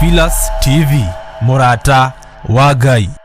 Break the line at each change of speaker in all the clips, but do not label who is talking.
Theophilus TV, Murata wa Ngai.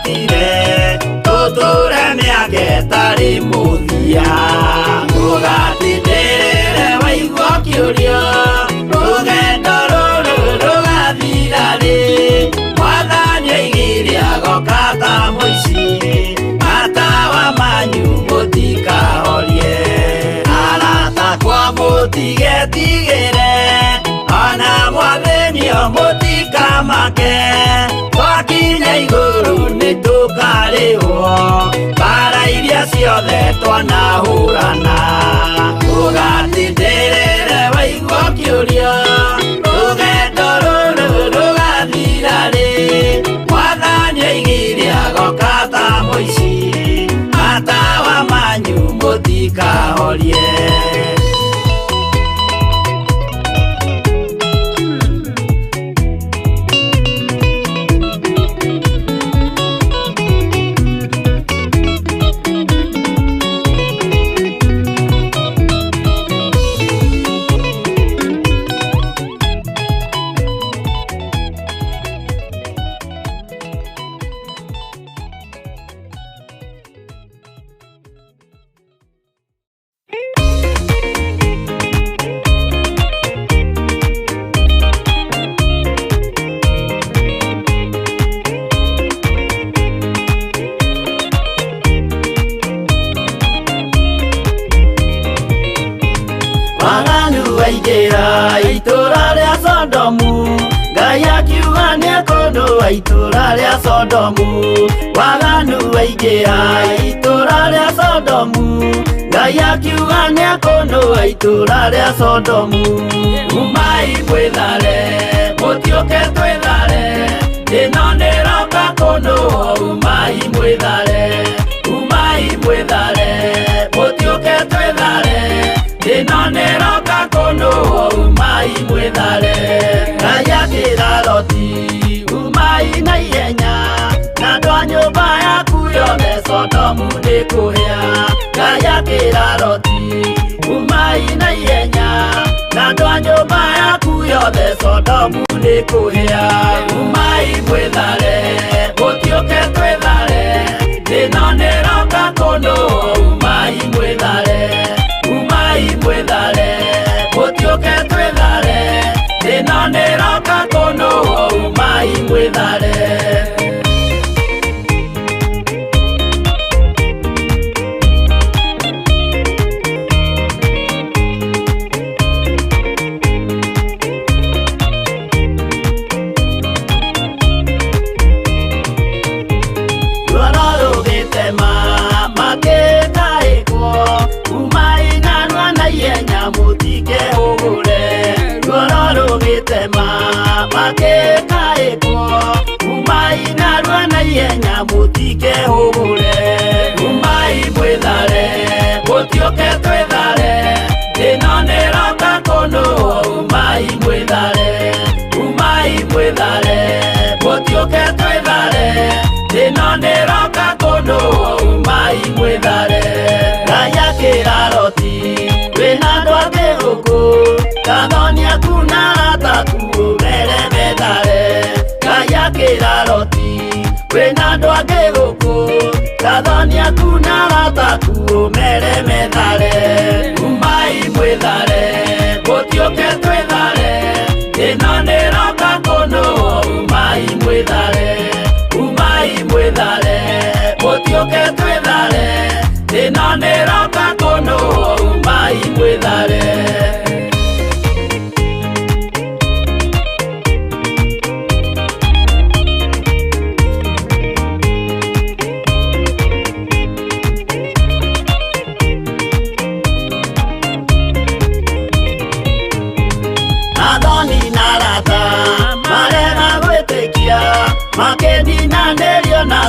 Tire, todo tari muthia ugatindĩrĩre waigua kĩũria rũgendo rũrũ rũgathira rĩ Mwathani oigire agoka ta mũici matawa manyu mũtikahorie aratakwa mũtigetigĩre ona Mwathani mũtikamake twakinya igũrũ nĩtũkarĩhwo bara iria ciothe twanahũrana ũgatindĩrĩre waigua kĩũria rũgendo rũrũ rũgathira rĩ Mwathani oigire agoka ta mũici matawa manyu mũtikahorie itũra rĩa Sodomu Ngai akiuga nĩekũndũa itũra rĩa Sodomu waganu waingĩra itũra rĩa Sodomu Ngai akiuga nĩekũndũa itũra rĩa Sodomu umai mwĩthare mũtiũke twĩthare ĩno nĩroka kũndũa umai mwĩthare mũtiũke twĩthare ĩno nĩroka kũndũa umai mwĩthare Ngai akĩra Loti umai na ihenya na andũ a nyũmba yaku yothe Sodomu nĩkũhĩa Ngai akĩra Loti umai na ihenya na andũ a nyũmba yaku yothe Sodomu nĩkũhĩa umai mwĩthare mũtiũke twĩthare ĩno nĩroka kũndũa umai mwĩthare mũtiũke twĩthare ĩno nĩroka kũndũa umai mwĩthare umai mwĩthare mũtiũke twĩthare ĩno nĩroka kũndũa umai mwĩthare mũtiũke twĩthare ĩno nĩroka kũndũa umai mwĩthare Ngai akĩra Loti wĩna andũ angĩ gũkũ gathoni aku na arataku ũmere methare Ngai akĩra Loti wĩna andũ angĩ gũkũ gathoni aku na arataku ũmere methare umai mwĩthare mũtiũke twĩthare ĩno nĩroka kũndũa umai mwĩthare mũtiũke twĩthare ĩno nĩroka kũndũa umai mwĩthare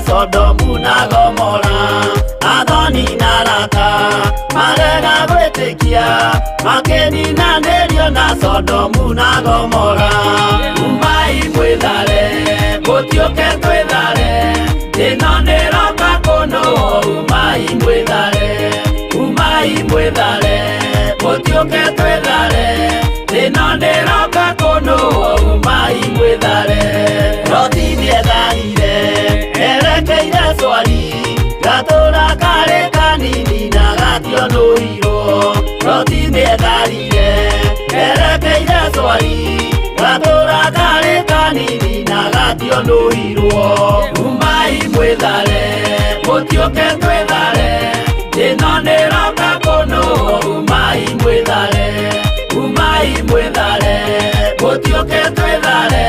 Sodomu na Gomora Athoni-na-Arata marega gwĩtĩkia makĩninanĩrio na Sodomu na Gomora umai mwĩthare mũtiũke twĩthare ĩno nĩroka kũndũa umai mwĩthare mũtiũke twĩthare ĩno nĩroka kũndũa umai mwĩthare Loti nĩethaire erekeire Zoari gatũra karĩ mũtionũhirwo umai mwĩthare mũtiũke twĩthare ĩno nĩroka kũnũo umai mwĩthare mũtiũke twĩthare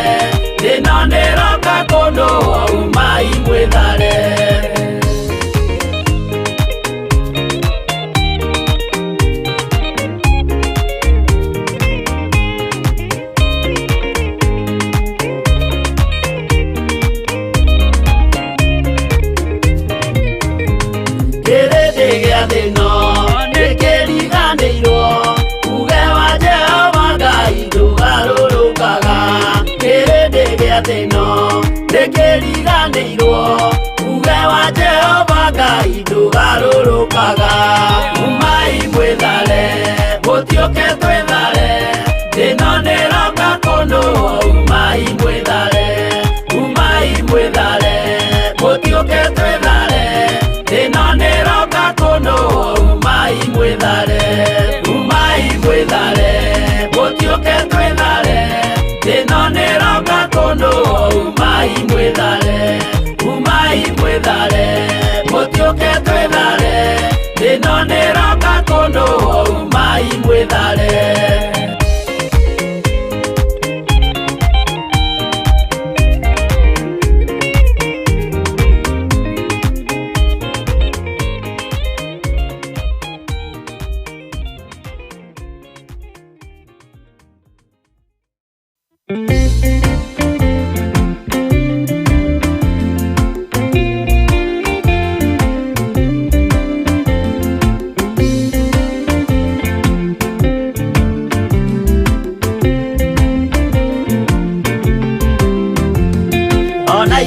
ĩno nĩroka kũnũo umai mwĩthare ndĩkĩriganĩirwo uge wa Jehova Ngai ndũgarũrũkaga umai mwĩthare mũtiũke twĩthare ĩno nĩroka kũnũo umai mwĩthare mũtiũke twĩthare ĩno nĩroka kũnũo umai mwĩthare mũtiũke twĩthare ĩno nĩroka kũnũo umai mwĩthare mũtiũke twĩthare ĩno nĩroka kũnũo umai mwĩthare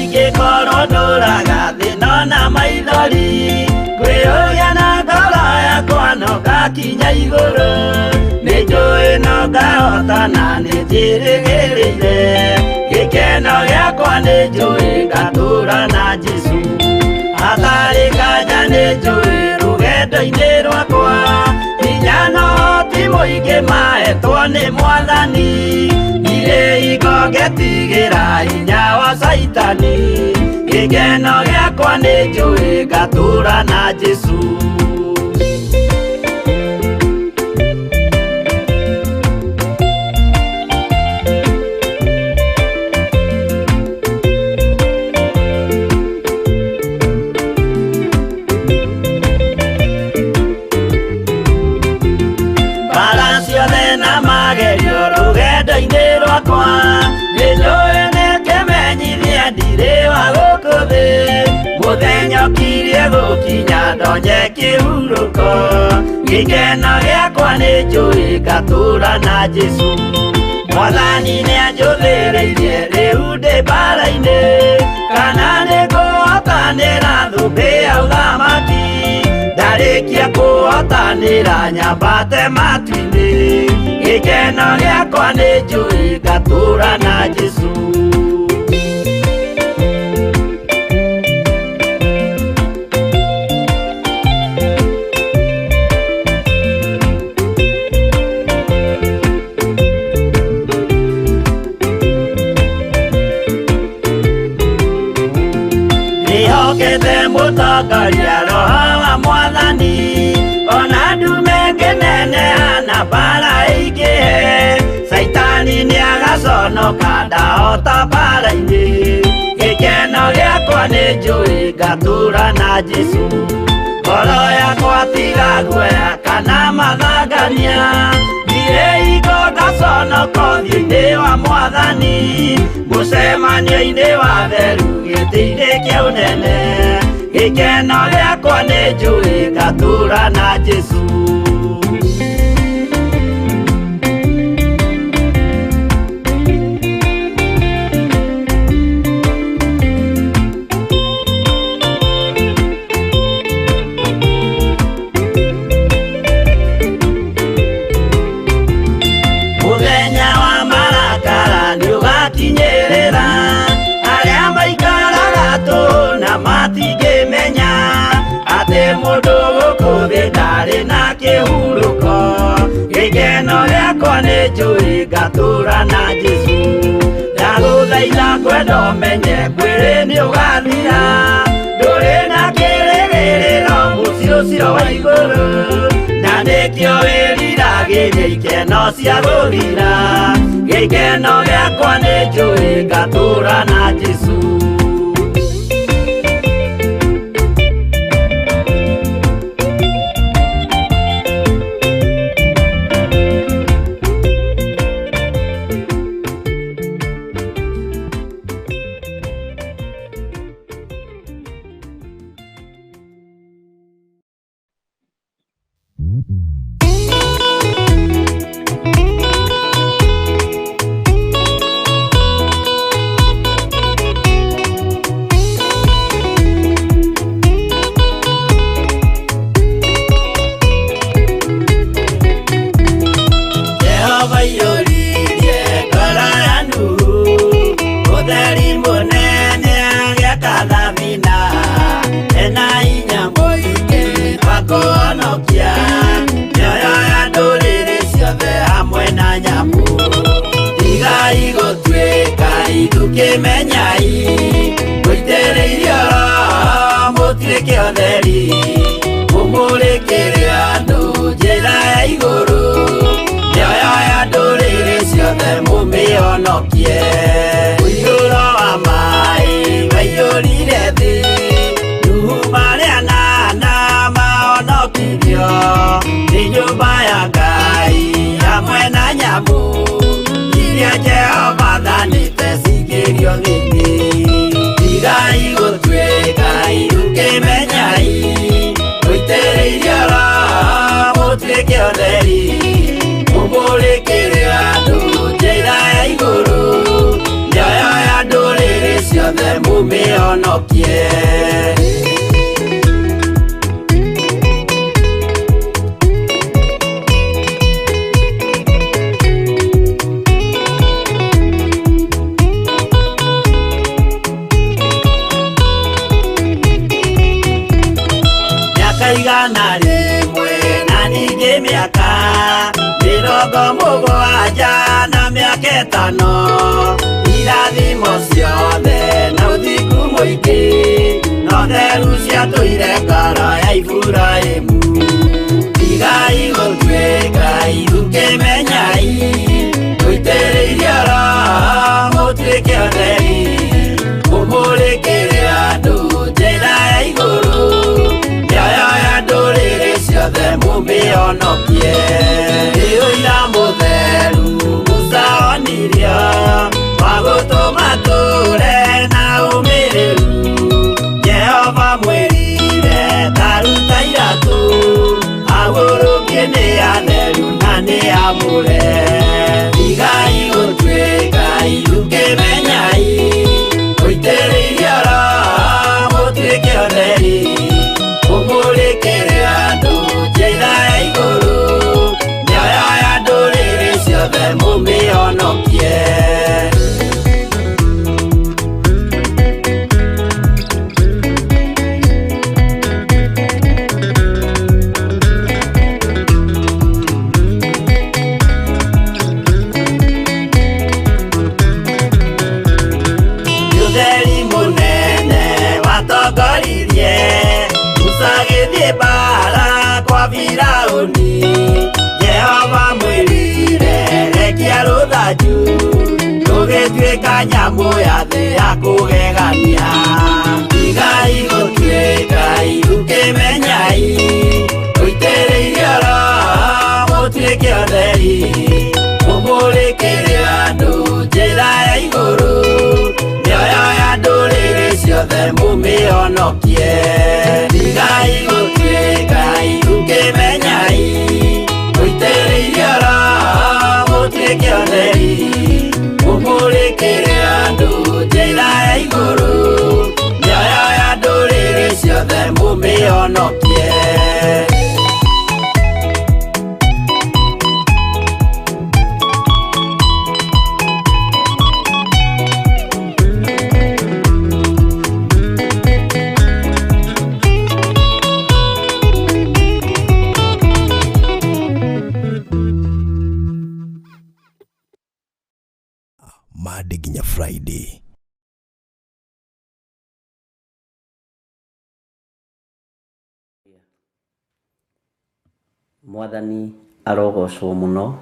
ingĩkorwo ndũraga thĩna na maithori kwĩyũria na ngoro yakwa no ngakinya igũrũ nĩnjũĩ no ngahotana nĩnjĩrĩgĩrĩire gĩkeno gĩakwa nĩnjũĩ ngatũũra na Jesũ hatarĩ kanja nĩnjũĩ rũgendo-inĩ rwakwa hinya no ti mũingĩ mahetwo nĩ Mwathani irĩ hingo ngetigĩra hinya wa Saitani gĩkeno gĩakwa nĩnjũĩ ngatũũra na Jesũ mũthenya ũkirie gũkinya ndonye kĩhurũko gĩkeno gĩakwa nĩnjũĩ ngatũũra na Jesũ Mwathani nĩanjũthĩrĩirie rĩu ndĩ mbara-inĩ kana nĩngũhotanĩra thũmbĩ ya ũthamaki ndarĩkia kũhotanĩra nyambate matu-inĩ gĩkeno gĩakwa nĩnjũĩ ngatũũra na Jesũ mũtongoria Roho wa Mwathani ona ndume ngĩneneha na mbara ingĩhe Saitani nĩagaconoka ndahota mbara-inĩ gĩkeno gĩakwa nĩnjũĩ ngatũũra na Jesũ ngoro yakwa tiga guoya kana mathangania ndirĩ hingo ngaconoka ũthiũ-inĩ wa Mwathani mũcemanio-inĩ wa theru gĩtĩ-inĩ kĩa ũnene gĩkeno gĩakwa nĩnjũĩ ngatũũra na Jesũ mũthenya wa marakara nĩũgakinyĩrĩra arĩa maikaraga tũhũ na matingĩmenya atĩ mũndũ gũkũ thĩ ndarĩ na kĩhurũko gĩkeno gĩakwa nĩnjũĩ ngatũũra na Jesũ ndagũthaitha wendo menye mwĩrĩ nĩ ũgathira ndũrĩ na kĩrĩgĩrĩro mũciĩ ũcio wa igũrũ na nĩkĩo wĩriragĩria ikeno cia gũthira gĩkeno gĩakwa nĩ njũĩ ngatũũra na Jesũ. Tukimenyai gũitĩrĩirio mũtuĩke ũtheri mũmũrĩkĩre andũ njĩra ya igũrũ nĩoyoya ndũrĩrĩ ciothe mũmĩonokie ũihũro wa maĩ waiyũrire thĩ Nuhu marĩa nana mahonokirio nĩ nyũmba ya Ngai hamwe na nyamũ iria Jehova thanĩte cingĩrio thĩinĩ tigai gũtuĩka irũkĩmenyai gũitĩrĩirio mũtuĩke ũtheri mũmũrĩkĩre andũ njĩra ya igũrũ nĩoyoya ndũrĩrĩ ciothe mũmĩonokie. Igana rĩmwe na ningĩ mĩaka 70 na mĩaka 5 irathimo ciothe na ũthingu mũingĩ na ũtheru ciatũire ngoro ya Iburahĩmu tigai gũtuĩka irũkĩmenyai gũitĩrĩirio mũtuĩke ũtheri mũmũrĩkĩre andũ njĩra ya igũrũ ndũrĩrĩ ciothe mũmĩonokie ũira mũtheru Musa onirio wa gũtũma tũre na ũmĩrĩru Jehova mwĩrire taruta iratũ agũrũkie nĩ atheru na nĩ amũre tigai gũtuĩka irũkĩmenyai gũitĩrĩirio mũtuĩke ũtheri mũmũrĩkĩre andũ njĩra ya igũrũ nĩoyoya ndũrĩrĩ ciothe mũmĩonokie. Ũtheri mũnene watongoririe agĩthiĩ mbara kwa Firaũni Jehova mwĩrire rekia rũthanju rũgĩtuĩka nyamũ ya thĩ ya kũgegania tigai gũtuĩka irũkĩmenyai gũitĩrĩirio mũtuĩke ũtheri mũmũrĩkĩre andũ njĩra ya igũrũ nĩoyoya ndũrĩrĩ ciothe mũmĩonokie tigai gũtuĩka irũkĩmenyai gũitĩrĩirio mũtuĩke ũtheri mũmũrĩkĩre andũ njĩra ya igũrũ nĩoyoya ndũrĩrĩ ciothe mũmĩonokie.
Made nginya Friday.
Mwathani arogocwo muno.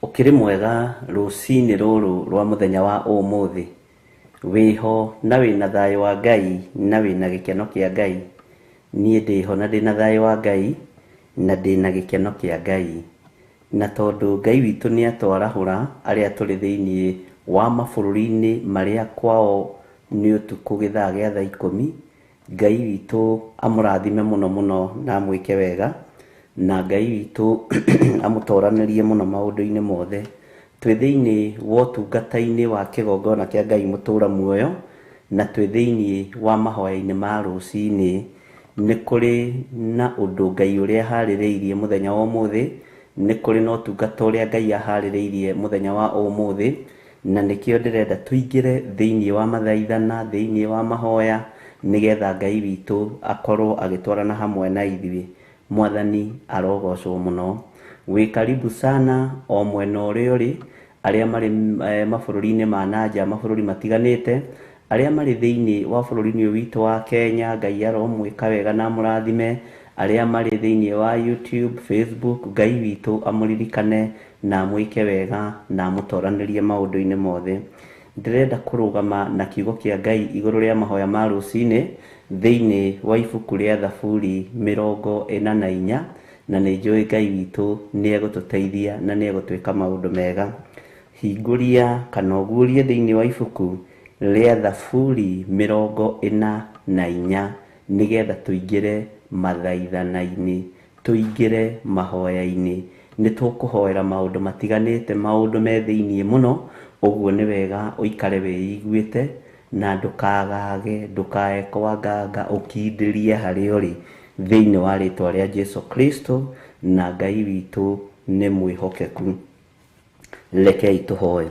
Ukiri mwega rucini ruru rwa muthenya wa umuthi. Wiho na wina thayo wa Ngai na wina gikeno kia Ngai. Nie ndiho na ndina thayo wa Ngai na ndina gikeno kia Ngai. Na tondu Ngai witu ni atwarahura aria turi thiini wa mabururi-ini maria kwao ni utuku githaa gia thaa 10. Ngai witu amurathime muno muno na amwike wega. Na Ngai witu amutoranirie muno maundu-ini mothe. Twi thiini wa utungata-ini wa kigongona kia Ngai mutura muoyo na twi thiini wa mahoya-ini ma rucini. Ni kuri na undu Ngai uria haririirie muthenya wa umuthi. Ni kuri na utungata uria Ngai ahaririirie muthenya wa umuthi. Na nikio ndirenda tuingire thiini wa mathaithana, thiini wa mahoya, nigetha Ngai witu akorwo agitwarana hamwe na ithuĩ. Mwathani arogocwo muno. Wi karibu sana o mwena uria uri, aria mari mabururi-ini ma nanja, mabururi matiganite, aria mari thiini wa bururi-ini witu wa Kenya. Ngai aromwika wega na murathime. Aria mari thiini wa YouTube, Facebook, Ngai witu amuririkane na amwike wega na amutoranirie maundu-ini mothe. Ndirenda kurugama na kiugo kia Ngai iguru ria mahoya ma rucini thiini wa ibuku ria Thaburi 44 na ni njui Ngai witu ni egututeithia na ni egutwika maundu mega. Hinguria kana ugurie thiini wa ibuku ria Thaburi 44 nigetha tuingire mathaithana-ini, tuingire mahoya-ini. Ni tukuhoera maundu matiganite, maundu me thiini muno. Uguo ni wega uikare wiiguite na ndukagage, ndukae kwanganga, ukindirie hari uri thiini wa ritwa ria Jesu Kristo. Na Ngai witu ni mwihokeku. Rekei tuhoe.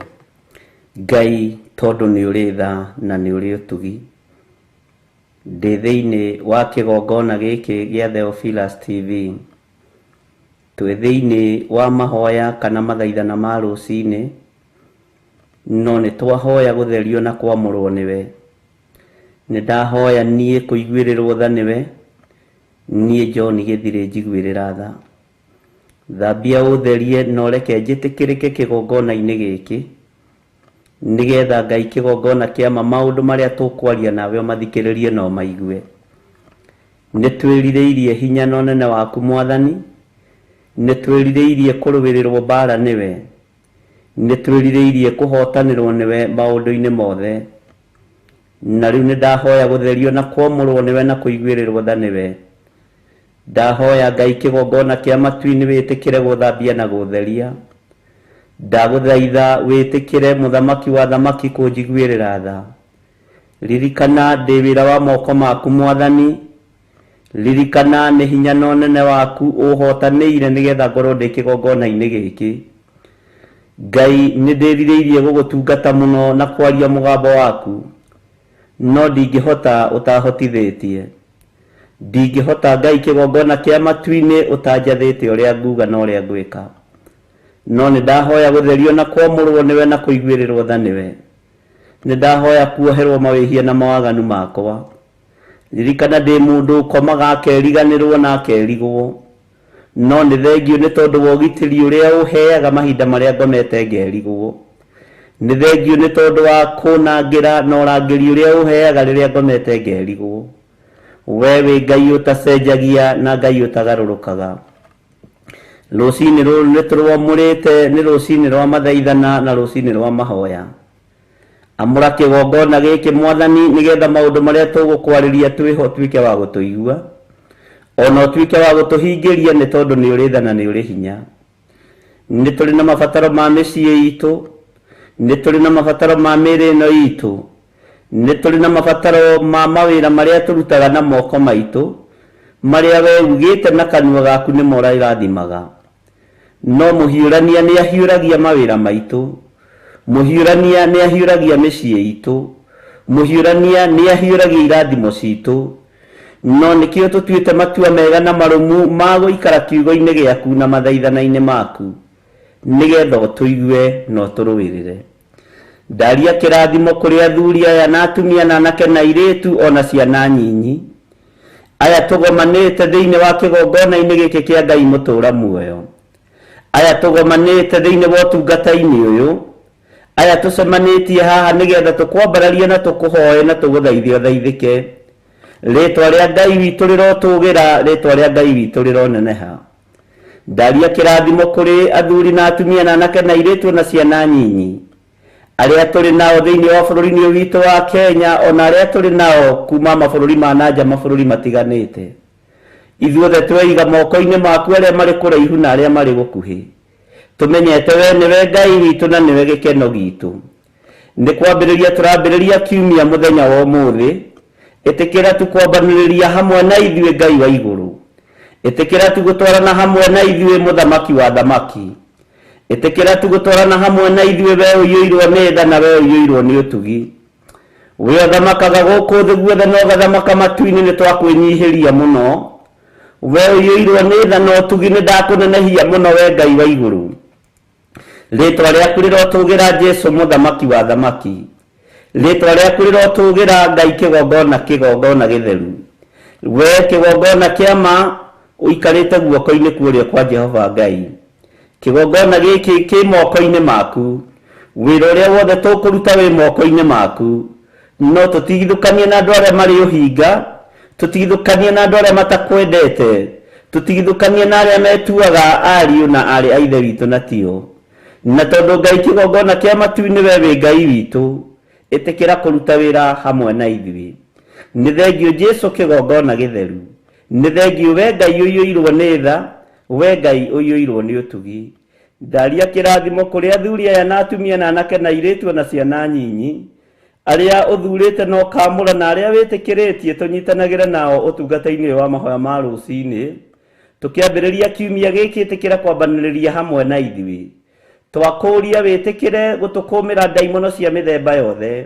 Ngai, tondu ni uri tha na ni uri utugi, ndi thiini wa kigongona giki gia Theophilus TV, twi thiini wa mahoya kana mathaithana ma rucini, no ni twahoya gutherio na kwamurwo niwe. Ni ndahoya nie kuiguirirwo tha niwe, nie John Githiri njiguirira tha. Thambia utherie no reke njitikirike kigongona-ini giki, nigetha Ngai kigongona kia maundu maria tukwaria nawe mathikiririe no maigue. Ni twiririirie hinya no nene waku Mwathani, ni twiririirie kuruwirirwo bara niwe, ni twiririirie kuhotanirwo niwe maundu-ini mothe. Na riu ni ndahoya gutherio na kwamurwo niwe na kuiguirirwo tha niwe. Ndahoya Ngai kigongona kia matu-ini witikire guthambia na gutheria. Ndaguthaitha witikire muthamaki wa thamaki kunjiguirira tha. Ririkana ndi wira wa moko maku Mwathani. Ririkana ni hinya no nene waku uhotanire nigetha ngorwo ndi kigongona-ini giki. Ngai, ni ndiririirie gugutungata muno na kwaria mugambo waku, no ndingihota utahotithitie. Ndingihota Ngai kigongona kia matu-ini utanjathite uria nguga na uria ngwika. No ni ndahoya gutherio na kwamurwo niwe na kuiguirirwo tha niwe. Ni ndahoya kuoherwo mawihia na mawaganu makwa. Ririkana ndi mundu komaga akeriganirwo na akerigwo, no ni thengio ni tondu wa ugitiri uria uheaga mahinda maria ngomete ngerigwo. Ni thengio ni tondu wa kunangira na urangiri uria uheaga riria ngomete ngerigwo. Wewe Ngai utacenjagia na Ngai utagarurukaga. Rucini ruru ni turwamurite ni rucini rwa mathaithana na rucini rwa mahoya. Amura kigongona giki Mwathani nigetha maundu maria tugukwariria twiho twike wa gutuigua, ona twike wa gutuhingiria ni tondu ni uri tha na ni uri hinya. Ni turi na mabataro ma micii itu, ni turi na mabataro ma miri ino itu, ni turi na mabataro ma mawira maria turutaga na moko maitu, maria we ugite na kanua gaku ni mo irathimagha. No muhiurania ni ahiuragia mawira maitu, muhiurania ni ahiuragia micii itu, muhiurania ni ahiuragia irathimo citu. No nikio tutuite matua mega na marumu ma guikara kiugo-ini giaku na mathaithana-ini maku, nigetha utuigue no turuwirire. Ndaria kirathimo kuri athuri aya na atumia na anake na iritu ona ciana nyinyi, aya tugomanite thiini wa kigongona-ini giki kia Ngai mutura muoyo, aya tugomanite thiini wa tungata-ini uyu, aya tucemanitie haha nigetha tukwambararia na tukuhoe na tuguthaithia thaithike, ritwa ria Ngai witu rirotugira, ritwa ria Ngai witu rironeneha. Ndaria kirathimo kuri athuri na atumia na anake na iritu na ciana nyinyi aria turi nao thiini wa bururi-ini witu wa Kenya, ona aria turi nao kuma mabururi ma nanja, mabururi matiganite. Ithuothe tweiga moko-ini maku aria mari kuraihu na aria mari gukuhi. Tumenyete we niwe Ngai witu na niwe gikeno gitu. Ni kwambiriria turambiriria kiumia muthenya wa umuthi, itikira tukwambaniriria hamwe na ithuĩ Ngai wa iguru, itikira tugutwarana hamwe na ithuĩ muthamaki wa thamaki, itikira tugutwarana hamwe na ithuĩ we ũiyũirwo nĩ tha na we ũiyũirwo nĩ ũtugi. We ũthamakaga gũkũ thĩ guothe na ũgathamaka matu-inĩ, nĩ twakwĩnyihĩria mũno. We ũiyũirwo nĩ tha na ũtugi, nĩ ndakũnenehia mũno we Ngai wa iguru. Ritwa rĩaku rĩrotũgĩra Jesu muthamaki wa thamaki, ritwa rĩaku rĩrotũgĩra Ngai kĩgongona gĩtheru. We kĩgongona kĩa ma ũikarĩte guoko-inĩ kuoria kwa Jehova Ngai. Kĩgongona gĩkĩ kĩ moko-inĩ maku, wĩra ũrĩa wothe tũkũruta wĩ moko-inĩ maku. No tũtigithũkanie na andũ arĩa marĩ ũhinga, tũtigithũkanie na andũ arĩa matakwendete, tũtigithũkanie na arĩa metuaga ariũ na arĩ a ithe witũ na tio. Na tondũ Ngai kĩgongona kĩa matu-inĩ we wĩ Ngai witũ, ĩtĩkĩra kũruta wĩra hamwe na ithuĩ. Nĩ thengio Jesu kĩgongona gĩtheru, nĩ thengio we Ngai ũiyũirwo nĩ tha, we Ngai ũiyũirwo nĩ ũtugi. Ndaria kĩrathimo kũrĩ athuri aya na atumia na anake na airĩtu na ciana nyinyi aria ũthurĩte na ũkamũra na aria wĩtĩkĩrĩtie tũnyitanagĩre nao ũtungata-inĩ wa mahoya ma rũcinĩ, tũkĩambĩrĩria kiumia gĩkĩ ĩtĩkĩra kwambanĩrĩria hamwe na ithuĩ. Twakũria wĩtĩkĩre gũtũkũmĩra ndaimono cia mĩthemba yothe,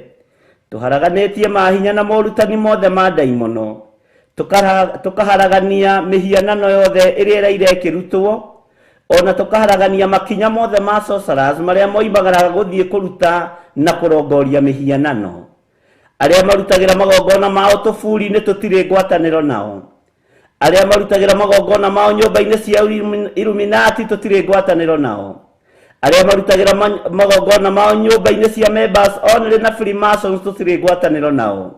tũharaganĩtie mahinya na morutani mothe ma ndaimono, tukaharagania mihianano yothe ĩrĩa ĩrekĩrutwo, ona tukaharagania makinya mothe ma sorcerers maria moimagara gũthiĩ kũruta na kũrongoria mihianano. Aria marutagĩra magongona mao tũburi-inĩ tũtirĩ ngwatanĩro nao, aria marutagĩra magongona mao nyũmba-inĩ cia Illuminati tũtirĩ ngwatanĩro nao, aria marutagĩra magongona mao nyũmba-inĩ cia members only na Freemasons tũtirĩ ngwatanĩro nao.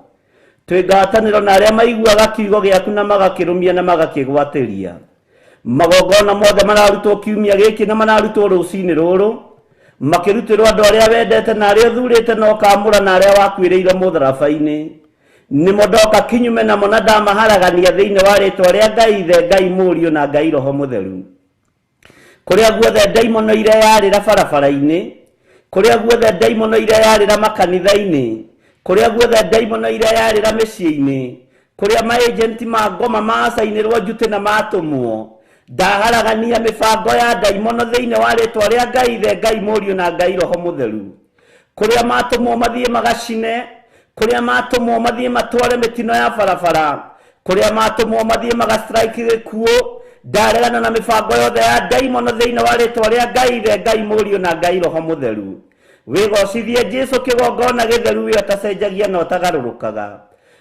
Twĩ ngwatanĩro na aria maiguaga kiugo gĩaku na magakĩrũmia na magakĩgwatĩria. Magongona mothe mararutwo kiumia gĩkĩ na mararutwo rũcinĩ rũrũ, makĩrutĩrwo andũ arĩa wendete na arĩa ũthurĩte na ũkamũra na arĩa wakuĩrĩire mũtharaba-inĩ. Nĩmo ndoka kinyume namo na ndamaharagania thĩinĩ wa rĩtwa rĩa Ngai Ithe, Ngai Mũriũ na Ngai Roho Mũtheru. Kũrĩa guothe ndaimono iria yarĩra barabara-inĩ, kũrĩa guothe ndaimono iria yarĩra makanitha-inĩ, kũrĩa guothe ndaimono iria yarĩra mĩciĩ-inĩ, kũrĩa maagenti ma ngoma macainĩrwo njutĩ na matũmwo, ndaharagania mĩbango ya ndaimono thĩinĩ wa rĩtwa rĩa Ngai Ithe, Ngai Mũriũ na Ngai Roho Mũtheru. Kũrĩa matũmwo mathiĩ magacine, kũrĩa matũmwo mathiĩ matware mĩtino ya barabara, kũrĩa matũmwo mathiĩ magastrike gĩkuũ, ndaregana na mĩbango yothe ya ndaimono thĩinĩ wa rĩtwa rĩa Ngai Ithe, Ngai Mũriũ na Ngai Roho Mũtheru. Wĩgocithie Jesu kĩgongona gĩtheru we ũtacenjagia na ũtagarũrũkaga.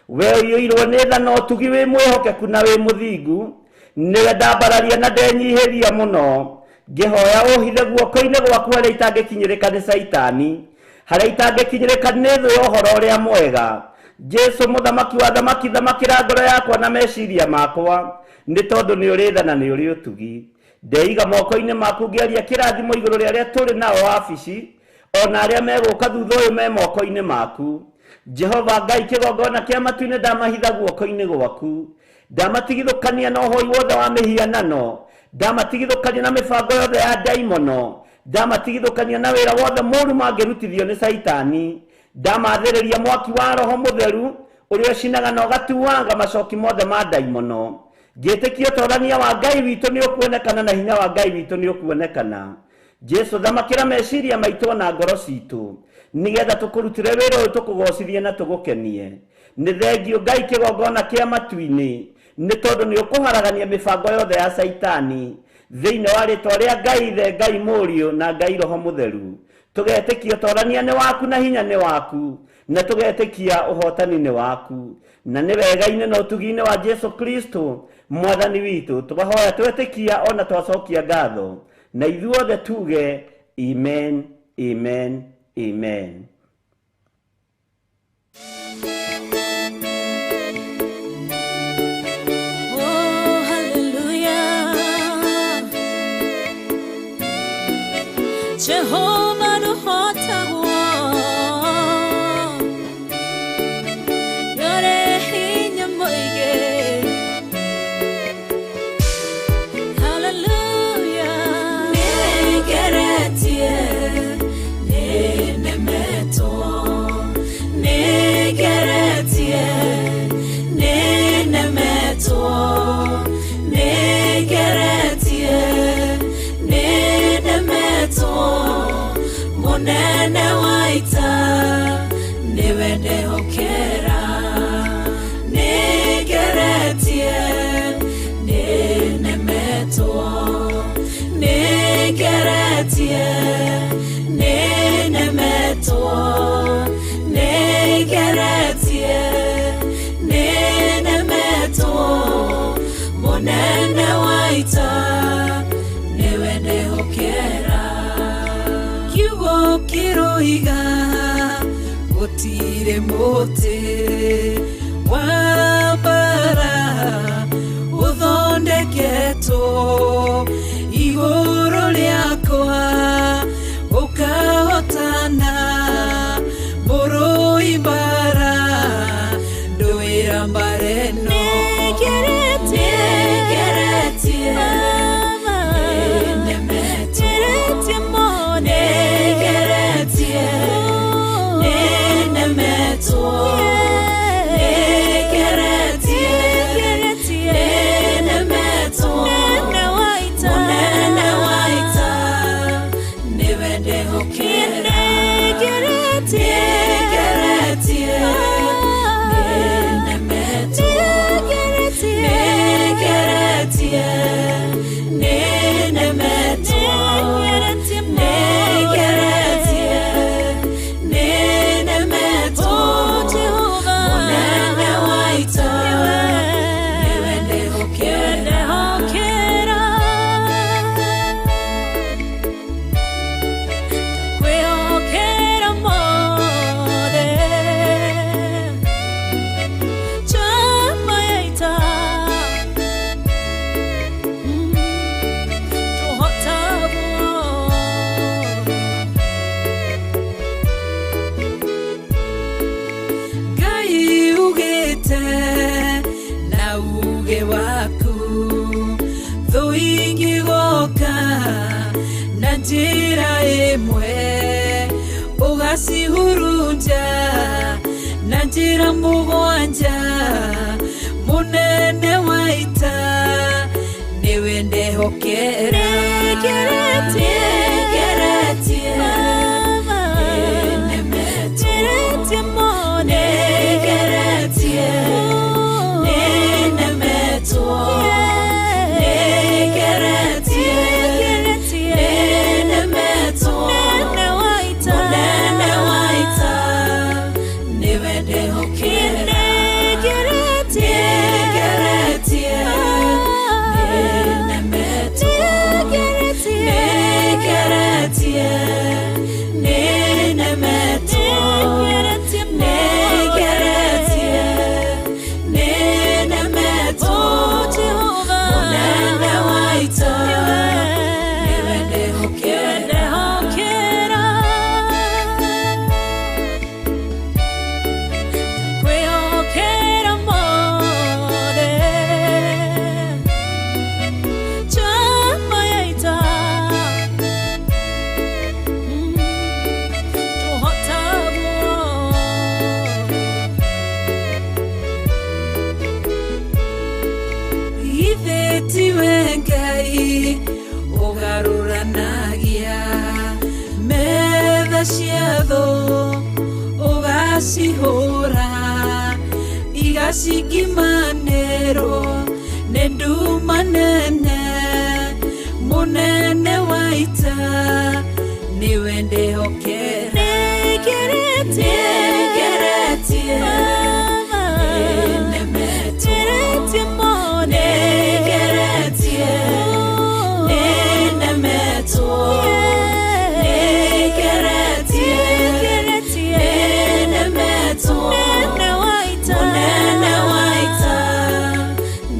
We ũiyũirwo nĩ tha na ũtugi wĩ mwĩhokeku na wĩ mũthingu, nĩwe ndambararia na ndenyihĩria mũno, ngĩhoya ũhithe guoko-inĩ gwaku harĩa itangĩkinyĩrĩka nĩ Saitani, harĩa itangĩkinyĩrĩka nĩ thũ ya ũhoro ũrĩa mwega. Jesu mũthamaki wa thamaki, thamakĩra ngoro yakwa na meciria makwa, nĩ tondũ nĩ ũrĩ tha na nĩ ũrĩ ũtugi. Ndeiga moko-inĩ maku ngĩaria kĩrathimo igũrũ rĩa arĩa tũrĩ nao wabici, ona arĩa megũka thutha ũyũ me moko-inĩ maku. Jehova Ngai kĩgongona kĩa matu-inĩ ndamahitha guoko-inĩ gwaku, ndamatigithũkania na ũhoi wothe wa mĩhianano, ndamatigithũkania na mĩbango yothe ya ndaimono, ndamatigithũkania na wĩra wothe mũũru mangĩrutithio nĩ Saitani, ndamathĩrĩria mwaki wa Roho Mũtheru ũrĩa ũcinaga na ũgatuanga macoki mothe ma ndaimono. Ngĩtĩkia ũtonania wa Ngai witũ nĩ ũkuonekana na hinya wa Ngai witũ nĩ ũkuonekana. Jesu thamakĩra meciria maitũ na ngoro citũ, nigetha tũkũrutĩre wĩra ũyũ tũkũgocithie na tũgũkenie. Nĩ thengio Ngai kĩgongona kĩa matu-inĩ, nĩ tondũ nĩ ũkũharagania mĩbango yothe ya Saitani thĩinĩ wa rĩtwa rĩa Ngai Ithe, Ngai Mũriũ na Ngai Roho Mũtheru. tugetekia torania ni waku na hinya ni waku na tugetekia uhotani ni waku na ni wega-ine no tugine wa Jesu Kristo mwathani witu tubahoya twetekia ona twacokia ngatho na ithuothe tuge amen amen amen.
Jehovah no hota yore hinya moige hallelujah negeretie nenemeto negeretie nenemeto negeretie Monene waita niwende hokera negeretie nenemeto negeretie nenemeto negeretie nenemeto monene waita niwende hokera kiroiga gutire mote wabara uthondeketo iguru liakwa ukahotana buru ibara nduira mbareno njira imwe ugasihurunja na njira mugwanja munene waita niwende hokera negeretie negeretie mone negeretie nenemeto Sihora igashiki manero nendu manene munene waita niwe ndihokera negeretie nenemetie mo negeretie nenemeto negeretie nenemeto nenewaita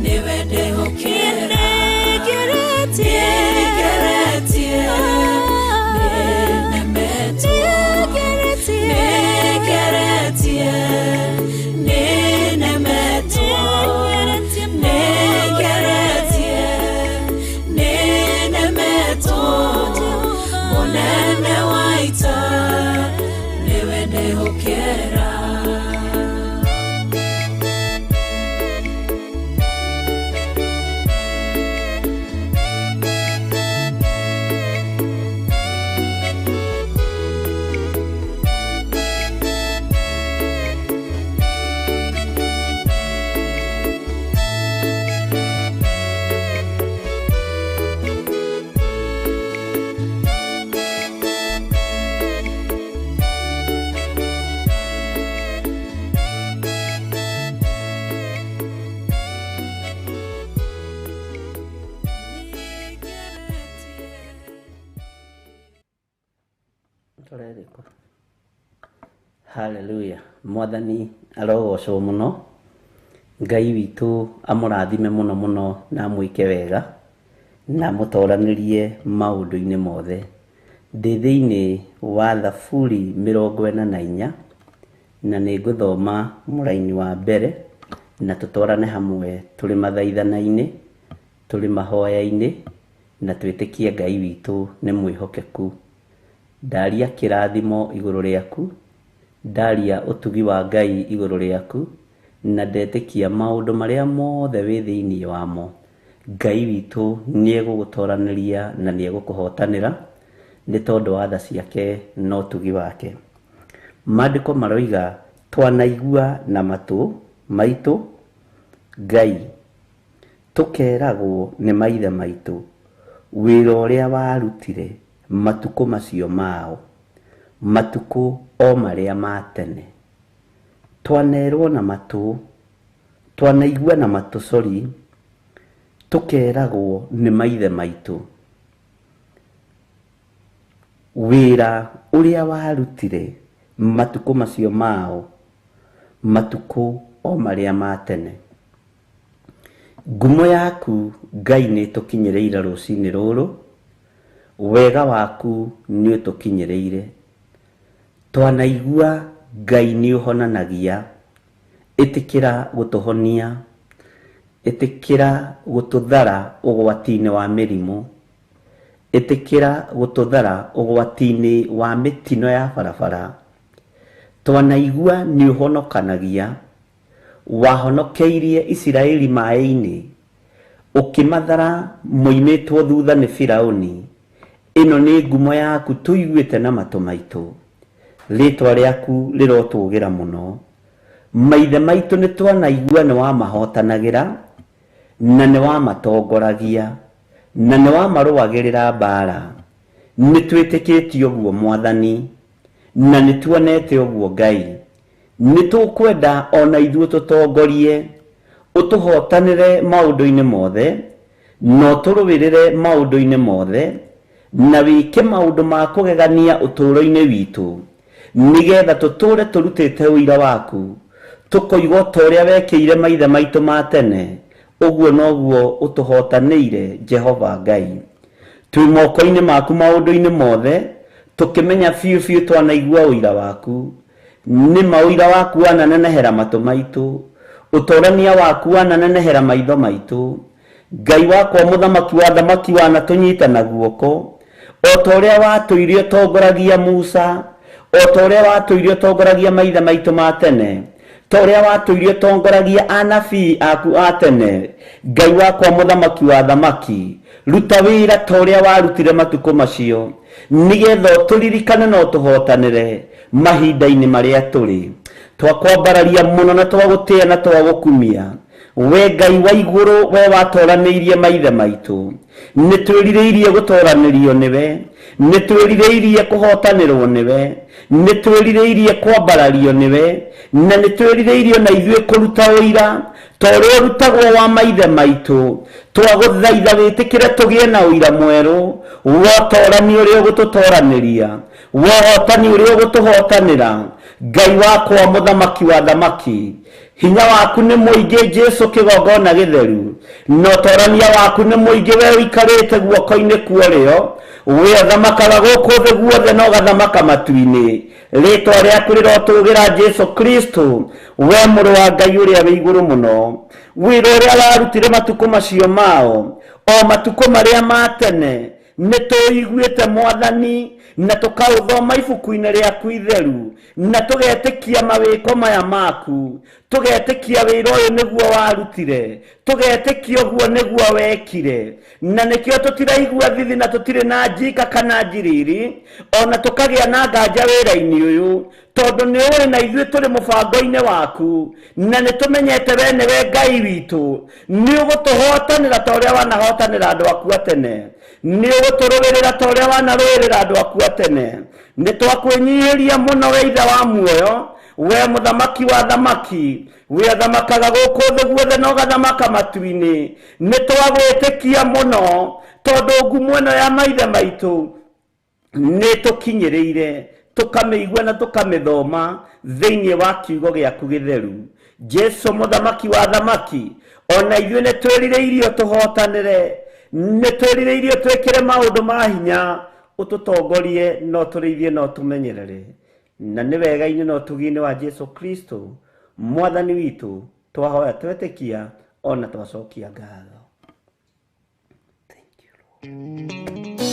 niwe ndihokera negeretie
Hallelujah. Mwathani arogocwo muno. Ngai witu amurathime muno muno na mwike wega na mutoranirie maundu-ini mothe. Ndithiini wa Thaburi 44 na niguthoma muraini wa mbere na tutorane hamwe turi mathaithana-ini turi mahoya-ini na twitikie Ngai witu ni mwihokeku. Ndaria kirathimo iguru riaku, ndaria utugi wa Ngai iguru riaku, na ndetikia maundu maria mothe wi thiini wamo. Ngai witu ni egugutoraniria na ni egukuhotanira ni tondu wa tha ciake no utugi wake. Maandiko maroiga twanaigua na matu maitu Ngai tukeragwo ni maithe maitu wira uria warutire matuko macio mao, matuko o maria matene. Twanerwo na matu, twanaigua na matu tukeragwo ni maithe maitu wira uria warutire matuko macio mao, matuko o maria matene. Ngumo yaku Ngai ni tukinyireire rucini ruru, wega waku ni utukinyireire. Twanaigua Ngai ni uhonanagia, itikira gutuhonia, itikira gututhara ugwati-ini wa mirimu, itikira gututhara ugwati-ini wa mitino ya barabara. Twanaigua ni uhonokanagia, wahonokeirie Israeli maĩ-ini, ukimathara moimitwo thutha ni Firauni. Ino ni ngumo yaku tuiguite na matu maitu. Ritwa riaku rirotugira muno. Maithe maitu ni twanaigua ni wa mahotanagira na ni wa matongoragia na ni wa maruagirira mbara. Ni twitikitie uguo Mwathani na ni tuonete uguo Ngai. Ni tukwenda ona ithuĩ tutongorie, utuhotanire maundu-ini mothe, no turuwirire maundu-ini mothe, na wike maundu ma kugegania uturo-ini witu, nigetha tuture turutite wira waku, tukoigwo toria wekeire maithe maitu ma tene, uguo noguo utuhotanire Jehova Ngai. Twi moko-ini maku maundu-ini mothe, tukimenya fiu twanaigua wira waku. Ni mawira waku wananenehera matu maitu, utorania waku wananenehera maitho maitu. Ngai wakwa muthamaki wa thamaki wanatunyitana guoko, otoria watuirie tongoragia Musa, otoria watuirie tongoragia maithe maitu ma tene, toria watuirie tongoragia anabii aku atene. Ngai wakwa muthamaki wa thamaki, ruta wira toria warutire matuko macio, nigetha turirikane no tuhotanire mahinda-ini maria turi. Twakwambararia muno na twagutia na twagukumia, we Ngai wa iguru we watoranirie maithe maitu nitwirireirie gutoranirio niwe nitwirireirie kuhotanirwo niwe nitwirireirie kwambarario niwe na nitwirireirie na ithuĩ kuruta ũira torĩa ũrutagwo wa maithe maitu twagũthaitha wĩtĩkĩre tũgĩe na ũira mwerũ wotorani ũrĩa ũgũtũtoraniria wohotani ũrĩa ũgũtũhotanĩra Ngai wakwa mũthamaki wa thamaki hinya waku nĩ mũingĩ Jesu kĩgongona gĩtheru no torania waku nĩ mũingĩ we ũikarĩte guoko-inĩ kuorĩo we athamakaga gũkũ thĩ guothe no gathamaka matu-inĩ rĩtwa rĩaku rĩrotũgĩra Jesu Kristo we mũrũ wa Ngai ũrĩa wĩ igũrũ mũno wĩra ũrĩa warutire matukũ macio mao o matukũ marĩa ma tene nĩtũiguĩte Mwathani na tũkaũthoma ibuku-inĩ rĩaku itheru na tũgetĩkia mawĩko maya maku tũgetĩkia wĩra ũyũ nĩguo warutire tũgetĩkia ũguo nĩguo wekire na nĩkĩo tũtiraigua thithi na tũtirĩ na njika kana njiriri ona tũkagĩa na nganja wĩra-inĩ ũyũ tondũ nĩ ũrĩ na ithuĩ tũrĩ mũbango-inĩ waku na nĩtũmenyete we nĩwe Ngai witũ nĩ ũgũtũhotanĩra ta ũrĩa wanahotanĩra andũ aku a tene nĩ ũgũtũrũĩrĩra ta ũrĩa wanarũĩrĩra andũ aku a tene nĩtwakwĩnyihĩria mũno we ithe wa muoyo we mũthamaki wa thamaki we athamakaga gũkũ thĩ guothe no gathamaka matu-inĩ nĩtwagwĩtĩkia mũno tondũ ngumo ĩno ya maithe maitũ nĩtũkinyĩrĩire tũkamĩigua na tũkamĩthoma thĩinĩ wa kiugo gĩaku gĩtheru Jesu mũthamaki wa thamaki ona ithuĩ nĩtwĩrirĩirio tũhotanĩre nĩtwĩrirĩirio twĩkĩre maũndũ ma hinya ũtũtongorie no tũrĩithie no tũmenyerere na nĩ wega-inĩ no tugi-inĩ wa Jesu Kristo Mwathani witũ twahoya twetĩkia ona twacokia ngatho. Thank you Lord.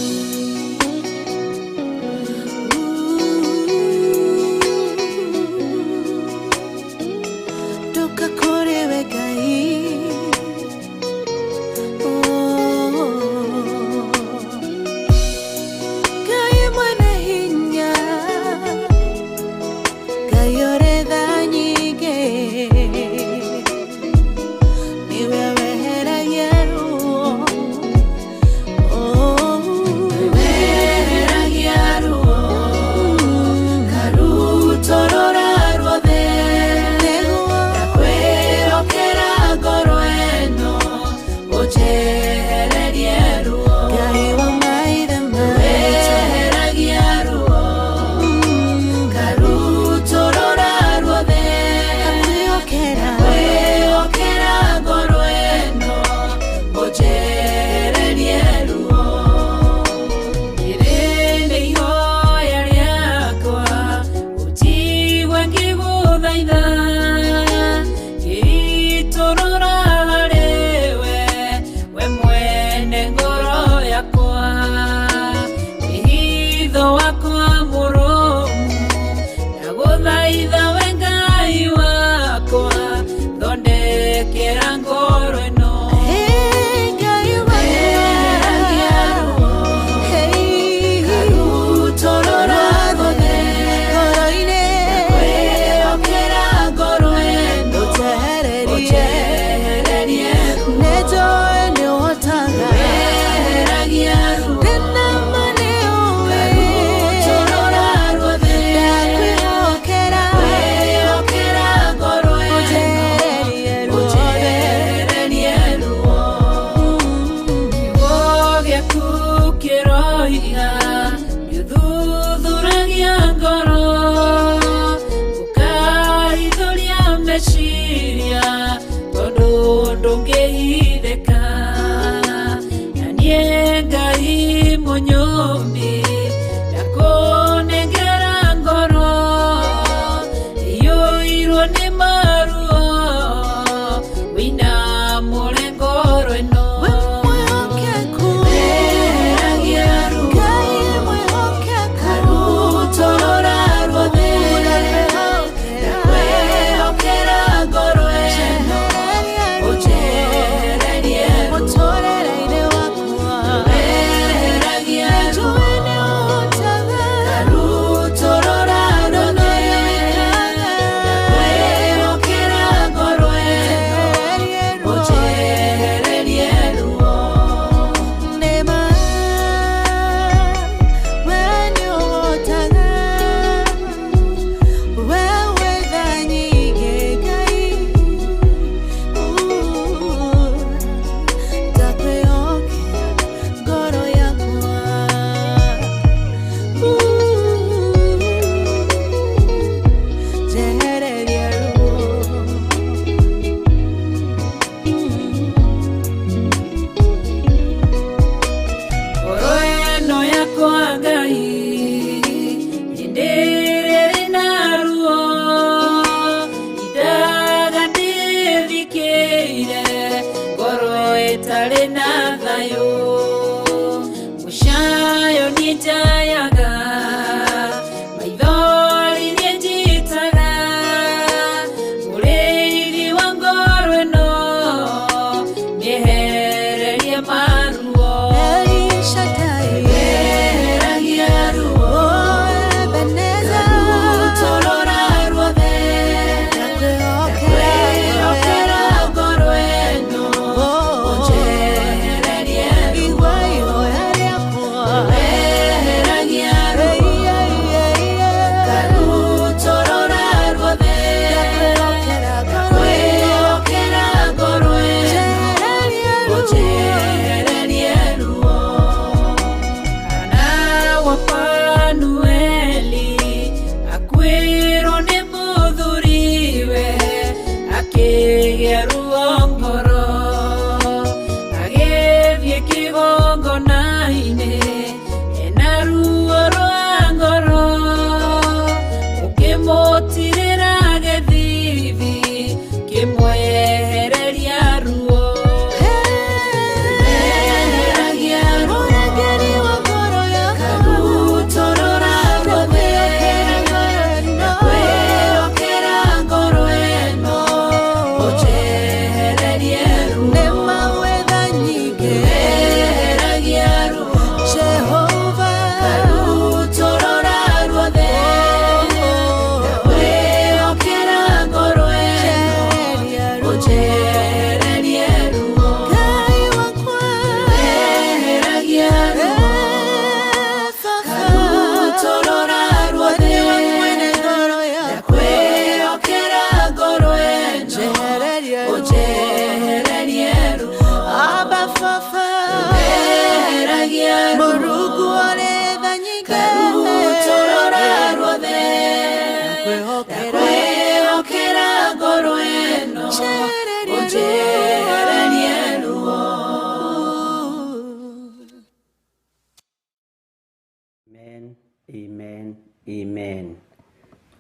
Amen.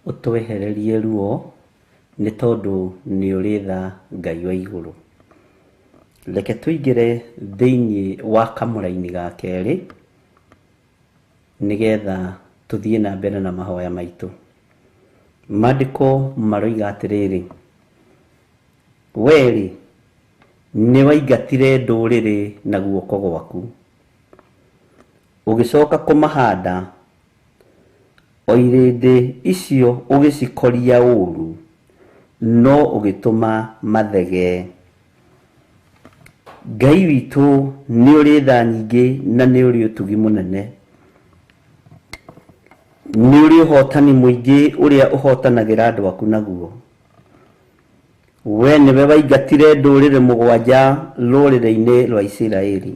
Utwehererie ruo nĩ tondũ nĩ ũrĩ tha Ngai wa igũrũ. Reke tũingĩre thĩinĩ wa kamũra-inĩ ga kerĩ nĩgetha tũthiĩ na mbere na mahoya maitũ. Maandĩko maroiga atĩrĩrĩ, wee nĩ waingatire ndũrĩrĩ na guoko gwaku, ũgĩcoka kũmahanda, o irĩndĩ icio ũgĩcikoria ũũru, no ũgĩtũma mathege. Ngai witũ nĩ ũrĩ tha nyingĩ na nĩ ũrĩ ũtugi mũnene. Nĩ ũrĩ ũhotani mũingĩ ũrĩa ũhotanagĩra andũ aku naguo. We nĩwe waingatire ndũrĩrĩ mũgwanja rũrĩrĩ-inĩ rwa Isiraeli.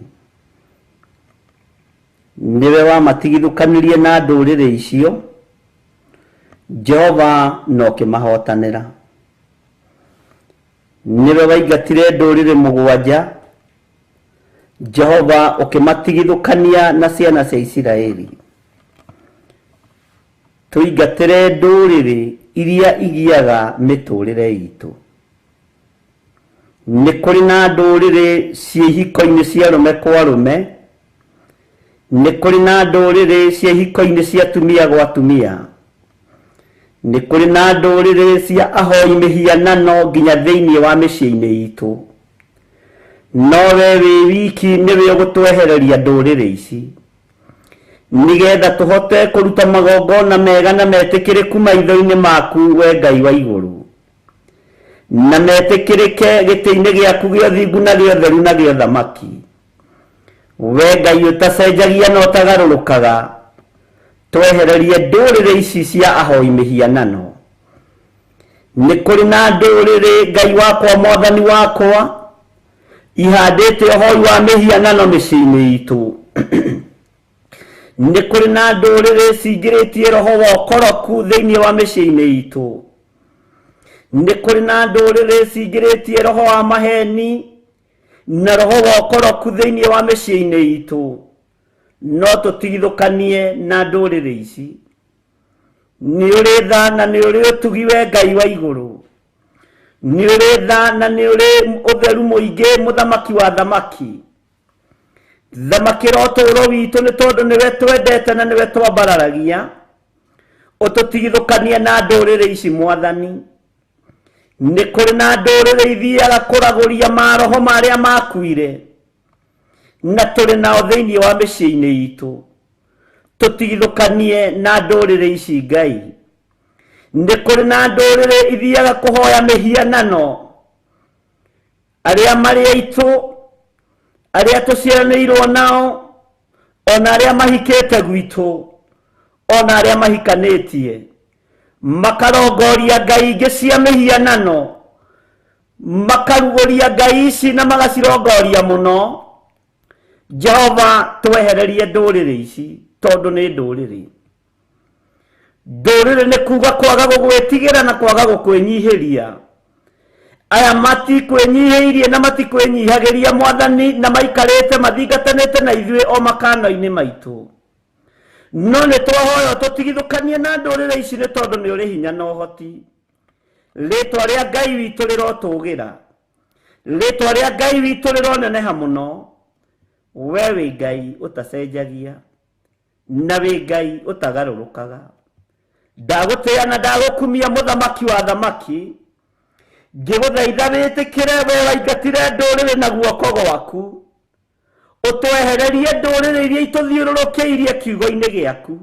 Nĩwe wamatigithũkanirie na ndũrĩrĩ icio, Jehova no ũkĩmahotanĩra. Nĩwe waingatire ndũrĩrĩ mũgwanja, Jehova ũkĩmatigithũkania na ciana cia Isiraeli. Tũingatĩre ndũrĩrĩ iria igiaga mĩtũrĩre itũ. Nĩ kũrĩ na ndũrĩrĩ ciĩ ihiko-inĩ cia arũme kwa arũme, nĩ kũrĩ na ndũrĩrĩ ciĩ ihiko-inĩ cia atumia gwa atumia, nĩ kũrĩ na ndũrĩrĩ cia ahoi mĩhianano nginya thĩinĩ wa mĩciĩ-inĩ itũ. No we wĩ wiki nĩwe ũgũtwehereria ndũrĩrĩ ici, nigetha tũhote kũruta magongona mega na metĩkĩrĩku maitho-inĩ maku, we Ngai wa igũrũ, na metĩkĩrĩke gĩtĩ-inĩ gĩaku gĩa ũthingu na gĩa ũtheru na gĩa ũthamaki. We Ngai ũtacenjagia na ũtagarũrũkaga, twehererie ndũrĩrĩ ici cia ahoi mĩhianano. Nĩ kũrĩ na ndũrĩrĩ, Ngai wakwa, Mwathani wakwa, ihandĩte ũhoi wa mĩhianano mĩciĩ-inĩ itũ. Nĩ kũrĩ na ndũrĩrĩ cingĩrĩtie roho wa ũkoroku thĩinĩ wa mĩciĩ-inĩ itũ. Nĩ kũrĩ na ndũrĩrĩ cingĩrĩtie roho wa maheni na roho wa ũkoroku thĩinĩ wa mĩciĩ-inĩ itũ. No tũtigithũkanie na ndũrĩrĩ ici. Nĩ ũrĩ tha na nĩ ũrĩ ũtugi, we Ngai wa igũrũ. Nĩ ũrĩ tha na nĩ ũrĩ ũtheru mũingĩ, mũthamaki wa thamaki. Thamakĩra ũtũũro witũ nĩ tondũ nĩwe twendete na nĩwe twambararagia. Ũtũtigithũkanie na ndũrĩrĩ ici, Mwathani. Nĩ kũrĩ na ndũrĩrĩ ithiaga kũragũria maroho marĩa makuire, na tũrĩ nao thĩinĩ wa mĩciĩ-inĩ itũ. Tũtigithũkanie na ndũrĩrĩ ici, Ngai. Nĩ kũrĩ na ndũrĩrĩ ithiaga kũhoya mĩhianano, arĩa marĩ aitũ, arĩa tũciaranĩirwo nao, ona arĩa mahikĩte gwitũ, ona arĩa mahikanĩtie, makarongoria ngai ingĩ cia mĩhianano, makarugũria ngai ici na magacirongoria mũno. Jehova, twehererie ndũrĩrĩ ici, tondũ nĩ ndũrĩrĩ. Ndũrĩrĩ nĩ kuga kwaga gũgwĩtigĩra na kwaga gũkwĩnyihĩria. Aya matikwĩnyihĩirie na matikwĩnyihagĩria, Mwathani, na maikarĩte mathingatanĩte na ithuĩ o makano-inĩ maitũ. No nĩ twahoya tũtigithũkanie na ndũrĩrĩ ici nĩ tondũ nĩ ũrĩ hinya na ũhoti. Rĩĩtwa rĩa Ngai witũ rĩrotũgĩra, rĩĩtwa rĩa Ngai witũ rĩroneneha mũno. We wĩ Ngai ũtacenjagia, na wĩ Ngai ũtagarũrũkaga. Ndagũtĩĩa na ndagũkumia, mũthamaki wa thamaki. Ngĩgũthaitha wĩtĩkĩre, we waingatire ndũrĩrĩ na guoko gwaku, ũtwehererie ndũrĩrĩ iria itũthiũrũrũkĩirie kiugo-inĩ gĩaku.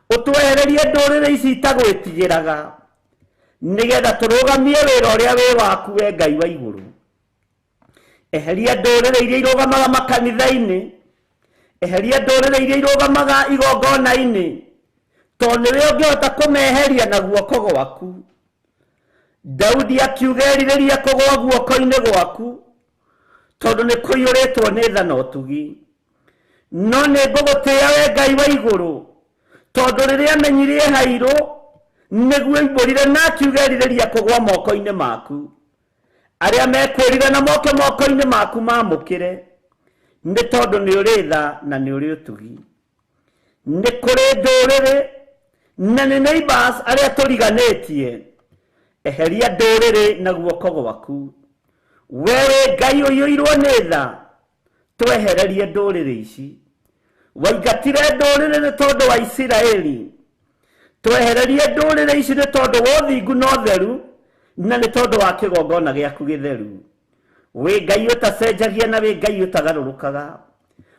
Ũtwehererie ndũrĩrĩ ici itagwĩtigĩraga, nĩgetha tũrũgamie wĩra ũrĩa wĩ waku, we Ngai wa igũrũ. Eheria ndũrĩrĩ iria irũgamaga makanitha-inĩ, eheria ndũrĩrĩ iria irũgamaga igongona-inĩ, tondũ nĩwe ũngĩhota kũmeheria na guoko gwaku. Daudi akiuga erirĩria kũgũa guoko-inĩ gwaku, tondũ nĩ kũiyũrĩtwo nĩ tha na ũtugi. No nĩ ngũgũtĩĩa, we Ngai wa igũrũ, tondũ rĩrĩa amenyire hairũ nĩguo imbũrire na akiuga erirĩria kũgũa moko-inĩ maku. Arĩa mekwĩrire na moke moko-inĩ maku mamũkĩre, nĩ tondũ nĩ ũrĩ tha na nĩ ũrĩ ũtugi. Nĩ kũrĩ ndũrĩrĩ na nĩ neighbors arĩa tũriganĩtie eheria ndũrĩrĩ na guoko gwaku wewe Ngai ũiyũirwo nĩ tha twehererie ndũrĩrĩ ici waingatire ndũrĩrĩ nĩ tondũ wa Isiraeli twehererie ndũrĩrĩ ici nĩ tondũ wa ũthingu na ũtheru na nĩ tondũ wa kĩgongona gĩaku gĩtheru wĩ Ngai ũtacenjagia na wĩ Ngai ũtagarũrũkaga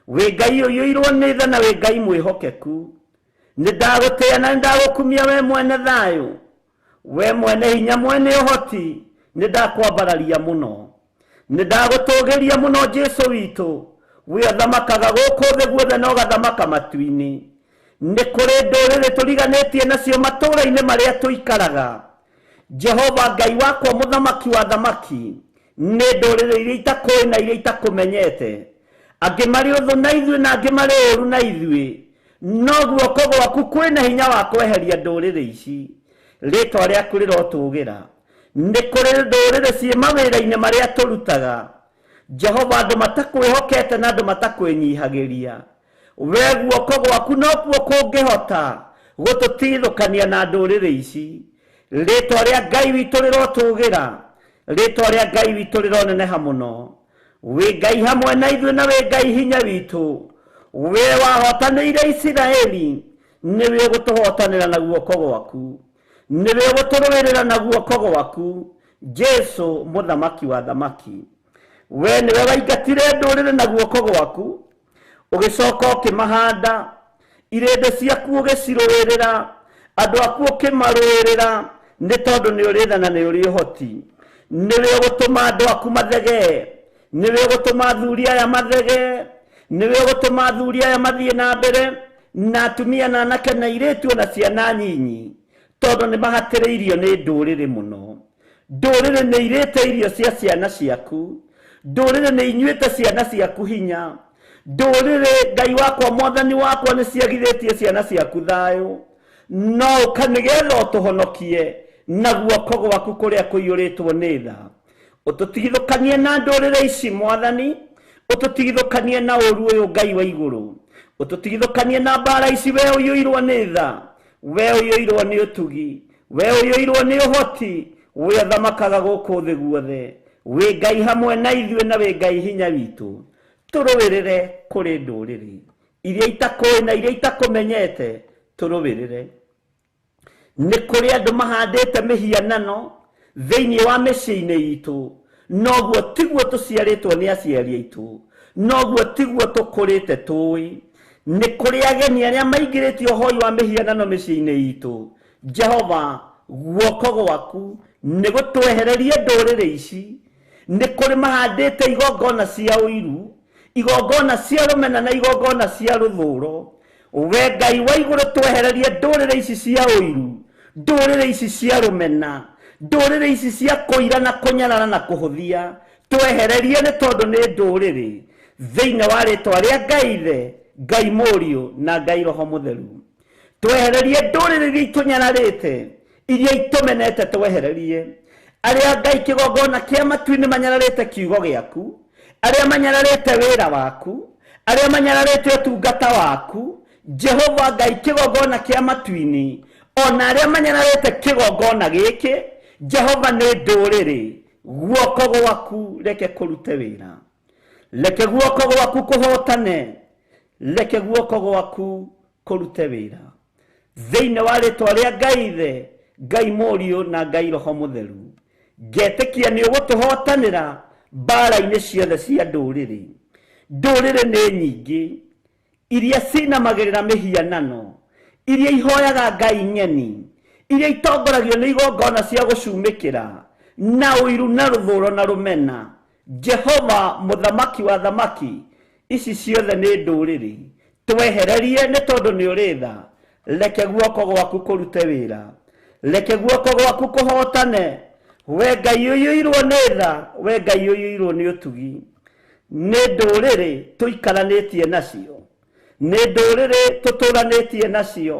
wĩ Ngai ũiyũirwo nĩ tha na wĩ Ngai mwĩhokeku nĩ ndagũtĩĩa na nĩ ndagũkumia we mwene thayũ we mwene hinya mwene ũhoti nĩ ndakwambararia mũno nĩ ndagũtũgĩria mũno Jesũ witũ we athamakaga gũkũ thĩ guothe na ũgathamaka matu-inĩ nĩ kũrĩ ndũrĩrĩ tũriganĩtie nacio matũũra-inĩ marĩa tũikaraga Jehova Ngai wakwa mũthamaki wa thamaki nĩ ndũrĩrĩ iria itakũĩ na iria itakũmenyete angĩ marĩ ũthũ na ithuĩ na angĩ marĩ ũũru na ithuĩ no guoko gwaku kwĩna hinya wa kweheria ndũrĩrĩ ici rĩtwa rĩaku rĩrotũgĩra nĩ kũrĩ ndũrĩrĩ ciĩ mawĩra-inĩ marĩa tũrutaga Jehova andũ matakwĩhokete na andũ matakwĩnyihagĩria we guoko gwaku no kuo kũngĩhota gũtũtigithũkania na ndũrĩrĩ ici rĩtwa rĩa Ngai witũ rĩrotũgĩra rĩtwa rĩa Ngai witũ rĩroneneha mũno wĩ Ngai hamwe na ithuĩ na wĩ Ngai hinya witũ we wahotanĩire Isiraeli nĩwe ũgũtũhotanĩra na guoko gwaku nĩwe ũgũtũrũĩrĩra na guoko gwaku Jesũ mũthamaki wa thamaki we nĩwe waingatire ndũrĩrĩ na guoko gwaku ũgĩcoka ũkĩmahanda irĩndĩ ciaku ũgĩcirũĩrĩra andũ aku ũkĩmarũĩrĩra nĩ tondũ nĩ ũrĩ tha na nĩ ũrĩ ũhoti nĩwe ũgũtũma andũ aku mathegee nĩwe ũgũtũma athuri aya mathegee nĩwe ũgũtũma athuri aya mathiĩ na mbere na atumia na anake na airĩtu na ciana nyinyi tondũ nĩ mahatĩrĩirio nĩ ndũrĩrĩ mũno ndũrĩrĩ nĩ irĩte irio cia ciana ciaku ndũrĩrĩ nĩ inyuĩte ciana ciaku hinya ndũrĩrĩ Ngai wakwa mwathani wakwa nĩ ciagithĩtie ciana ciaku thayũ no ũkanĩgetha ũtũhonokie na guoko gwaku kũrĩa kũiyũrĩtwo nĩ tha ũtũtigithũkanie na ndũrĩrĩ ici mwathani ũtũtigithũkanie na ũũru ũyũ Ngai wa igũrũ ũtũtigithũkanie na mbara ici we ũiyũirwo nĩ tha we ũiyũirwo nĩ ũtugi we ũiyũirwo nĩ ũhoti we athamakaga gũkũ thĩ guothe wĩ Ngai hamwe na ithuĩ na wĩ Ngai hinya witũ tũrũĩrĩre kũrĩ ndũrĩrĩ iria itakũĩ na iria itakũmenyete tũrũĩrĩre nĩ kũrĩ andũ mahandĩte mĩhianano thĩinĩ wa mĩciĩ-inĩ itũ noguo tiguo tũciarĩtwo nĩ aciari aitũ noguo tiguo tũkũrĩte tũĩ nĩ kũrĩ ageni arĩa maingĩrĩtie ũhoi wa mĩhianano mĩciĩ-inĩ itũ Jehova guoko gwaku nĩ gũtwehererie ndũrĩrĩ ici nĩ kũrĩ mahandĩte igongona cia ũiru igongona cia rũmena na igongona cia rũthũũro we Ngai wa igũrũ twehererie ndũrĩrĩ ici cia ũiru ndũrĩrĩ ici cia rũmena ndũrĩrĩ ici cia kũira na kũnyarara na kũhũthia twehererie nĩ tondũ nĩ ndũrĩrĩ thĩinĩ wa rĩtwa rĩa Ngai Ithe Ngai Mũriũ na Ngai Roho Mũtheru twehererie ndũrĩrĩ iria itũnyararĩte iria itũmenete twehererie arĩa Ngai kĩgongona kĩa matu-inĩ manyararĩte kiugo gĩaku arĩa manyararĩte wĩra waku arĩa manyararĩte ũtungata waku Jehova Ngai kĩgongona kĩa matu-inĩ ona arĩa manyararĩte kĩgongona gĩkĩ Jehova nĩ ndũrĩrĩ guoko gwaku reke kũrute wĩra reke guoko gwaku kũhotane reke guoko gwaku kũrute wĩra thĩinĩ wa rĩtwa rĩa Ngai Ithe Ngai Mũriũ na Ngai Roho Mũtheru ngetĩkia nĩ ũgũtũhotanĩra mbara-inĩ ciothe cia ndũrĩrĩ ndũrĩrĩ nĩ nyingĩ iria cinamagĩrĩra mĩhianano iria ihoyaga Ngai ng'eni iria itongoragio nĩ igongona cia gũcumĩkĩra na ũiru na rũthũũro na rũmena Jehova mũthamaki wa thamaki ici ciothe nĩ ndũrĩrĩ twehererie nĩ tondũ nĩ ũrĩ tha reke guoko gwaku kũrute wĩra reke guoko gwaku kũhotane we Ngai ũiyũirwo nĩ tha we Ngai ũiyũirwo nĩ ũtugi nĩ ndũrĩrĩ tũikaranĩtie nacio nĩ ndũrĩrĩ tũtũranĩtie nacio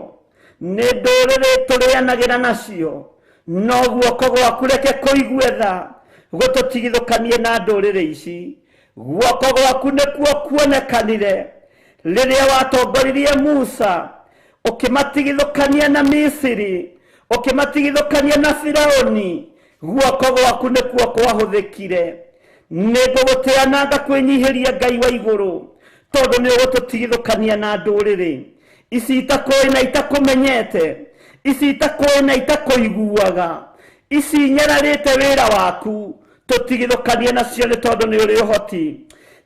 nĩ ndũrĩrĩ tũrĩanagĩra nacio no guoko gwaku reke kũigue tha gũtũtigithũkanie na ndũrĩrĩ ici guoko gwaku nĩkuo kuonekanire rĩrĩa watongoririe Musa ukimatigithukania na Misiri, ukimatigithukania na Firaoni, guoko gwaku nikuo kwahuthikire. Niguguteananga kwinyihiria Ngai wa iguru, tondu ni ugututigithukania na nduriri ici itakoi na itakumenyete, ici itakoi na itakuiguaga, ici nyararite wira waku. Tutigithukanie nacio ni tondu ni uri uhoti.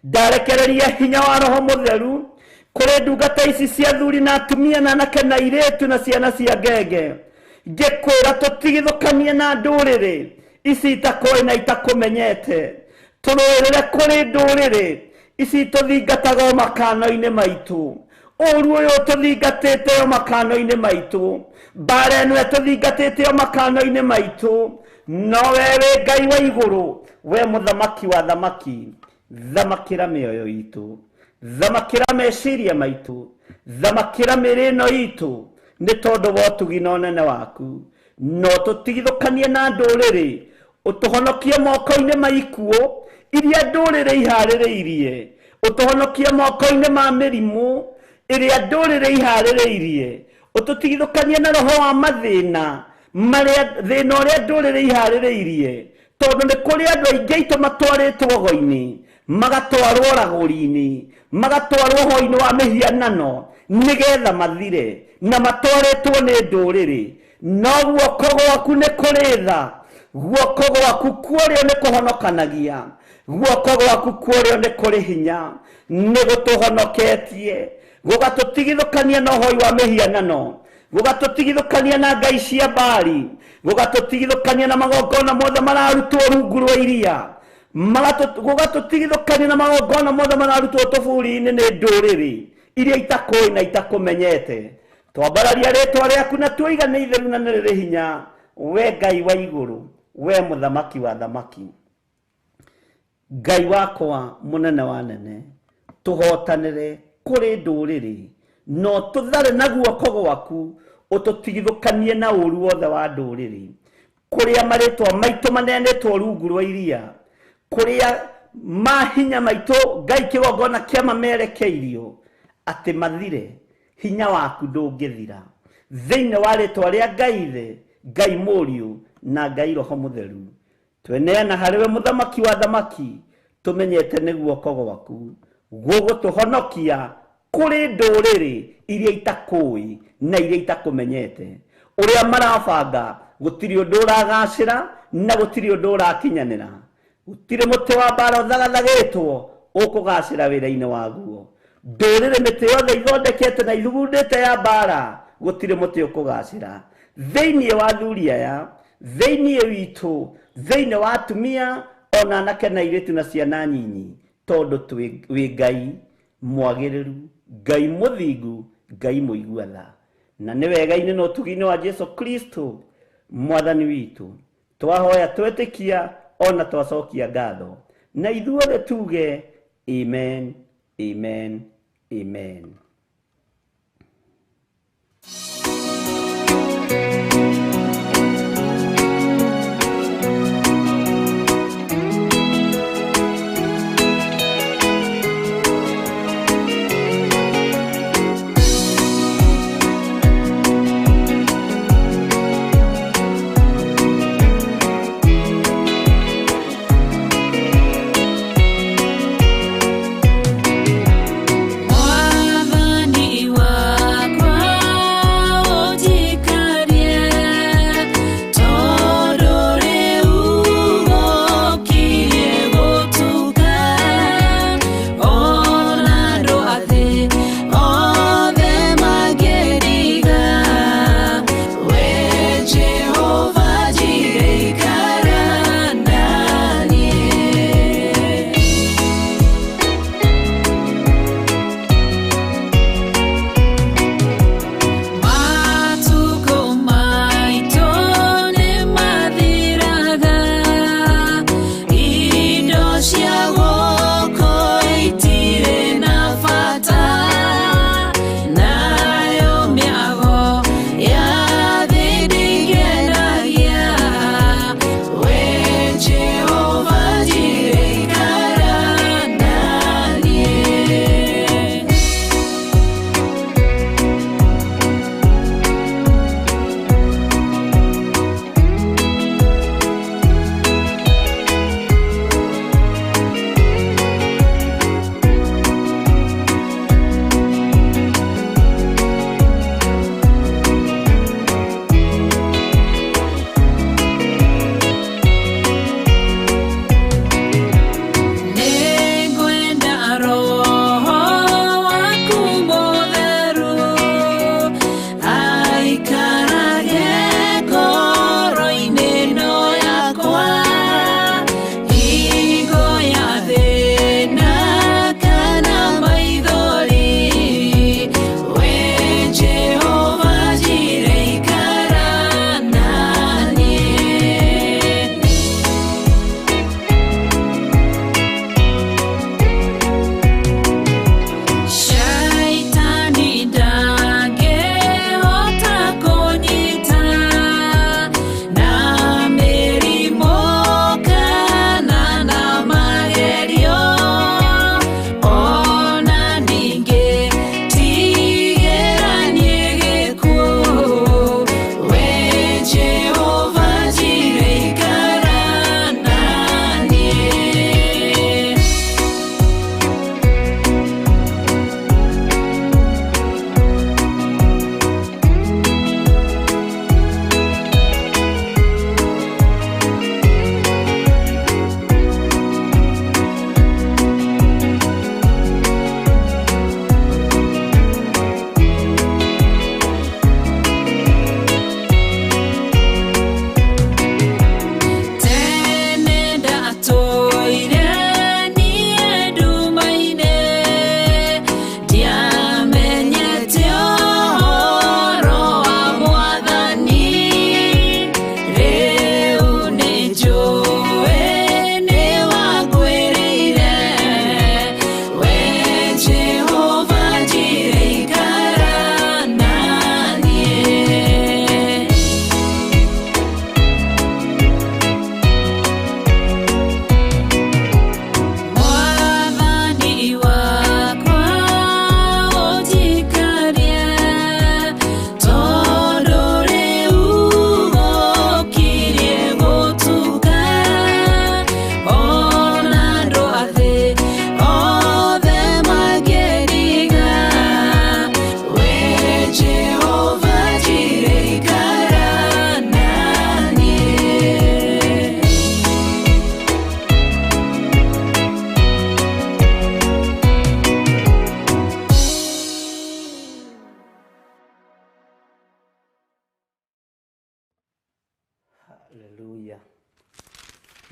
Ndarekereria hinya wa Roho Mutheru kuri ndungata ici cia thuri na atumia na anake na airitu na ciana cia ngenge, ngikwira tutigithukanie na nduriri ici itakoi na itakumenyete. Turorere kuri nduriri ici tuthingataga makano-ini maitu. Uru uyu tuthingatite makano-ini maitu, bara ino tuthingatite makano-ini maitu. No wewe Ngai wa iguru, we muthamaki wa thamaki, thamakira mioyo itu, thamakira meciria maitu, thamakira mirino itu, ni tondu wa tugina nene waku. No tutigithukanie na nduriri, utuhonokie moko-ini ma ikuo iria nduriri ihaririirie, utuhonokie moko-ini ma mirimu iria nduriri ihaririirie, ututigithukanie na roho wa mathina maria thina uria nduriri ihaririirie. Tondu ni kuri andu aingi aitu matwaritwo go-ini, magatwarwo raguri-ini, magatwarwo ho-ini wa mihianano nigetha mathire, na matwaritwo ni nduriri. No guoko gwaku ni kuri tha, guoko gwaku kuorio ni kuhonokanagia, guoko gwaku kuorio ni kuri hinya, ni gutuhonoketie, gugatutigithukania na uhoi wa mihianano, gugatutigithukania na ngai cia Baali, gugatutigithukania na magongona mothe mararutwo rungu rwa iria, gugatutigithukania na magongona mothe mararutwo tuburi-ini ni nduriri iria itakoi na itakumenyete. Twambararia ritwa riaku na tuiga ni itheru na ni riri hinya, we Ngai wa iguru, we muthamaki wa thamaki. Ngai wakwa munene wa nene, tuhotanire kuri nduriri, no tuthare na guoko gwaku ututigithukanie na uru wothe wa nduriri, kuria maritwa maitu manenetwo rungu rwa iria, kuria mahinya maitu Ngai kigongona kia mamerekeirio ati mathire. Hinya waku ndungithira thiini wa ritwa ria Ngai Ithe, Ngai Muriu na Ngai Roho Mutheru. Tweneana hariwe muthamaki wa thamaki, tumenyete ni guoko gwaku gugutuhonokia kuri nduriri iria itakui na iria itakumenyete. Uria marabanga gutiri undu uragacira na gutiri undu urakinyanira, gutiri muti wa mbara uthagathagitwo ukugacira wira-ini waguo. Nduriri miti yothe ithondekete na ithugundite ya mbara, gutiri muti ukugacira thiini wa thuri aya, thiini witu, thiini wa atumia ona anake na airitu na ciana nyinyi, tondu wi Ngai mwagiriru, Ngai muthingu, Ngai muigua tha. Na ni wega-ini no tugi-ini wa Jesu Kristo mwathani witu twahoya twetikia ona twacokia ngatho, na ithuothe tuge amen, amen, amen.
Mwathani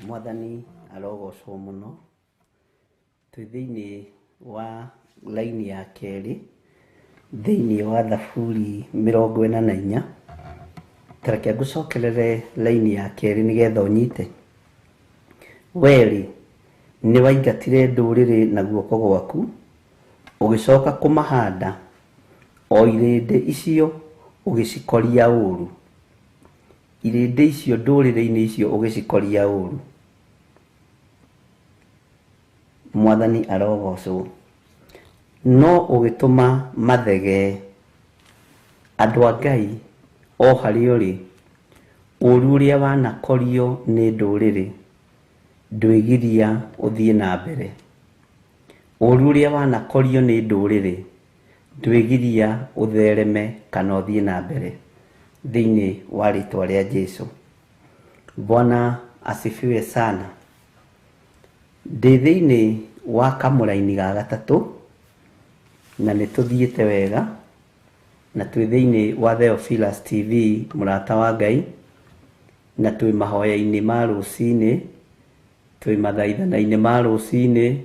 Mwathani arogocwo muno twi thiini wa laini ya keri thiini wa Thaburi 44 tareke ngucokerere laini ya keri nigetha unyite. Weri ni waingatire nduriri na guoko gwaku ugicoka kumahanda o irinde icio ugicikoria uru. Irinde icio nduriri-ini icio ugicikoria uru. Mwathani arogocwo. No ugituma mathege andu a Ngai o hari uri uru uria wanakorio ni nduriri ndwigiria uthie na mbere. Uru uria wanakorio ni nduriri ndwigiria uthereme kana uthie na mbere thiini wa ritwa ria Jesu. Bwana asifiwe sana. Ndi thiini wa kamuraini ga gatatu na nituthiite wega na twi thiini wa Theophilus TV murata wa Ngai na twi mahoya-ini ma rucini, twi mathaithana-ini ma rucini,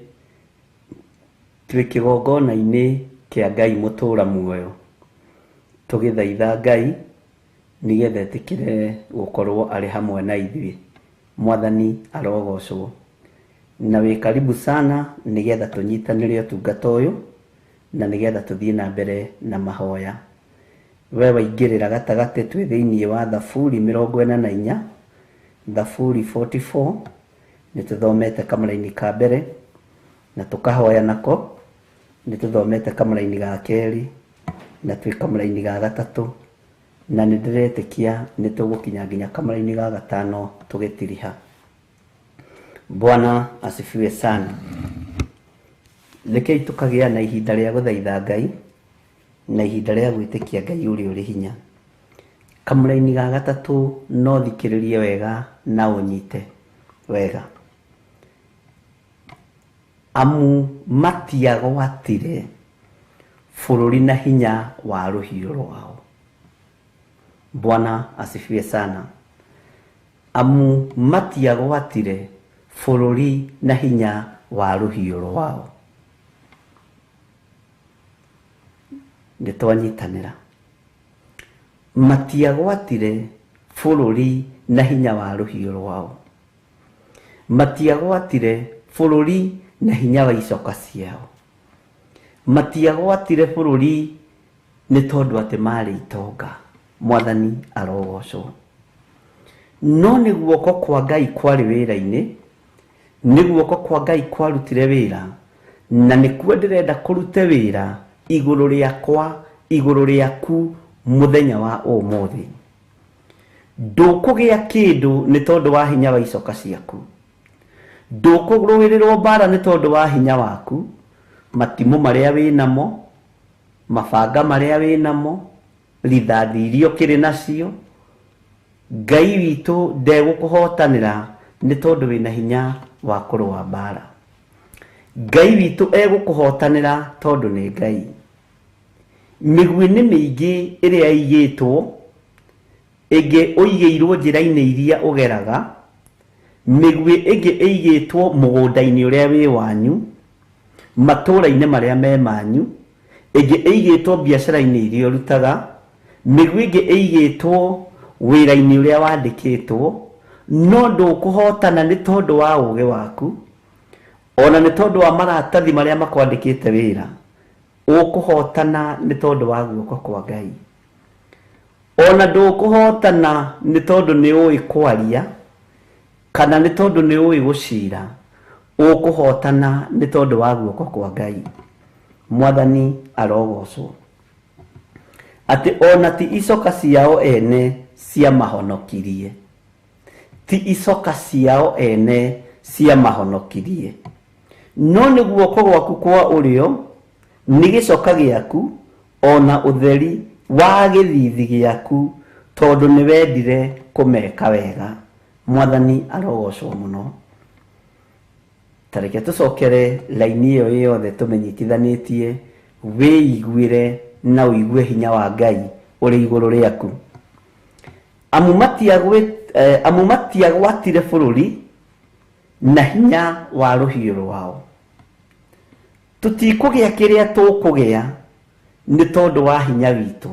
twi kigongona-ini kia Ngai mutura muoyo tugithaitha Ngai nigetha etikire gukorwo ari hamwe na ithuĩ. Mwathani arogocwo. Na wi karibu sana nigetha tunyitanire utungata uyu na nigetha tuthie na mbere na mahoya. We waingirira gatagati twi thiini wa Thaburi 44 Thaburi 44 nituthomete kamuraini ka mbere na tukahoya nako, nituthomete kamuraini ga keri na twi kamuraini ga gatatu na nindiretikia nitugukinya nginya kamuraini ga gatano tugitiriha. Bwana asifiwe sana. Rekei tukagia na ihinda ria guthaitha Ngai na ihinda ria gwitikia Ngai uri hinya. Kamuraini ga gatatu no thikiririe wega na unyite wega. Amu matiagwatire bururi na hinya wa ruhiũ rwao. Bwana asifiwe sana. Amu matiagwatire bururi na hinya wa ruhiũ rwao. Nitwanyitanira. Matiagwatire bururi na hinya wa ruhiũ rwao. Matiagwatire bururi na hinya wa icoka ciao. Matiagwatire bururi ni tondu ati mari itonga. Mwathani arogocwo. No ni guoko kwa Ngai kwari wira-ini, ni guoko kwa Ngai kwarutire wira, na nikuo ndirenda kurute wira iguru riakwa, iguru riaku muthenya wa umuthi. Ndukugia kindu ni tondu wa hinya wa icoka ciaku. Ndukuruwirirwo bara ni tondu wa hinya waku. Matimu maria winamo, mabanga maria winamo, rithathi iria ukiri nacio, Ngai witu ndegukuhotanira ni tondu wina hinya wa kurua bara. Ngai witu egukuhotanira tondu ni Ngai. Migwi ni miingi iria igitwo, ige uigeirwo njira-ini iria ugeraga, migwi ige igitwo mugunda-ini uria wi wanyu, matura-ini maria me manyu, ige igitwo biacara-ini iria urutaga, migwi ige igitwo wira-ini uria wandikitwo, no ndukuhotana ni tondu wa uge waku, ona ni tondu wa maratathi maria makwandikite wira. Ukuhotana ni tondu wa guoko kwa Ngai. Ona ndukuhotana ni tondu ni ui kwaria kana ni tondu ni ui gucira. Ukuhotana ni tondu wa guoko kwa Ngai. Mwathani arogocwo. Ati ona ti icoka ciao ene cia mahonokirie. Ti icoka ciao ene cia mahonokirie. No ni guoko gwaku kwa urio ni gicoka giaku ona utheri wa githithi giaku tondu ni wendire kumeka wega. Mwathani arogocwo muno. Tareke tucokere laini iyo yothe tumenyitithanitie wiiguire na uigue hinya wa Ngai uri iguru riaku. Amu matiagwatire bururi na hinya wa ruhiũ rwao. Tutikũgĩa kĩrĩa tũkũgĩa nĩ tondũ wa hinya witũ.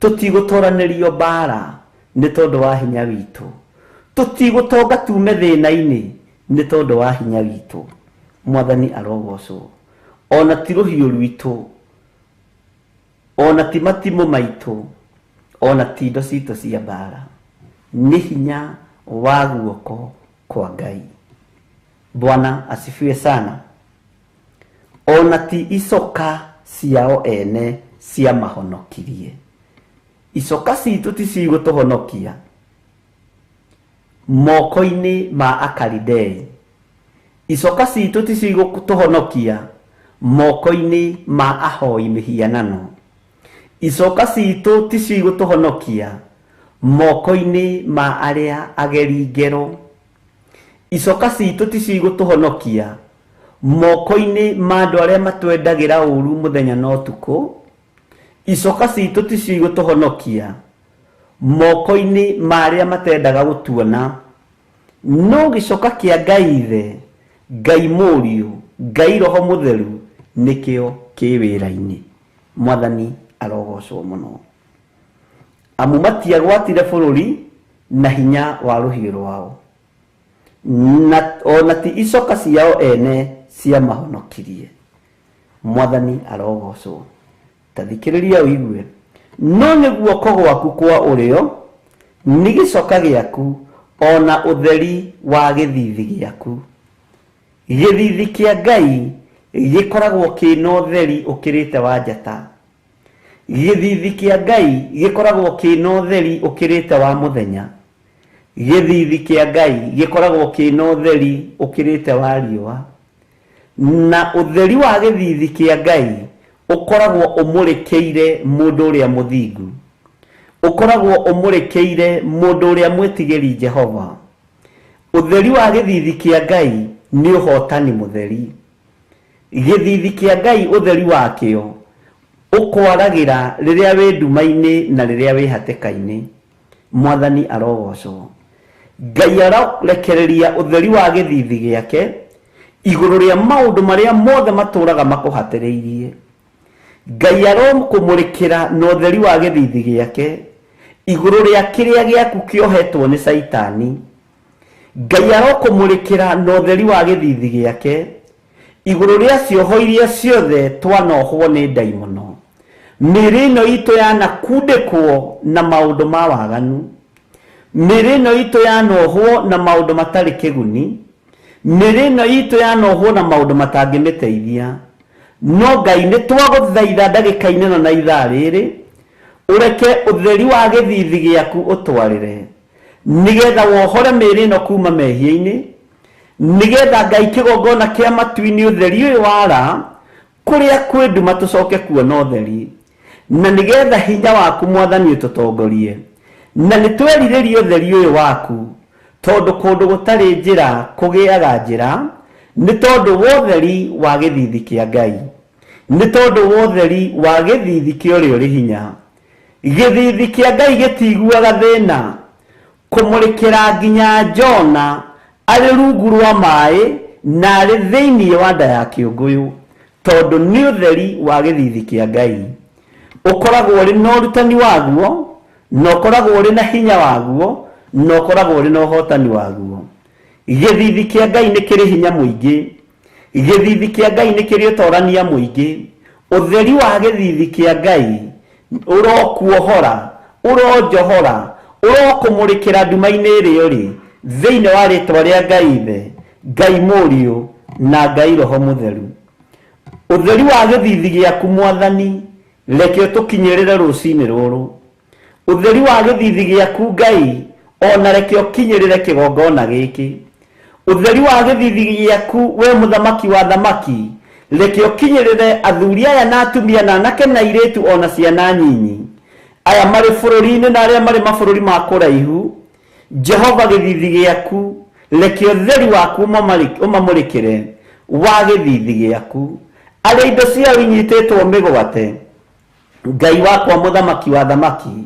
Tũtigũtoranĩrio mbara nĩ tondũ wa hinya witũ. Tũtigũtonga tume thĩna-inĩ nĩ tondũ wa hinya witũ. Mwathani arogocwo. Ona ti ruhiũ rwitũ, ona ti matimũ maitũ, ona ti indo citũ cia mbara, nĩ hinya wa guoko kwa Ngai. Bwana asifiwe sana. Ona ti icoka ciao ene cia mahonokirie. Icoka citũ ti cigũtũhonokia moko-inĩ ma Akalidei. Icoka citũ ti cigũtũhonokia moko-inĩ ma ahoi mĩhianano. Icoka citũ ti cigũtũhonokia moko-inĩ ma arĩa ageri ngero. Icoka citũ ti cigũtũhonokia moko-inĩ ma andũ arĩa matwendagĩra ũru mũthenya na ũtukũ. Icoka citũ ti cigũtũhonokia moko-inĩ ma arĩa matendaga gũtuona. No gĩcoka kĩa Ngai Ithe, Ngai Mũriũ, Ngai Roho Mũtheru nĩkĩo kĩ wĩra-inĩ. Mwathani arogocwo mũno. Amu matiagwatire bũrũri na hinya wa rũhiũ rwao, na ona ti icoka ciao ene cia mahonokirie. Mwathani arogocwo. Tathikĩrĩria ũigue. No nĩ guoko gwaku kwa ũrĩo, nĩ gĩcoka gĩaku, ona ũtheri wa gĩthithi gĩaku. Gĩthithi kĩa Ngai gĩkoragwo kĩna ũtheri ũkĩrĩte wa njata. Gĩthithi kĩa Ngai gĩkoragwo kĩna ũtheri ũkĩrĩte wa mũthenya. Gĩthithi kĩa Ngai gĩkoragwo kĩna ũtheri ũkĩrĩte wa riũa. Na ũtheri wa gĩthithi kĩa Ngai ũkoragwo ũmũrĩkĩire mũndũ ũrĩa mũthingu. Ũkoragwo ũmũrĩkĩire mũndũ ũrĩa mwĩtigĩri Jehova. Ũtheri wa gĩthithi kĩa Ngai nĩ ũhotani mũtheri. Gĩthithi kĩa Ngai ũtheri wakĩo ũkwaragĩra rĩrĩa wĩ nduma-inĩ na rĩrĩa wĩ hatĩka-inĩ. Mwathani arogocwo. Ngai arorekereria ũtheri wa gĩthithi gĩake igũrũ rĩa maũndũ marĩa mothe matũraga makũhatĩrĩirie. Ngai arokũmũrĩkĩra na ũtheri wa gĩthithi gĩake igũrũ rĩa kĩrĩa gĩaku kĩohetwo nĩ Saitani. Ngai arokũmũrĩkĩra na ũtheri wa gĩthithi gĩake igũrũ rĩa cioho iria ciothe twanohwo nĩ ndaimono. Mĩĩrĩ ĩno itũ yanakundĩkwo na maũndũ ma waganu. Mĩĩrĩ ĩno itũ yanohwo na maũndũ matarĩ kĩguni. Mĩĩrĩ ĩno itũ yanohwo na maũndũ matangĩmĩteithia. No Ngai nĩ twagũthaitha ndagĩka-inĩ ĩno na ithaa rĩrĩ, ũreke ũtheri wa gĩthithi gĩaku ũtwarĩre, nĩgetha wohore mĩĩrĩ ĩno kuma mehia-inĩ, nĩgetha Ngai kĩgongona kĩa matu-inĩ ũtheri ũyũ wara kũrĩa kwĩ nduma tũcoke kuona ũtheri, na nĩgetha hinya waku Mwathani ũtũtongorie. Na nĩ twerirĩrie ũtheri ũyũ waku, tondũ kũndũ gũtarĩ njĩra kũgĩaga njĩra, nĩ tondũ wa ũtheri wa gĩthithi kĩa Ngai, nĩ tondũ wa ũtheri wa gĩthithi kĩa ũrĩa ũrĩ hinya. Gĩthithi kĩa Ngai gĩtiguaga thĩna kũmũrĩkĩra nginya Jona arĩ rungu rwa maĩ na arĩ thĩinĩ wa nda ya kĩũngũyũ, tondũ nĩ ũtheri wa gĩthithi kĩa Ngai. Ũkoragwo ũrĩ na ũrutani waguo, na ũkoragwo ũrĩ na hinya waguo, na ũkoragwo ũrĩ na ũhotani waguo. Gĩthithi kĩa Ngai nĩ kĩrĩ hinya mũingĩ. Gĩthithi kĩa Ngai nĩ kĩrĩ ũtorania mũingĩ. Ũtheri wa gĩthithi kĩa Ngai ũrokuohora, ũronjohora, ũrokũmũrĩkĩra nduma-inĩ ĩrĩa ũrĩ thĩinĩ wa rĩtwa rĩa Ngai Ithe, Ngai Mũriũ na Ngai Roho Mũtheru. Ũtheri wa gĩthithi gĩaku Mwathani reke ũtũkinyĩrĩre rũcinĩ rũrũ. Ũtheri wa gĩthithi gĩaku Ngai ona reke ũkinyĩrĩre kĩgongona gĩkĩ. Ũtheri wa gĩthithi gĩaku we mũthamaki wa thamaki reke ũkinyĩrĩre athuri aya na atumia na anake na airĩtu ona ciana nyinyi aya marĩ bũrũri-inĩ na arĩa marĩ mabũrũri ma kũraihu. Jehova gĩthithi gĩaku reke ũtheri waku ũmamũrĩkĩre wa gĩthithi gĩaku. Arĩa indo ciao inyitĩtwo mĩgwate, Ngai wakwa mũthamaki wa thamaki,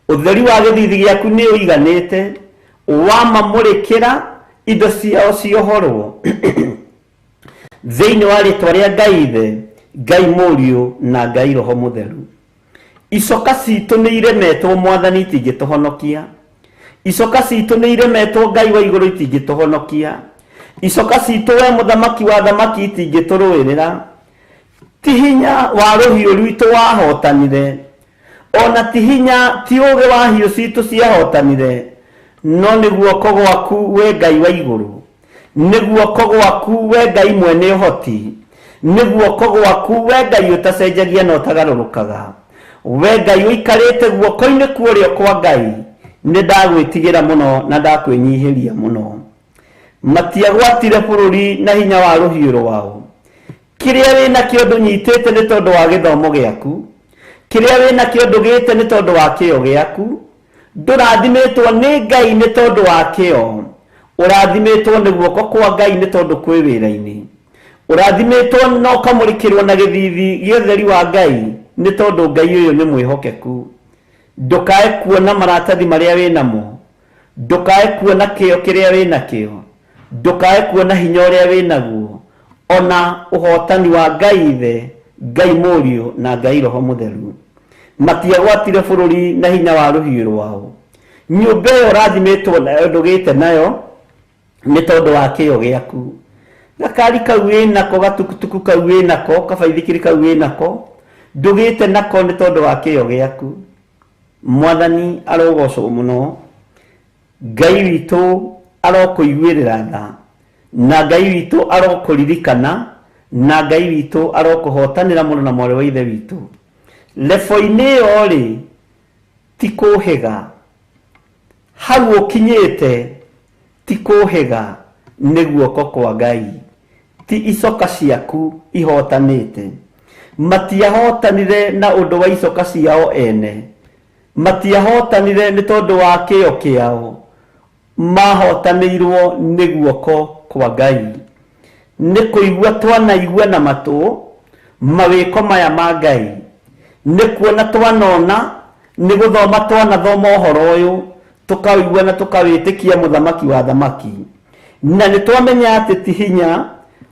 ũtheri wa gĩthithi gĩaku nĩ ũiganĩte wamamũrĩkĩra indo ciao ciohorwo thĩinĩ wa rĩtwa rĩa Ngai Ithe, Ngai Mũriũ na Ngai Roho Mũtheru. Icoka citũ nĩ iremetwo Mwathani itingĩtũhonokia. Icoka citũ nĩ iremetwo Ngai wa igũrũ itingĩtũhonokia. Icoka citũ we mũthamaki wa thamaki itingĩtũrũĩrĩra. Ti hinya wa rũhiũ rwitũ wahotanire, ona ti hinya ti ũũgĩ wa hiũ citũ ciahotanire, no nĩ guoko gwaku we Ngai wa igũrũ, nĩ guoko gwaku we Ngai mwene ũhoti, nĩ guoko gwaku we Ngai ũtacenjagia na ũtagarũrũkaga, we Ngai ũikarĩte guoko-inĩ kuorĩo kwa Ngai. Nĩ ndagwĩtigĩra mũno na ndakwĩnyihĩria mũno. Matiagwatire bũrũri na hinya wa rũhiũ rwao. Kĩrĩa wĩna kĩo ndũnyitĩte nĩ tondũ wa gĩthomo gĩaku, kĩrĩa wĩna kĩo ndũgĩte nĩ tondũ wa kĩo gĩaku. Ndũrathimĩtwo nĩ Ngai nĩ tondũ wa kĩo, ũrathimĩtwo nĩ guoko kwa Ngai nĩ tondũ kwĩ wĩra-inĩ. Ũrathimĩtwo na ũkamũrĩkĩrwo na gĩthithi gĩa ũtheri wa Ngai nĩ tondũ Ngai ũyũ nĩ mwĩhokeku. Ndũkae kuona maratathi marĩa wĩnamo, ndũkae kuona kĩo kĩrĩa wĩnakĩo, ndũkae kuona hinya ũrĩa wĩnaguo, ona ũhotani wa Ngai Ithe, Ngai Mũriũ na Ngai Roho Mũtheru. Matiagwatire bũrũri na hinya wa rũhiũ rwao. Nyũmba ĩyo ũrathimĩtwo nayo ndũgĩte nayo nĩ tondũ wa kĩo gĩaku. Gakari kau wĩnako, gatukutuku kau wĩnako, kabaithikiri kau wĩnako, ndũgĩte nako nĩ tondũ wa kĩo gĩaku. Mwathani arogocwo mũno. Ngai witũ arokũiguĩrĩra tha, na Ngai witũ arokũririkana, na Ngai witũ arokũhotanĩra mũno na mwarĩ wa Ithe witũ. Lebo-inĩ ĩyo rĩ, ti kũhĩga. Hau ũkinyĩte ti kũhĩga, nĩ guoko kwa Ngai. Ti icoka ciaku ihotanĩte. Matiahotanire na ũndũ wa icoka ciao ene. Matiahotanire nĩ tondũ wa kĩo kĩao. Mahotanĩirwo nĩ guoko kwa Ngai. Nĩ kũigua twanaigua na matũ mawĩko maya ma Ngai. Nĩ kuona twanona, nĩ gũthoma twanathoma ũhoro ũyũ, tũkaigua na tũkawĩtĩkia mũthamaki wa thamaki. Na nĩ twamenya atĩ ti hinya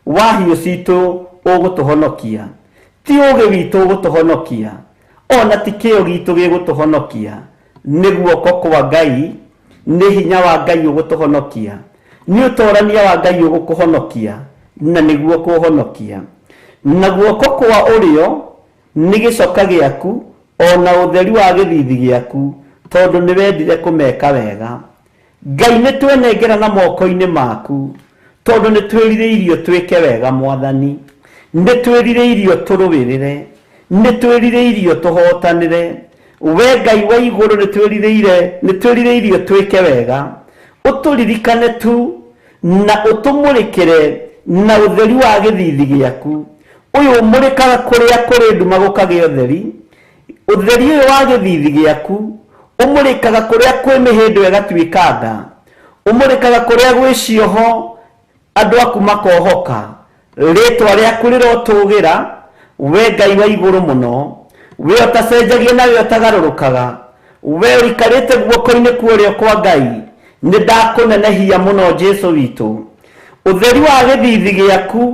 wa hiũ citũ ũgũtũhonokia, ti ũũgĩ witũ ũgũtũhonokia, ona ti kĩo gitũ gĩgũtũhonokia. Nĩ guoko kwa Ngai, nĩ hinya wa Ngai ũgũtũhonokia, nĩ ũtorania wa Ngai ũgũkũhonokia, na nĩguo kũhonokia. Na guoko kwa ũrĩo nĩ gĩcoka gĩaku, ona ũtheri wa gĩthithi gĩaku, tondũ nĩ wendire kũmeka wega. Ngai nĩ twenengera na moko-inĩ maku, tondũ nĩ twĩrirĩirio twĩke wega Mwathani. Nĩ twĩrirĩirio tũrũĩrĩre, nĩ twĩrirĩirio tũhotanĩre. We Ngai wa igũrũ nĩ twĩrirĩirio twĩke wega. Ũtũririkane tu na ũtũmũrĩkĩre na ũtheri wa gĩthithi gĩaku. Ũyũ ũmũrĩkaga kũrĩa kũrĩ nduma gũkagĩa ũtheri. Ũtheri ũyũ wa gĩthithi gĩaku ũmũrĩkaga kũrĩa kwĩ mĩhĩndo ĩgatuĩkanga. Ũmũrĩkaga kũrĩa gwĩ cioho andũ aku makohoka. Rĩtwa rĩaku rĩrotũgĩra, we Ngai wa igũrũ mũno, we ũtacenjagia na we ũtagarũrũkaga, we ũikarĩte guoko-inĩ kuorĩo kwa Ngai. Nĩ ndakũnenehia mũno Jesũ witũ. Ũtheri wa gĩthithi gĩaku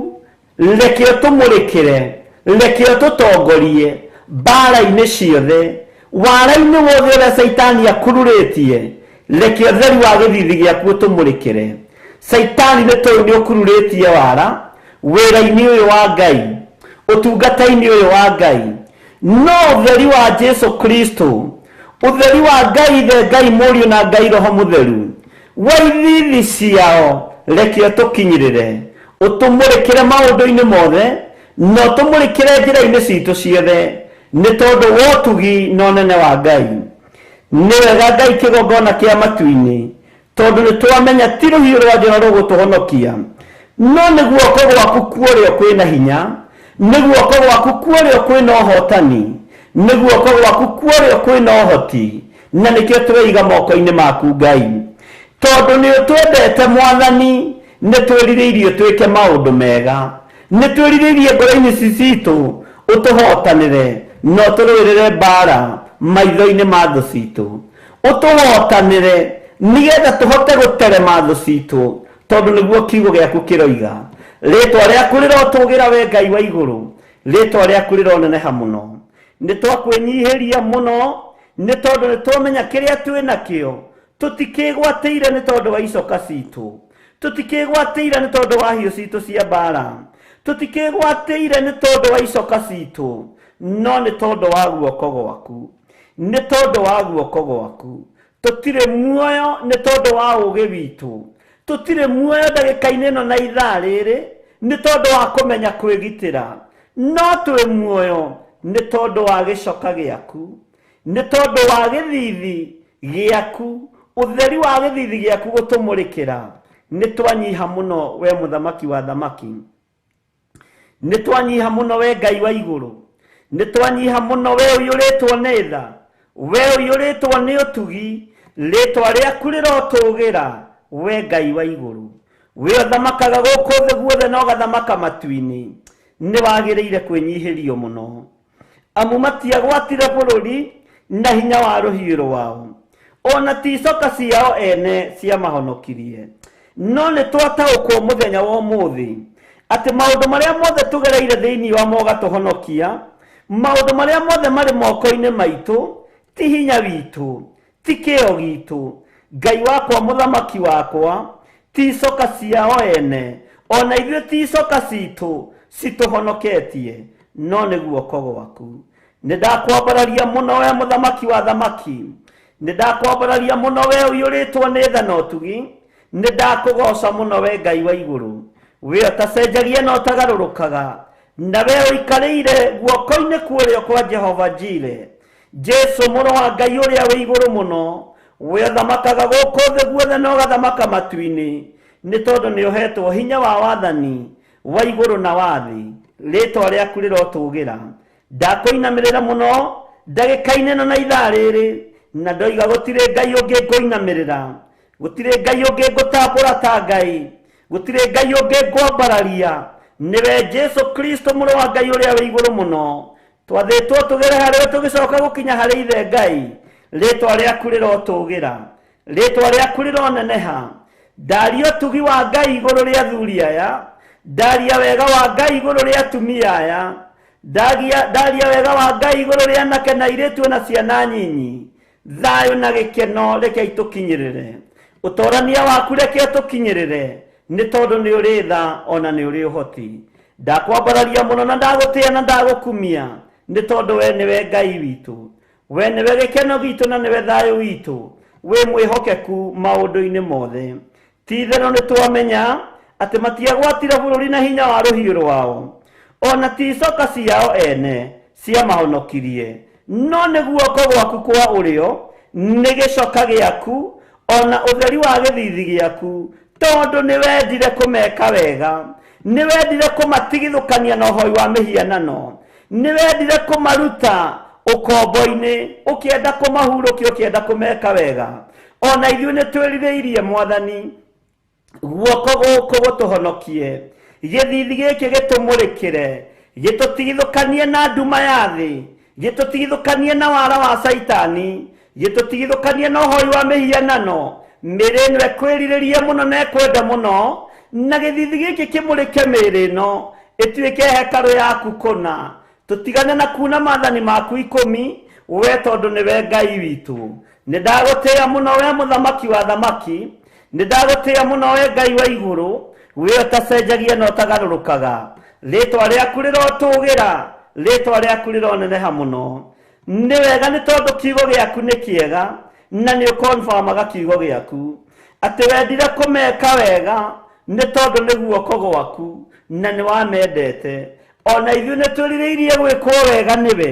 reke ũtũmũrĩkĩre, reke ũtũtongorie mbara-inĩ ciothe, wara-inĩ wothe ũrĩa Saitani akururĩtie. Reke ũtheri wa gĩthithi gĩaku ũtũmũrĩkĩre. Saitani nĩ tũĩ nĩ ũkururĩtie wara wĩra-inĩ ũyũ wa Ngai, ũtungata-inĩ ũyũ wa Ngai. No ũtheri wa Jesũ Kristo, ũtheri wa Ngai Ithe, Ngai Mũriũ na Ngai Roho Mũtheru, wa ithithi ciao reke ũtũkinyĩrĩre, ũtũmũrĩkĩre maũndũ-inĩ mothe, na ũtũmũrĩkĩre njĩra-inĩ citũ ciothe, nĩ tondũ wa ũtugi na ũnene wa Ngai. Nĩ wega Ngai kĩgongona kĩa matu-inĩ, tondũ nĩ twamenya ti rũhiũ rwa njora rũgũtũhonokia, no nĩ guoko gwaku kuorĩo kwĩna hinya, nĩ guoko gwaku kuorĩo kwĩna ũhotani, nĩ guoko gwaku kuorĩo kwĩna ũhoti, na nĩkĩo twĩiga moko-inĩ maku Ngai. Tondũ nĩ ũtwendete Mwathani, nĩ twĩrirĩirio twĩke maũndũ mega, nĩ twĩrirĩirie ngoro-inĩ citũ ũtũhotanĩre na ũtũrũĩrĩre mbara maitho-inĩ ma thũ citũ. Ũtũhotanĩre nĩgetha tũhote gũterema thũ citũ, tondu niguo kiugo giaku kiroiga ritwa riaku rirotugira we Ngai wa iguru ritwa riaku rironeneha muno nitwakwenyihiria muno ni tondu nitwamenya kiria twina kio tutikigwatĩire ni tondu wa icoka citu tutikigwatĩire ni tondu wa hiũ citu cia mbara tutikigwatĩire ni tondu wa icoka citu no ni tondu wa guoko gwaku ni tondu wa guoko gwaku tutire muoyo ni tondu wa ugi witu tutire muoyo ndagĩka-inĩ ĩno na ithaa rĩrĩ ni tondu wa kumenya kwĩgitĩra no twi muoyo ni tondu wa gicoka giaku ni tondu wa githithi giaku utheri wa githithi giaku gutumurikira ni twanyiha muno we muthamaki wa thamaki ni twanyiha muno we Ngai wa iguru ni twanyiha muno we uyuritwo ni tha we uyuritwo ni utugi ritwa riaku rirotugira we Ngai wa iguru we thamakaga guku thĩ guothe no gathamaka matu-inĩ ni wagĩrĩire kwĩnyihirio muno amu matiagwatire bũrũri na hinya wa rũhiũ rwao ona ti icoka ciao ene cia mahonokirie no nĩ twataũkwo mũthenya wa ũmũthĩ atĩ maũndũ marĩa mothe tũgereire thĩinĩ wa mogatũhonokia maũndũ marĩa mothe marĩ moko-inĩ maitũ ti hinya witũ ti kĩo gitũ Ngai wakwa mũthamaki wakwa ti icoka ciao ene ona ithuĩ ti icoka citũ citũhonoketie no nĩ guoko gwaku nĩ ndakwambararia mũno we mũthamaki wa thamaki nĩ ndakwambararia mũno we ũiyũrĩtwo nĩ tha na ũtugi nĩ ndakũgoca mũno we Ngai wa igũrũ we ũtacenjagia na ũtagarũrũkaga na we ũikarĩire guoko-inĩ kuũrĩo kwa Jehova Jire Jesu mũrũ wa Ngai ũrĩa wĩ igũrũ mũno we ũthamakaga gũkũ thĩ guothe na ũgathamaka matu-inĩ nĩ tondũ nĩ ũhetwo hinya wa wathani wa igũrũ na wa thĩ rĩtwa rĩaku rĩrotũgĩra ndakũinamĩrĩra mũno ndagĩka-inĩ ĩno na ithaa rĩrĩ na ndoiga gũtirĩ Ngai ũngĩ ngũinamĩrĩra gũtirĩ Ngai ũngĩ ngũtambũra ta Ngai gũtirĩ Ngai ũngĩ ngwambararia nĩwe Jesu Kristo mũrũ wa Ngai ũrĩa wĩ igũrũ mũno twathĩtwo tũgere harĩwe tũgĩcoka gũkinya harĩ ithe Ngai rĩtwa rĩaku rĩrotũgĩra rĩtwa rĩaku rĩroneneha ndaria ũtugi wa Ngai igũrũ rĩa athuri aya ndaria wega wa Ngai igũrũ rĩa atumia aya ndaria wega wa Ngai igũrũ rĩa anake na airĩtu na ciana nyinyi thayũ na gĩkeno reke itũkinyĩrĩre ũtorania waku reke ũtũkinyĩrĩre nĩ tondũ nĩ ũrĩ tha ona nĩ ũrĩ ũhoti ndakwambararia mũno na ndagũtĩĩa na ndagũkumia nĩ tondũ we nĩwe Ngai witũ we nĩwe gĩkeno gitũ na nĩwe thayũ witũ wĩ mwĩhokeku maũndũ-inĩ mothe ti itherũ nĩ twamenya atĩ matiagwatire bũrũri na hinya wa rũhiũ rwao ona ti icoka ciao ene cia mahonokirie no nĩ guoko gwaku kwa ũrĩo nĩ gĩcoka gĩaku ona ũtheri wa gĩthithi gĩaku tondũ nĩ wendire kũmeka wega nĩ wendire kũmatigithũkania na ũhoi wa mĩhianano nĩ wendire kũmaruta ũkombo-inĩ ũkĩenda kũmahurũkia ũkĩenda kũmeka wega ona ithuĩ nĩ twĩrirĩirie Mwathani guoko gũkũ gũtũhonokie gĩthithi gĩkĩ gĩtũmũrĩkĩre gĩtũtigithũkanie na nduma ya thĩ gĩtũtigithũkanie na wara wa Saitani gĩtũtigithũkanie na ũhoi wa mĩhianano mĩrĩ ĩno ĩkwĩrirĩrie mũno na ĩkwenda mũno na gĩthithi gĩkĩ kĩmũrĩke mĩrĩ ĩno ĩtuĩke hekarũ yaku kũna tũtigane na kuna maathani maku 10 we tondũ nĩwe Ngai witũ nĩ ndagũtĩĩa mũno we mũthamaki wa thamaki nĩ ndagũtĩĩa mũno we Ngai wa igũrũ we ũtacenjagia na ũtagarũrũkaga rĩtwa rĩaku rĩrotũgĩra rĩtwa rĩaku rĩroneneha mũno nĩ wega nĩ tondũ kiugo gĩaku nĩ kĩega na nĩ ũkonfamaga kiugo gĩaku atĩ wendire kũmeka wega nĩ tondũ nĩ guoko gwaku na nĩ wamendete ona ithuĩ nĩ twĩrirĩirie gwĩkwo wega nĩwe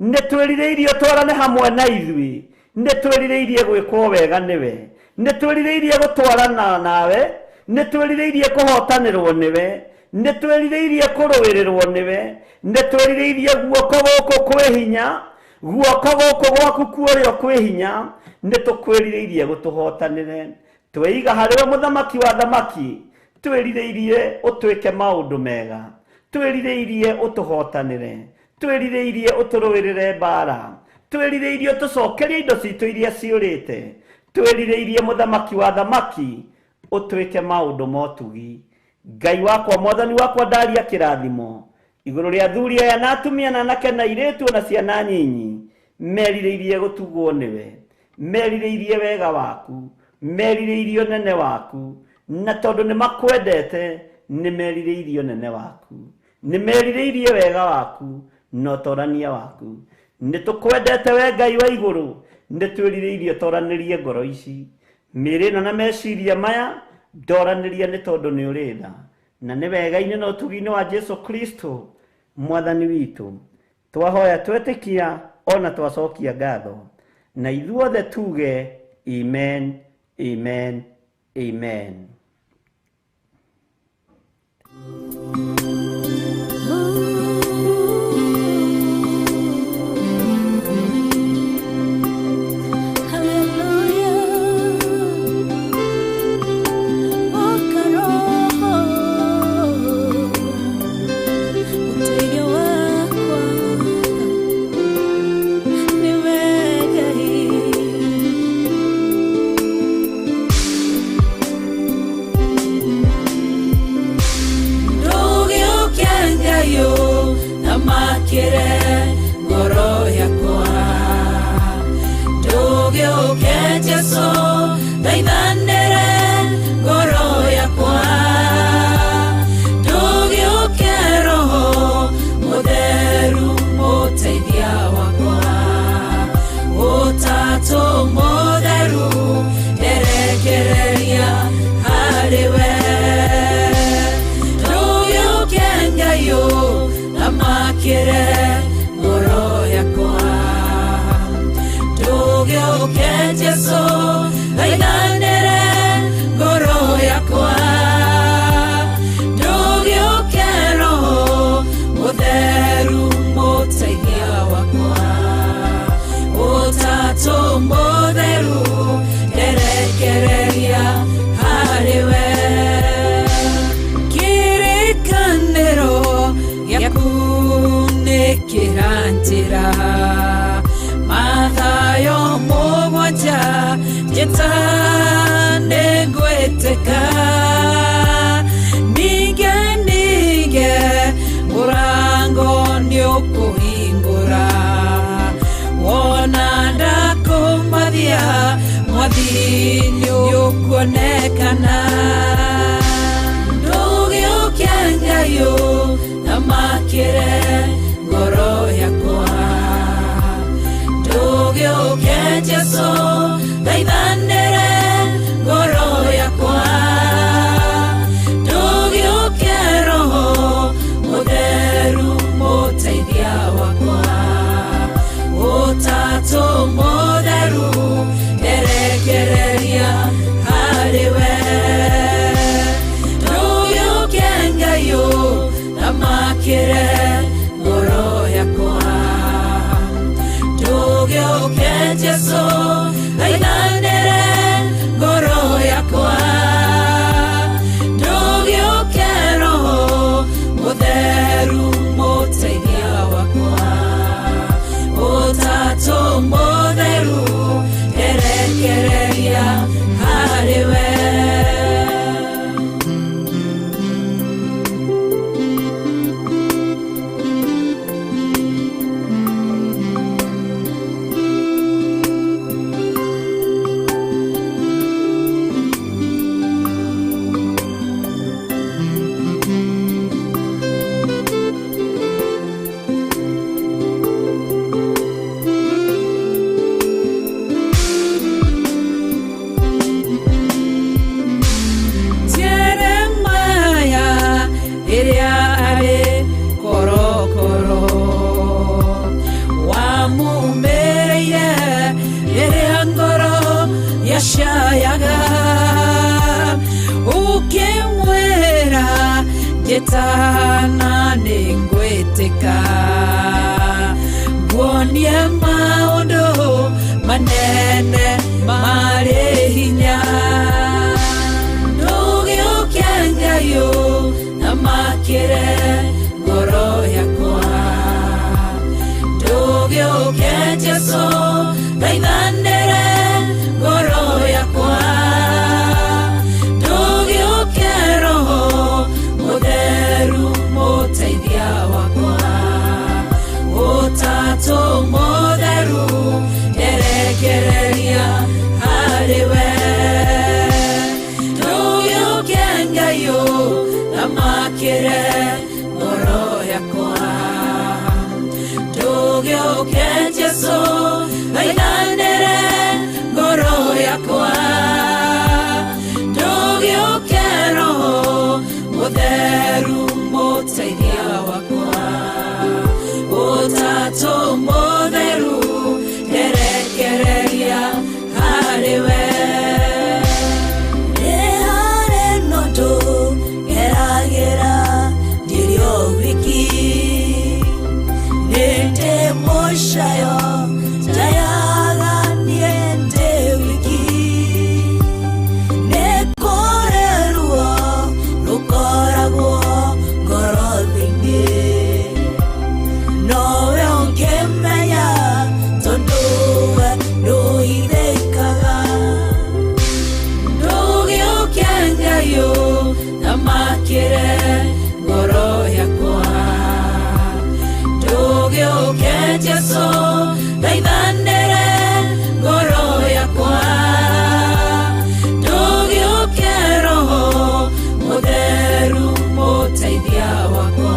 nĩ twĩrirĩirie ũtwarane hamwe na ithuĩ nĩ twĩrirĩirie gwĩkwo wega nĩwe nĩ twĩrirĩirie gũtwarana nawe nĩ twĩrirĩirie kũhotanĩrwo nĩwe nĩ twĩrirĩirie kũrũĩrĩrwo nĩwe nĩ twĩrirĩirie guoko gũkũ kwĩ hinya guoko gũkũ gwaku kuorĩo kwĩ hinya nĩ tũkwĩrirĩirie gũtũhotanĩre twĩiga harĩwe mũthamaki wa thamaki twĩrirĩirie ũtwĩke maũndũ mega twĩrirĩirie ũtũhotanĩre twĩrirĩirie ũtũrũĩrĩre mbara twĩrirĩirie ũtũcokerie indo citũ iria ciũrĩte twĩrirĩirie mũthamaki wa thamaki utwike maundu motugi. Ngai wakwa mwathani wakwa ndaria kirathimo iguru ria thuri aya na atumia na anake na iretu na ciana nyinyi merirĩirie gũtugwo nĩwe, merirĩirie wega waku, merirĩirie nene waku, na tondũ nĩ makwendete nĩ merirĩirie nene waku, nĩ merirĩirie wega waku na ũtorania waku. Nĩ tũkwendete we Ngai wa igũrũ, nĩ twĩrirĩirie ũtoranĩrie ngoro ici, mĩĩrĩ ĩno na meciria maya ndoranĩria nĩ tondũ nĩ ũrĩ tha, na nĩ wega-inĩ na ũtugi-inĩ wa Jesu Kristo mwathani witũ twahoya twetĩkia ona twacokia ngatho, na ithuothe tuge amen, amen, amen.
Ngoro yakwa thamakĩre ngoro yakwa ndũgĩũke Jesũ thaithanĩre ngoro yakwa ndũgĩũke Roho Mũtheru mũteithia wakwa Ũtatũ Mũtheru nderekereria harĩwe nĩ harĩ nũndũ ngeragĩra ndirĩ o wiki nĩ ndĩ mũcayo ndayaga niĩ ndĩ wiki nĩ kũrĩ ruo rũkoragwo ngoro-inĩ nowe ũngĩmenya tondũ we ndũithĩkaga ndũgĩũke Ngai thamakĩre ngoro yakwa ndũgĩũke Jesũ thaithanĩre ngoro yakwa ndũgĩũke Roho Mũtheru mũteithia wakwa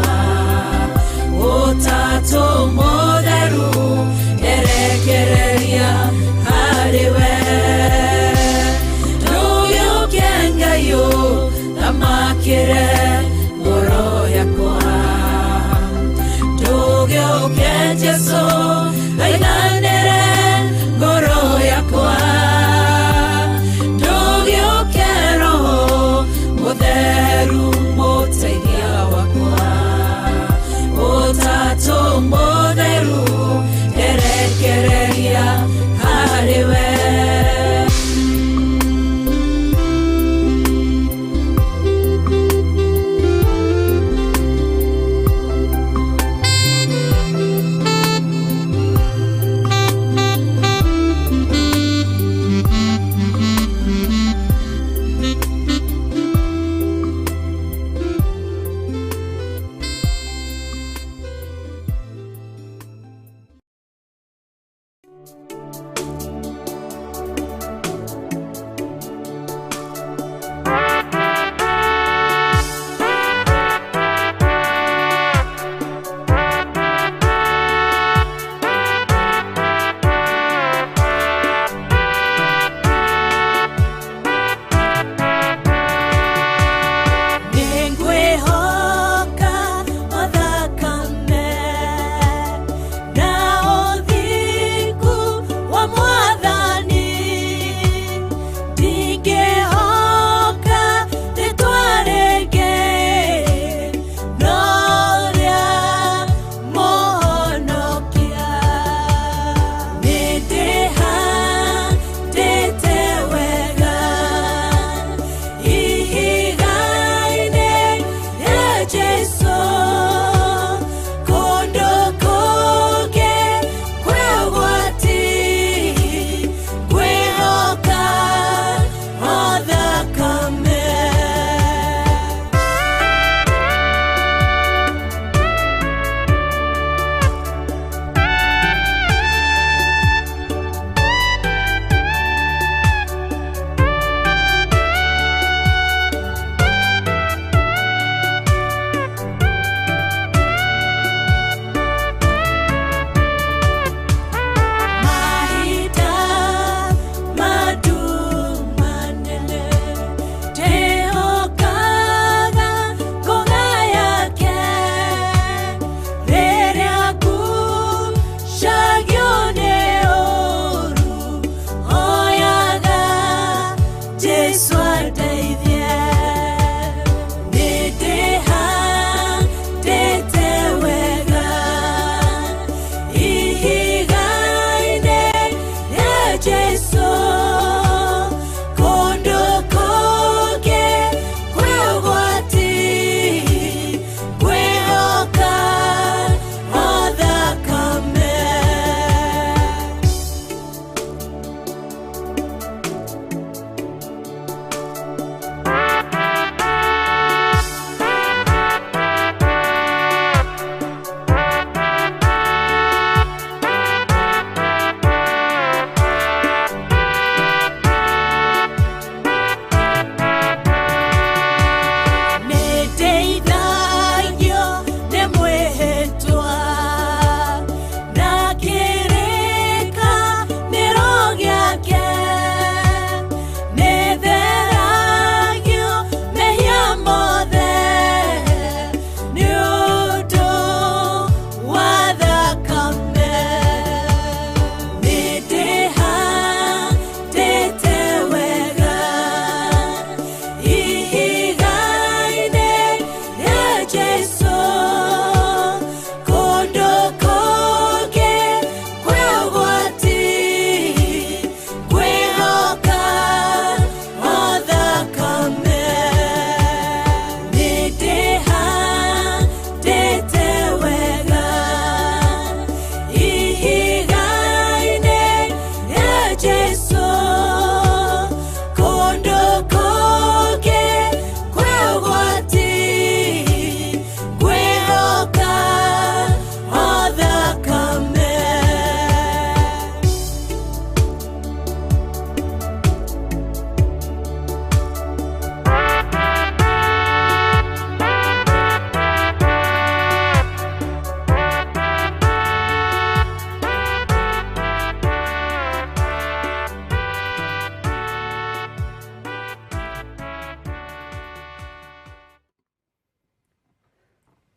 Ũtatũ Mũtheru nderekereria harĩwe ndũgĩũke Ngai thamakĩre ngoro yakwa ndũgĩũke Jesũ thaithanĩre ngoro yakwa ndũgĩũke Roho Mũtheru mũteithia wakwa Ũtatũ Mũtheru nderekereria harĩwe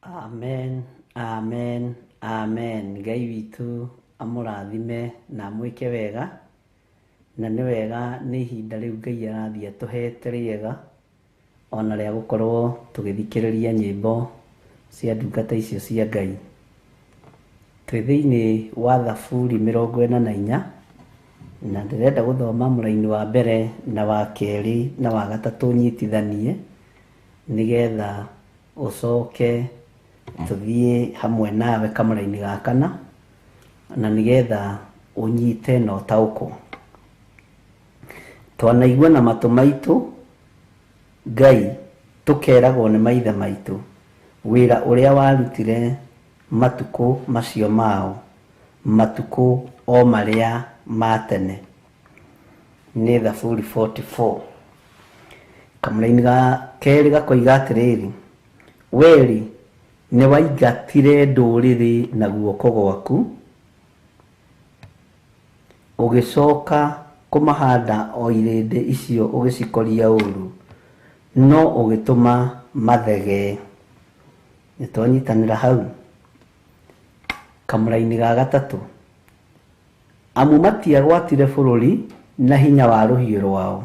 Amen, amen, amen. Ngai witu amurathime na mwike wega, na nĩ wega nĩ ihinda rĩu Ngai arathia tũhete rĩega ona rĩa gũkorwo tũgĩthikĩrĩria nyĩmbo cia ndungata icio cia Ngai. Twĩ thĩinĩ wa Thaburi 44 na ndĩrenda gũthoma mũraini wa mbere na wa kerĩ na wa gatatũ nyitithanie nĩgetha ũcoke tũthiĩ hamwe nawe kamũraini ga kana na nĩgetha ũnyite na ũtaũkwo. Twanaigua na matũ maitũ Ngai tũkeragwo nĩ maithe maitũ wĩra ũrĩa warutire matukũ macio mao, matukũ o marĩa ma tene. Nĩ Thaburi 44. Kamũraini ga kerĩ gakoiga atĩrĩrĩ, weri nĩ waingatire ndũrĩrĩ na guoko gwaku, ũgĩcoka kũmahanda o irĩndĩ icio ũgĩcikoria ũru, no ũgĩtũma mathege. Nĩtwanyitanĩra hau. Kamũraini ga gatatũ, amu matiagwatire bũrũri na hinya wa rũhiũ rwao,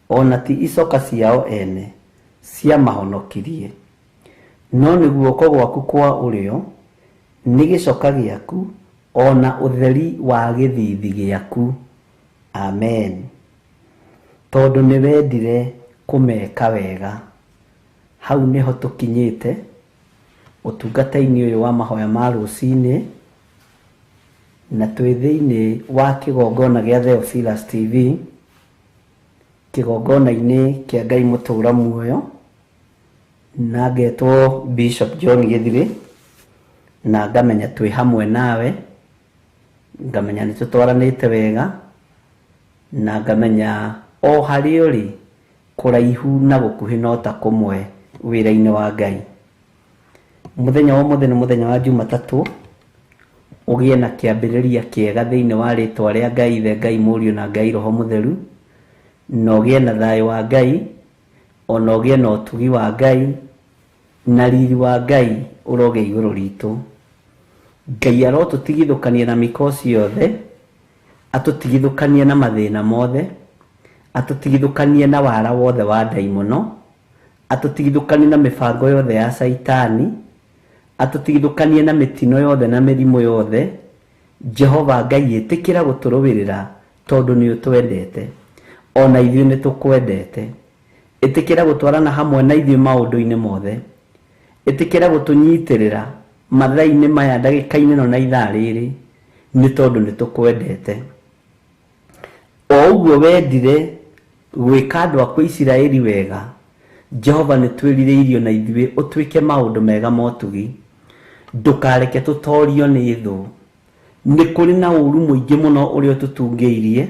ona ti icoka ciao ene ciamahonokirie, no nĩ guoko gwaku kwa ũrĩo nĩ gĩcoka gĩaku ona ũtheri wa gĩthithi gĩaku. Amen. Tondũ nĩ wendire kũmeka wega. Hau nĩho tũkinyĩte ũtungata-inĩ ũyũ wa mahoya ma rũcinĩ, na twĩ thĩinĩ wa kĩgongona gĩa Theophilus TV, kĩgongona-inĩ kĩa Ngai mũtũra muoyo, na ngetwo Bishop John Gĩthirĩ, na ngamenya twĩ hamwe nawe, ngamenya nĩ tũtwaranĩte wega, na ngamenya o harĩ ũrĩ kũraihu na gũkuhĩ no ta kũmwe wĩra-inĩ wa Ngai. Mũthenya wa mũthenya nĩ mũthenya wa Jumatatũ, ũgĩe na kĩambĩrĩria kĩega thĩinĩ wa rĩtwa rĩa Ngai Ithe, Ngai Mũriũ na Ngai Roho Mũtheru, na ũgĩe na thayũ wa Ngai, ona ũgĩe na ũtugi wa Ngai, na riri wa Ngai ũroge igũrũ ritũ. Ngai arotũtigithũkania na mĩkosi yothe, atũtigithũkanie na mathĩna mothe, atũtigithũkanie na wara wothe wa ndaimono, atũtigithũkanie na mĩbango yothe ya Saitani, atũtigithũkanie na mĩtino yothe na mĩrimũ yothe. Jehova Ngai ĩtĩkĩra gũtũrũwĩrĩra tondũ nĩ ũtwendete, ona ithuĩ nĩ tũkwendete. Ĩtĩkĩra gũtwarana hamwe na ithuĩ maũndũ-inĩ mothe. Ĩtĩkĩra gũtũnyitĩrĩra mathaa-inĩ maya, ndagĩka-inĩ no na ithaa rĩrĩ, nĩ tondũ nĩ tũkwendete. O ũguo wendire gwĩka andũ aku Isiraeli wega, Jehova nĩ twĩrirĩirio na ithuĩ ũtwĩke maũndũ mega motugi. Ndũkareke tũtorio nĩ thũ. Nĩ kũrĩ na ũru mũingĩ mũno ũrĩa tũtungĩirie,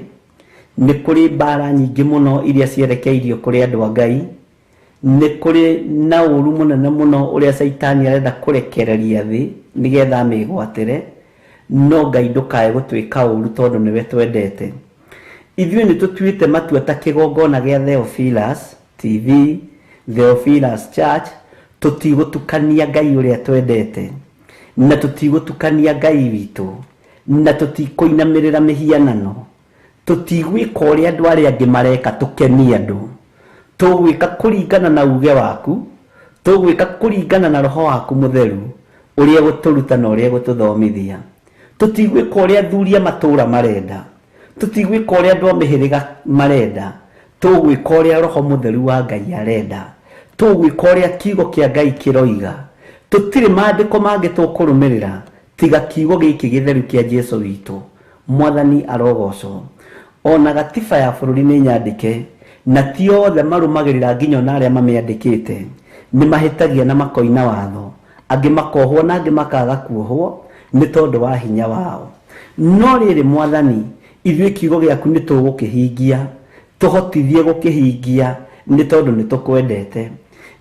nĩ kũrĩ mbara nyingĩ mũno iria cierekeirio kũrĩ andũ a Ngai, nĩ kũrĩ na ũru mũnene mũno ũrĩa Saitani arenda kũrekereria thĩ nĩgetha amĩgwatĩre, no Ngai ndũkae gũtwĩka ũru tondũ nĩwe twendete. Ithuĩ nĩ tũtuĩte matua ta kĩgongona gĩa Theophilus TV, Theophilus Church, tũtigũtukania Ngai ũrĩa twendete, na tũtigũtukania Ngai witũ, na tũtikũinamĩrĩra mĩhianano, tũtigwĩka ũrĩa andũ arĩa angĩ mareka tũkenie andũ. Tũgwĩka kũringana na uge waku, tũgwĩka kũringana na Roho waku Mũtheru ũrĩa gũtũruta na ũrĩa gũtũthomithia. Tũtigwĩka ũrĩa athuri a matũũra marenda, tũtigwĩka ũrĩa andũ a mĩhĩrĩga marenda, tũgwĩka ũrĩa Roho Mũtheru wa Ngai arenda, tũgwĩka ũrĩa kiugo kĩa Ngai kĩroiga. Tũtirĩ maandĩko mangĩ tũkũrũmĩrĩra tiga kiugo gĩkĩ gĩtheru kĩa Jesũ witũ. Mwathani arogocwo. Ona gatiba ya bũrũri nĩ nyandĩke, na ti othe marũmagĩrĩra nginya na arĩa mamĩandĩkĩte nĩ mahĩtagia na makoina watho, angĩ makohwo na angĩ makaga kuohwo nĩ tondũ wa hinya wao. No rĩrĩ Mwathani, ithuĩ kiugo gĩaku nĩ tũgũkĩhingia, tũhotithie gũkĩhingia nĩ tondũ nĩ tũkwendete,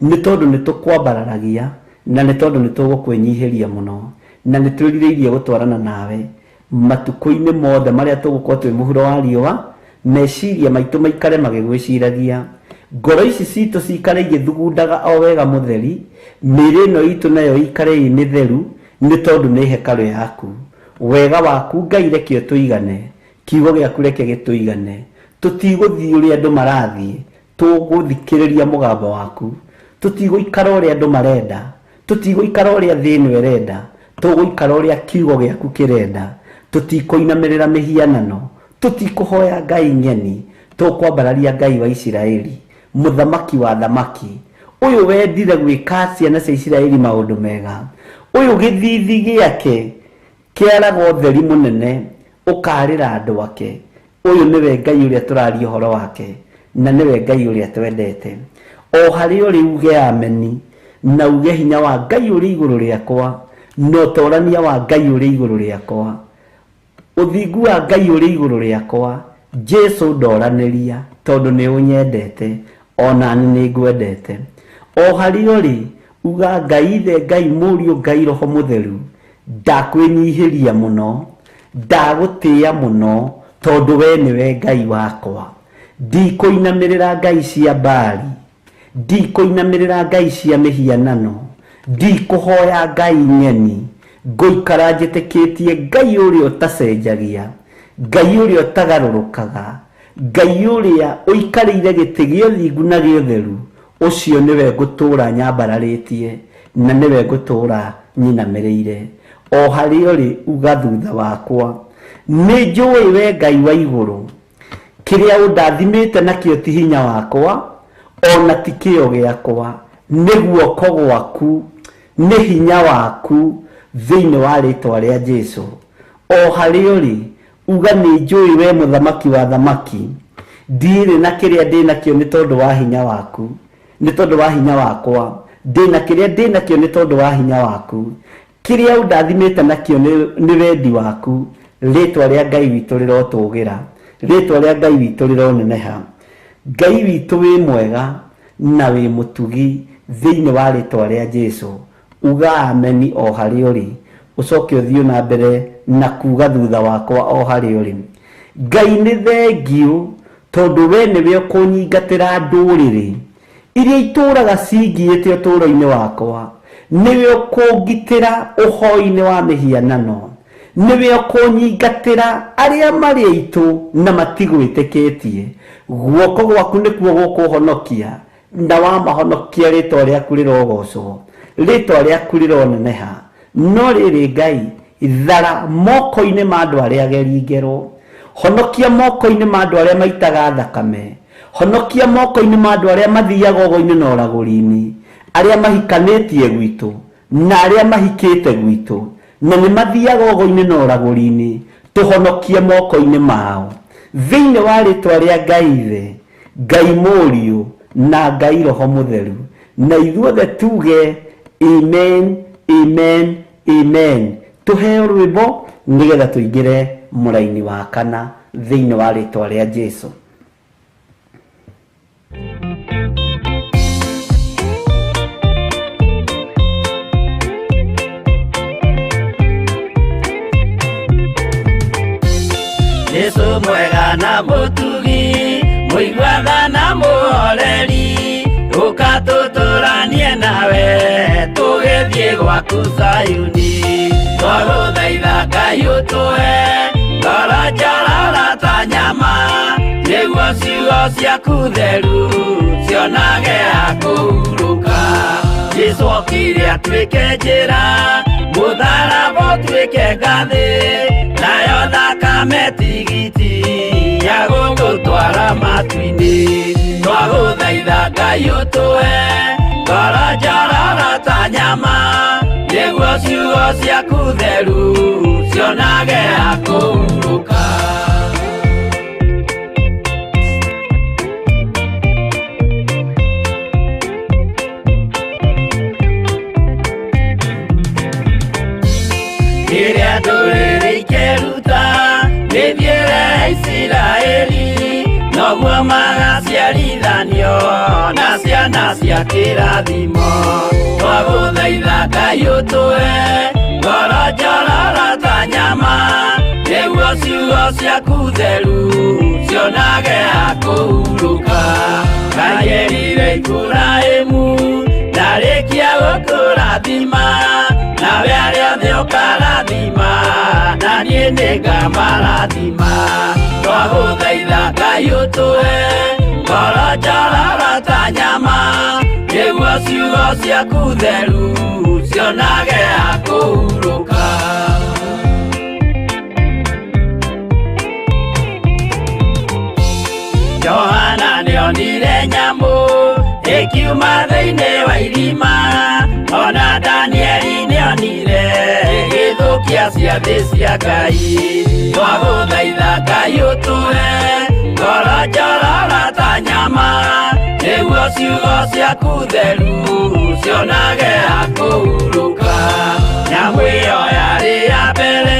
nĩ tondũ nĩ tũkwambararagia, na nĩ tondũ nĩ tũgũkwĩnyihĩria mũno, na nĩ twĩrirĩirie gũtwarana nawe matukũ-inĩ mothe marĩa tũgũkorwo twĩ mũhuro wa riũa. Meciria maitũ maikare magĩgwĩciragia, ngoro ici citũ cikare igĩthugundaga o wega mũtheri, mĩĩrĩ ĩno itũ nayo ikare ĩ mĩtheru, nĩ tondũ nĩ hekarũ yaku. Wega waku Ngai reke ũtũigane, kiugo gĩaku reke gĩtũigane. Tũtigũthiĩ ũrĩa andũ marathiĩ, tũgũthikĩrĩria mũgambo waku. Tũtigũikara ũrĩa andũ marenda, tũtigũikara ũrĩa thĩ ĩno ĩrenda, tũgũikara ũrĩa kiugo gĩaku kĩrenda. Tũtikũinamĩrĩra mĩhianano, tũtikũhoya ngai ng'eni, tũkwambararia Ngai wa Isiraeli, mũthamaki wa thamaki, ũyũ wendire gwĩka ciana cia Isiraeli maũndũ mega, ũyũ gĩthithi gĩake kĩaraga ũtheri mũnene, ũkarĩra andũ ake. Ũyũ nĩwe Ngai ũrĩa tũraria ũhoro wake, na nĩwe Ngai ũrĩa twendete. O harĩ ũrĩ uge ameni, na uge hinya wa Ngai ũrĩ igũrũ rĩakwa, na ũtorania wa Ngai ũrĩ igũrũ rĩakwa, ũthingu wa Ngai ũrĩ igũrũ rĩakwa. Jesu ndoranĩria, tondũ nĩ ũnyendete, ona nĩ ngwendete. O harĩ ũrĩ uga Ngai Ithe, Ngai Mũriũ, Ngai Roho Mũtheru, ndakwĩnyihĩria mũno, ndagũtĩĩa mũno, tondũ we nĩwe Ngai wakwa. Ndikũinamĩrĩra ngai cia Baali, ndikũinamĩrĩra ngai cia mĩhianano, ndikũhoya ngai ng'eni, ngũikara njĩtĩkĩtie Ngai ũrĩa ũtacenjagia, Ngai ũrĩa ũtagarũrũkaga, Ngai ũrĩa ũikarĩire gĩtĩ gĩa ũthingu na gĩa ũtheru. Ũcio nĩwe ngũtũũra nyambararĩtie, na nĩwe ngũtũũra nyinamĩrĩire. O harĩ ũrĩ uga thutha wakwa, nĩ njũĩ we Ngai wa igũrũ, kĩrĩa ũndathimĩte nakĩo ti hinya wakwa, ona ti kĩo gĩakwa, nĩ guoko gwaku, nĩ hinya waku, thĩinĩ wa rĩĩtwa rĩa Jesu. O harĩ ũrĩ uga nĩ njũĩ we mũthamaki wa thamaki, ndirĩ na kĩrĩa ndĩ nakĩo nĩ tondũ wa hinya waku, nĩ tondũ wa hinya wakwa, ndĩ na kĩrĩa ndĩ nakĩo nĩ tondũ wa hinya waku. Kĩrĩa ũndathimĩte nakĩo nĩ wendi waku. Rĩĩtwa rĩa Ngai witũ rĩrotũũgĩra, rĩĩtwa rĩa Ngai witũ rĩroneneha. Ngai witũ wĩ mwega na wĩ mũtugi, thĩinĩ wa rĩĩtwa rĩa Jesu. Uga ameni o harĩ ũrĩ, ũcoke ũthiĩ na mbere na kuuga thutha wakwa o harĩ ũrĩ. Ngai nĩ thengiũ, tondũ we nĩwe ũkũnyingatĩra ndũrĩrĩ iria itũũraga cingiĩte ũtũũro-inĩ wakwa. Nĩwe ũkũngitĩra ũhoi-inĩ wa mĩhianano, nĩwe ũkũnyingatĩra arĩa marĩ aitũ na matigwĩtĩkĩtie. Guoko gwaku nĩkuo gũkũhonokia, na wamahonokia rĩĩtwa rĩaku rĩrogocwo, rĩĩtwa rĩaku rĩroneneha. No rĩrĩ Ngai, thara moko-inĩ ma andũ arĩa ageri ngero, honokia moko-inĩ ma andũ arĩa maitaga thakame, honokia moko-inĩ ma andũ arĩa mathiaga ũgo-inĩ na ũragũri-inĩ, arĩa mahikanĩtie gwitũ na arĩa mahikĩte gwitũ, na nĩ mathiaga ũgo-inĩ na ũragũri-inĩ. Tũhonokie moko-inĩ mao, thĩinĩ wa rĩĩtwa rĩa Ngai Ithe, Ngai Mũriũ na Ngai Roho Mũtheru. Na ithuothe tuge amen, amen, amen. Tũheo rwĩmbo nĩgetha tũingĩre mũraini wa kana thĩinĩ wa rĩĩtwa rĩa Jesu. Jesu mwega na mũtugi, mũiguaga na mũhoreri, ũkatũtũranie nawe tũgĩthiĩ gwaku Zayuni. Twagũthaitha Ngai ũtũhe ngoro njororo ta nyama, nĩguo ciugo ciaku theru cionage ha kũhurũka. Jesu okire atuĩke njĩra, mũtharaba ũtuĩke ngathĩ, nayo thakame tigiti ya gũgũtwara matu-inĩ. Twagũthaitha Ngai ũtũhe ngoro njororo ta nyama, nĩguo ciugo ciaku theru cionage ha kũhurũka. Kĩrĩa ndũrĩrĩ ikeruta gĩthiĩre Isiraeli, noguo magaciarithanio na ciana cia kĩrathimo. Twagũthaitha Ngai ũtũhe ngoro ngoro njororo ta nyama nĩguo ciugo ciaku theru cionage akũhurũka kanyerire Iburahĩmu ndarĩkia gũkũrathima nawe arĩa othe ũkarathima na niĩ nĩngamarathima twagũthaitha Ngai ũtũhe ngoro njororo ta nyama nĩguo ciugo ciaku theru cionage akũhurũka Johana nĩonire nyamũ ĩkiuma thĩinĩ wa irima ona Danieli nĩonire gĩthũkia ciathĩ cia Ngai twagũthaitha Ngai ũtũhe ngoro njororo ta nyama nĩguo ciugo ciaku theru cionage akũhurũka nyamũ ĩyo yarĩ ya mbere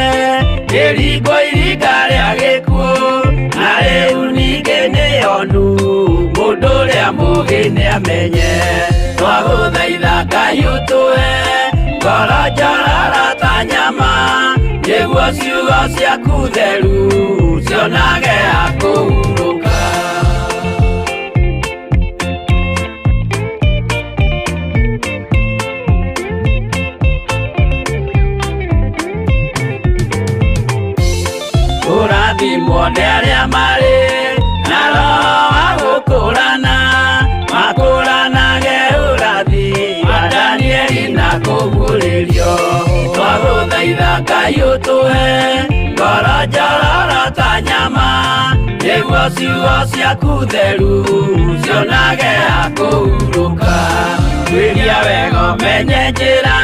ĩringwo iringa rĩa gĩkuũ na rĩu ningĩ nĩyonu mũndũ ũrĩa mũũgĩ nĩamenye twagũthaitha Ngai ũtũhe ngoro njororo ta nyama nĩguo ciugo ciaku theru cionage akũhurũka ũrathimwo nĩ arĩa marĩ na roho wa gũkũũrana makũũranage ũrathi wa Danieli na kũguũrĩrio twagũthaitha Ngai ũtũhe ngoro njororo ta nyama nĩguo ciugo ciaku theru cionage akũhurũka kwĩria wega ũmenye njĩra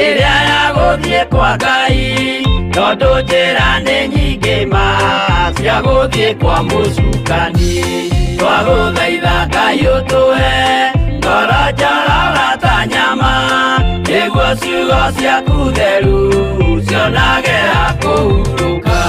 ĩrĩa ya gũthiĩ kwa Ngai tondũ njĩra nĩ nyingĩ ma cia gũthiĩ kwa mũcukani twagũthaitha Ngai ũtũhe ngoro njororo ta nyama nĩguo ciugo ciaku theru cionage akũhurũka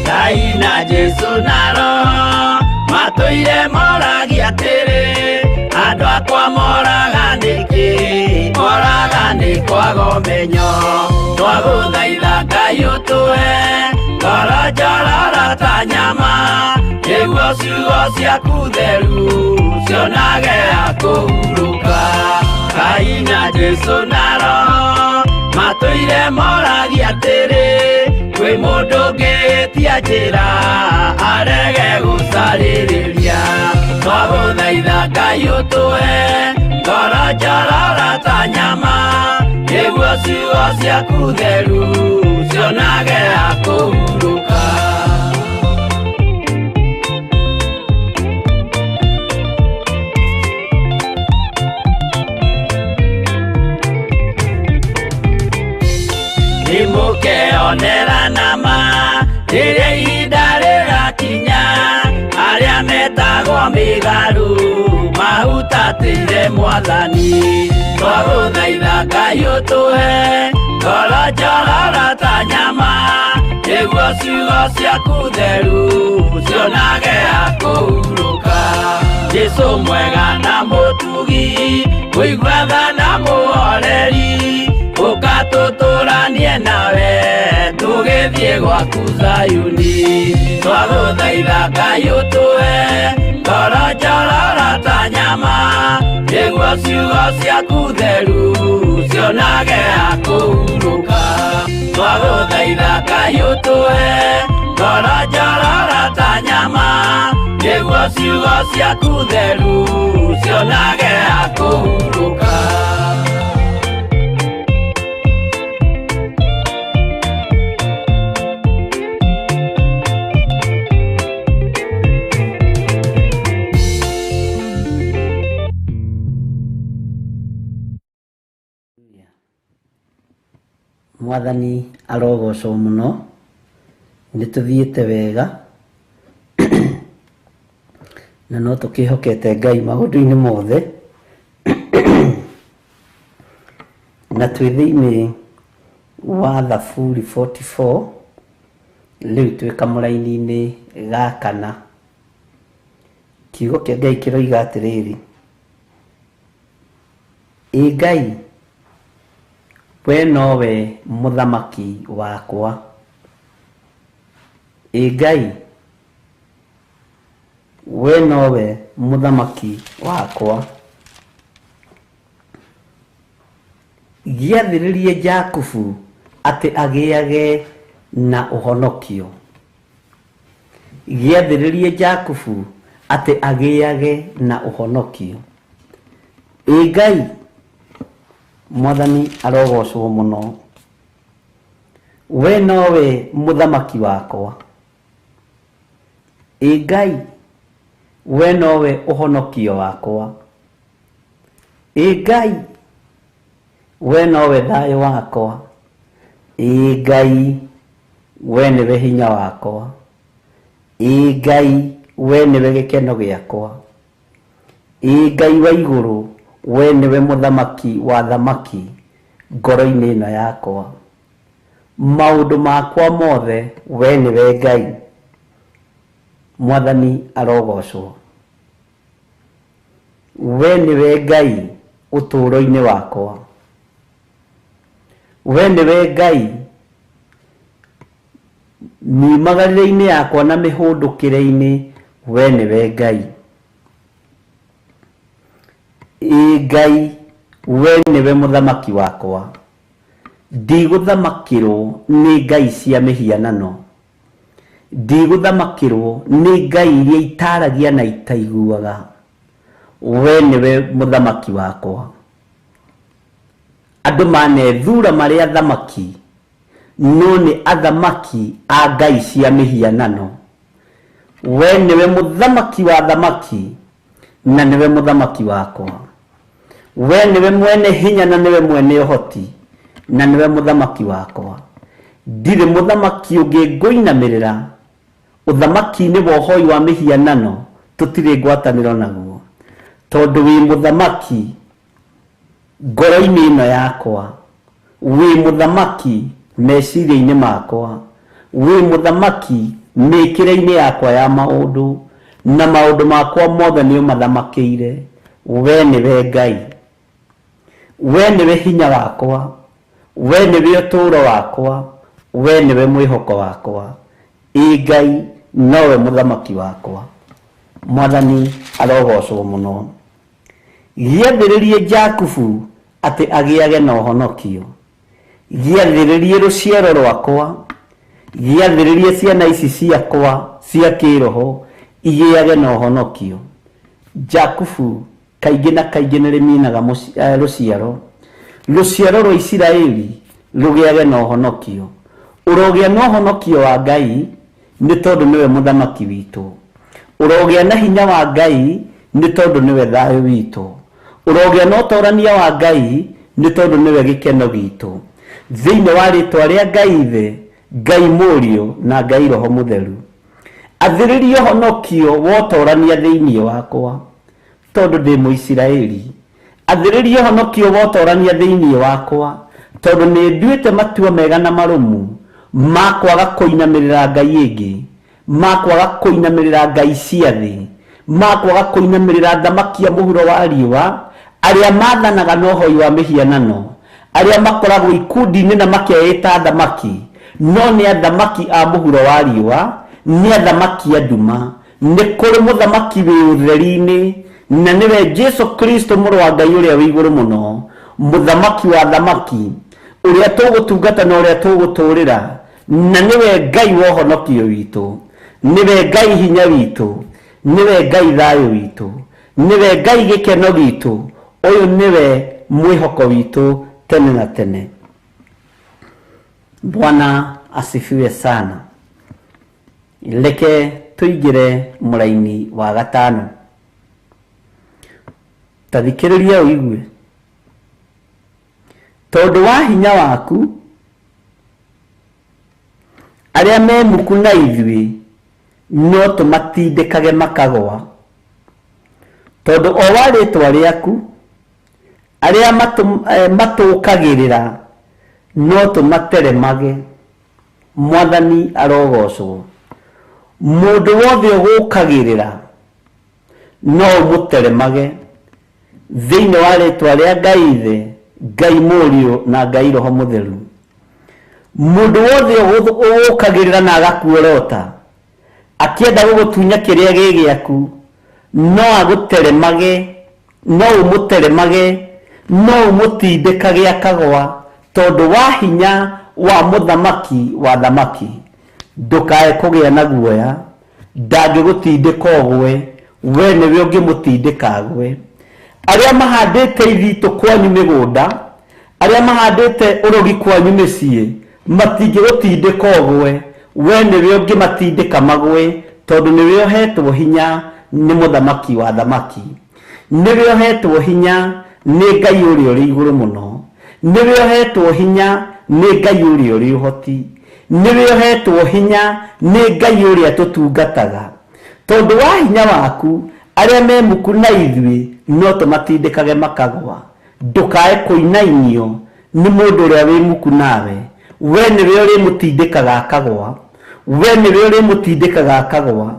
Ngai na Jesũ na Roho matũire moragia atĩrĩ andũ akwa moraga nĩkĩ moraga nĩ kwaga ũmenyo twagũthaitha Ngai ũtũhe ngoro njororo ta nyama nĩguo ciugo ciaku theru cionage akũhurũka Ngai na Jesũ na Roho matũire moragia atĩrĩ kwĩ mũndũ ũngĩtia njĩra arege gũcarĩrĩria twagũthaitha Ngai ũtũhe ngoro njororo ta nyama nĩguo ciugo ciaku theru cionage akũhurũka nĩmũkeonera nama rĩrĩa ihinda rĩgakinya arĩa metagwo mĩgarũ mahutatĩire Mwathani twagũthaitha Ngai ũtũhe ngoro njororo ta nyama nĩguo ciugo ciaku theru cionage akũhurũka Jesũ mwega na mũtugi mũigua tha na mũhoreri ũkatũtũranie nawe tũgĩthiĩ gwaku Zayuni twagũthaitha Ngai ũtũhe ngoro njororo ta nyama nĩguo ciugo ciaku theru cionage akũhurũka twagũthaitha Ngai ũtũhe ngoro njororo ta nyama nĩguo ciugo ciaku theru cionage akũhurũka
Mwathani arogocwo mũno nĩ tũthiĩte wega na no tũkĩhokete Ngai maũndũ-inĩ mothe na twĩ thĩinĩ wa Thaburi 44 rĩu twĩ kamũraini-inĩ ga kana kiugo kĩa Ngai kĩroiga atĩrĩrĩ Ngai we nowe muthamaki wakwa. Ngai we nowe muthamaki wakwa. Giathiririe Jakubu ati agiage na uhonokio. Giathiririe Jakubu ati agiage na uhonokio. Ngai Mwathani arogocwo muno. We nowe muthamaki wakwa. Ngai we nowe uhonokio wakwa. Ngai we nowe thayo wakwa. Ngai we niwe hinya wakwa. Ngai we niwe gikeno giakwa. Ngai wa iguru we niwe muthamaki wa thamaki ngoro-ini ino yakwa. Maundu makwa mothe we niwe Ngai. Mwathani arogocwo. We niwe Ngai uturo-ini wakwa. We niwe Ngai miumagarire-ini yakwa na mihundukire-ini. We niwe Ngai. Ngai we niwe muthamaki wakwa. Ndiguthamakirwo ni ngai cia mihianano. Ndiguthamakirwo ni ngai iria itaragia na itaiguaga. We niwe muthamaki wakwa. Andu manethura mari athamaki, no ni athamaki a ngai cia mihianano. We niwe muthamaki wa thamaki na niwe muthamaki wakwa. We niwe mwene hinya na niwe mwene uhoti na niwe muthamaki wakwa. Ndire muthamaki ungi nguinamirira. Uthamaki ni wohoi wa mihianano tutire ngwataniro naguo. Tondu wi muthamaki ngoro-ini ino yakwa. Wi muthamaki meciria-ini makwa. Wi muthamaki mikire-ini yakwa ya maundu na maundu makwa mothe ni umathamakiire. We niwe Ngai. We niwe hinya wakwa. We niwe uturo wakwa. We niwe mwihoko wakwa. Ngai nowe muthamaki wakwa. Mwathani arogocwo muno. Giathiririe Jakubu ati agiage na uhonokio. Giathiririe ruciaro rwakwa. Giathiririe ciana ici ciakwa cia kiroho igiage na uhonokio. Jakubu kaingi na kaingi niriminaga ruciaro. Ruciaro rwa Isiraeli rugiage na uhonokio. Urogia na uhonokio wa Ngai ni tondu niwe muthamaki witu. Urogia na hinya wa Ngai ni tondu niwe thayo witu. Urogia na utorania wa Ngai ni tondu niwe gikeno gitu. Thiini wa ritwa ria Ngai Ithe, Ngai Murio na Ngai Roho Mutheru. Athiririe honokio wotorania thiini wakwa tondu ndi Muisiraeli. Athiririe honokio wotorania thiini wakwa tondu ni nduite matua mega na marumu makwaga kuinamirira Ngai ingi, makwaga kuinamirira Ngai cia thi, makwaga kuinamirira thamaki ya muhuro wa riwa aria mathanaga na uhoi wa mihianano, aria makoragwo ikundi-ini na makeita thamaki, no ni athamaki a muhuro wa riwa, ni athamaki a nduma. Ni kuri muthamaki wi utheri-ini na niwe Jesu Kristo muru wa Ngai uria wi iguru muno, muthamaki wa thamaki uria tugutungata na uria tuguturira, na niwe Ngai wa uhonokio witu, niwe Ngai hinya witu, niwe Ngai thayo witu, niwe Ngai gikeno gitu. Uyu niwe mwihoko witu tene na tene. Bwana asifiwe sana. Leke tuigire muraini wa gatano. Tathikiriria uigue. Tondu wa hinya waku aria me muku na ithui no tumatindikage makagwa. Tondu o wa ritwa riaku aria matukagirira no tumateremage. Mwathani arogocwo. Mundu wothe ugukagirira no umuteremage thĩinĩ wa rĩtwa rĩa Ngai Ithe, Ngai Mũriũ na Ngai Roho Mũtheru. Mũndũ wothe ũgũkagĩrĩra na agakuorota akĩenda gũgũtunya kĩrĩa gĩ gĩaku, no agũteremage, no ũmũteremage, no ũmũtindĩkage akagwa, tondũ wa hinya wa mũthamaki wa thamaki. Ndũkae kũgĩa na guoya, ndangĩgũtindĩka ũgwe, we nĩwe ũngĩmũtindĩka agwe. Arĩa mahandĩte ithitũ kwanyu mĩgũnda, arĩa mahandĩte ũrogi kwanyu mĩciĩ, matingĩgũtindĩka ũgwe, we nĩwe ũngĩmatindĩka magwe, tondũ nĩwe ũhetwo hinya nĩ mũthamaki wa thamaki. Nĩwe ũhetwo hinya nĩ Ngai ũrĩa ũrĩ igũrũ mũno. Nĩwe ũhetwo hinya nĩ Ngai ũrĩa ũrĩ ũhoti. Nĩwe ũhetwo hinya nĩ Ngai ũrĩa tũtungataga. Tondũ wa hinya waku, arĩa me muku na ithuĩ no tũmatindĩkage makagwa. Ndũkae kũinainio nĩ mũndũ ũrĩa wĩ muku nawe. We nĩwe ũrĩmũtindĩkaga akagwa. We nĩwe ũrĩmũtindĩkaga akagwa.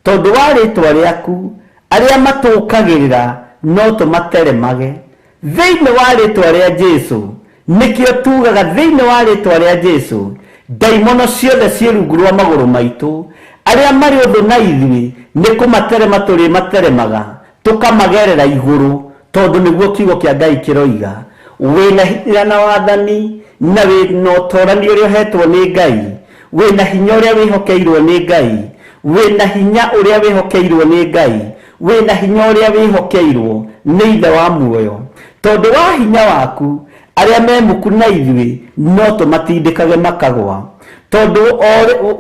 Tondũ wa rĩtwa rĩaku, arĩa matũkagĩrĩra no tũmateremage. Thĩinĩ wa rĩtwa rĩa Jesũ, nĩkĩo tugaga thĩinĩ wa rĩtwa rĩa Jesũ, ndaimono ciothe ciĩ rungu rwa magũrũ maitũ, arĩa marĩ ũthũ na ithuĩ nĩ kũmaterema tũrĩmateremaga, tũkamagerera igũrũ, tondũ nĩguo kiugo kĩa Ngai kĩroiga. Wĩna hinya na wathani, na wĩna ũtorani ũrĩa ũhetwo nĩ Ngai, wĩna hinya ũrĩa wĩhokeirwo nĩ Ngai, wĩna hinya ũrĩa wĩhokeirwo nĩ Ngai, wĩna hinya ũrĩa wĩhokeirwo nĩ Ithe wa muoyo. Tondũ wa hinya waku, arĩa me muku na ithuĩ no tũmatindĩkage makagwa. Tondũ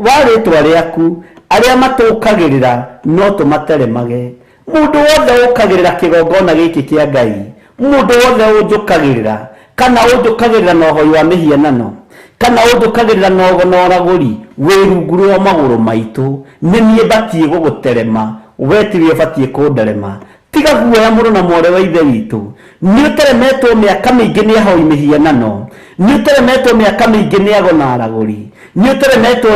wa rĩtwa rĩaku, arĩa matũkagĩrĩra no tũmateremage. Mũndũ wothe ũkagĩrĩra kĩgongona gĩkĩ kĩa Ngai, mũndũ wothe ũnjũkagĩrĩra, kana ũnjũkagĩrĩra na ũhoi wa mĩhianano, kana ũnjũkagĩrĩra na ũragũri wĩ rungu rwa magũrũ maitũ, nĩ niĩ batiĩ gũgũterema, we tiwe ũbatiĩ kũnderema. Tiga guoya mũrũ na mwarĩ wa Ithe witũ. Nĩ ũteremetwo mĩaka mĩingĩ nĩ ahoi mĩhianano, nĩ ũteremetwo mĩaka mĩingĩ nĩ ago na aragũri, nĩ ũteremetwo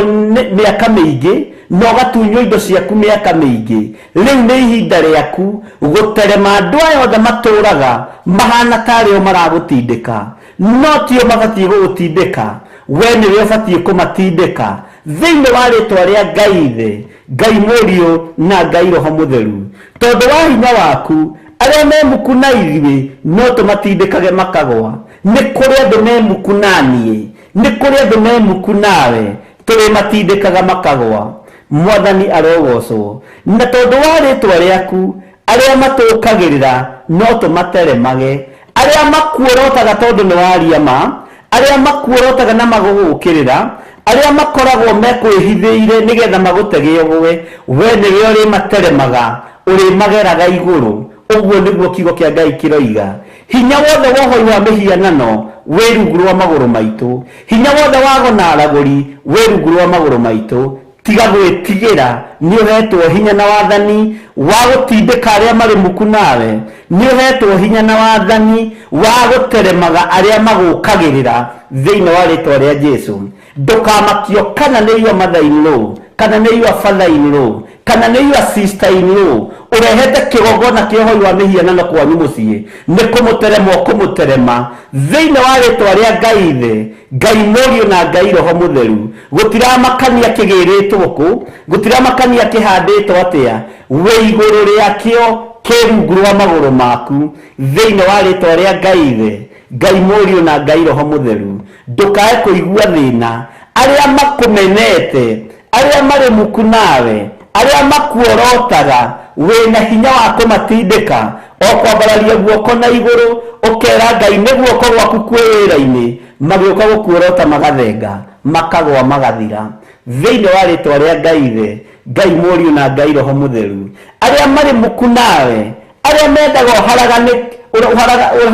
mĩaka mĩingĩ na ũgatunywo indo ciaku mĩaka mĩingĩ. Rĩu nĩ ihinda rĩaku gũterema. Andũ aya othe matũraga mahana tarĩ o maragũtindĩka, no tio mabatiĩ gũgũtindĩka, we nĩwe ũbatiĩ kũmatindĩka. Thĩinĩ wa rĩtwa rĩa Ngai Ithe, Ngai Mũriũ na Ngai Roho Mũtheru. Tondũ wa hinya waku, arĩa me muku na ithuĩ no tũmatindĩkage makagwa. Nĩ kũrĩ andũ me muku na niĩ, nĩ kũrĩ andũ me muku nawe, tũrĩmatindĩkaga makagwa. Mwathani arogocwo. Na tondũ wa rĩtwa rĩaku, arĩa matũkagĩrĩra no tũmateremage, arĩa makuorotaga tondũ nĩ waria ma, arĩa makuorotaga na magũgũkĩrĩra, arĩa makoragwo mekwĩhithĩire nĩgetha magũtege ũgwe, we nĩwe ũrĩmateremaga, ũrĩmageraga igũrũ. Ũguo nĩguo kiugo kĩa Ngai kĩroiga. Hinya wothe wa ũhoi wa mĩhianano wĩ rungu rwa magũrũ maitũ, hinya wothe wa ago na aragũri wĩ rungu rwa magũrũ maitũ. Tiga gwĩtigĩra, nĩ ũhetwo hinya na wathani wa gũtindĩka arĩa marĩ muku nawe. Nĩ ũhetwo hinya na wathani wa gũteremaga arĩa magũkagĩrĩra thĩinĩ wa rĩtwa rĩa Jesũ. Ndũkamakio kana nĩ your mother-in-law, kana nĩ your father-in-law, kana nĩ your sister-in-law, ũrehete kĩgongona kĩa ũhoi wa mĩhianano kwanyu mũciĩ, nĩ kũmũterema ũkũmũterema thĩinĩ wa rĩtwa rĩa Ngai Ithe, Ngai Mũriũ na Ngai Roho Mũtheru. Gũtiramakania kĩgĩrĩtwo kũ, gũtiramakania kĩhandĩtwo atĩa, wĩ igũrũ rĩakĩo kĩ rungu rwa magũrũ maku, thĩinĩ wa rĩtwa rĩa Ngai Ithe, Ngai Mũriũ na Ngai Roho Mũtheru. Ndũkae kũigua thĩna. Arĩa makũmenete, arĩa marĩ muku nawe, arĩa makuorotaga, wĩna hinya wa kũmatindĩka, o kwambararia guoko na igũrũ, ũkera Ngai nĩ guoko gwaku kwĩ wĩra-inĩ, magĩũka gũkuorota magathenga, makagwa magathira. Thĩinĩ wa rĩtwa rĩa Ngai Ithe, Ngai Mũriũ na Ngai Roho Mũtheru. Arĩa marĩ muku nawe, arĩa mendaga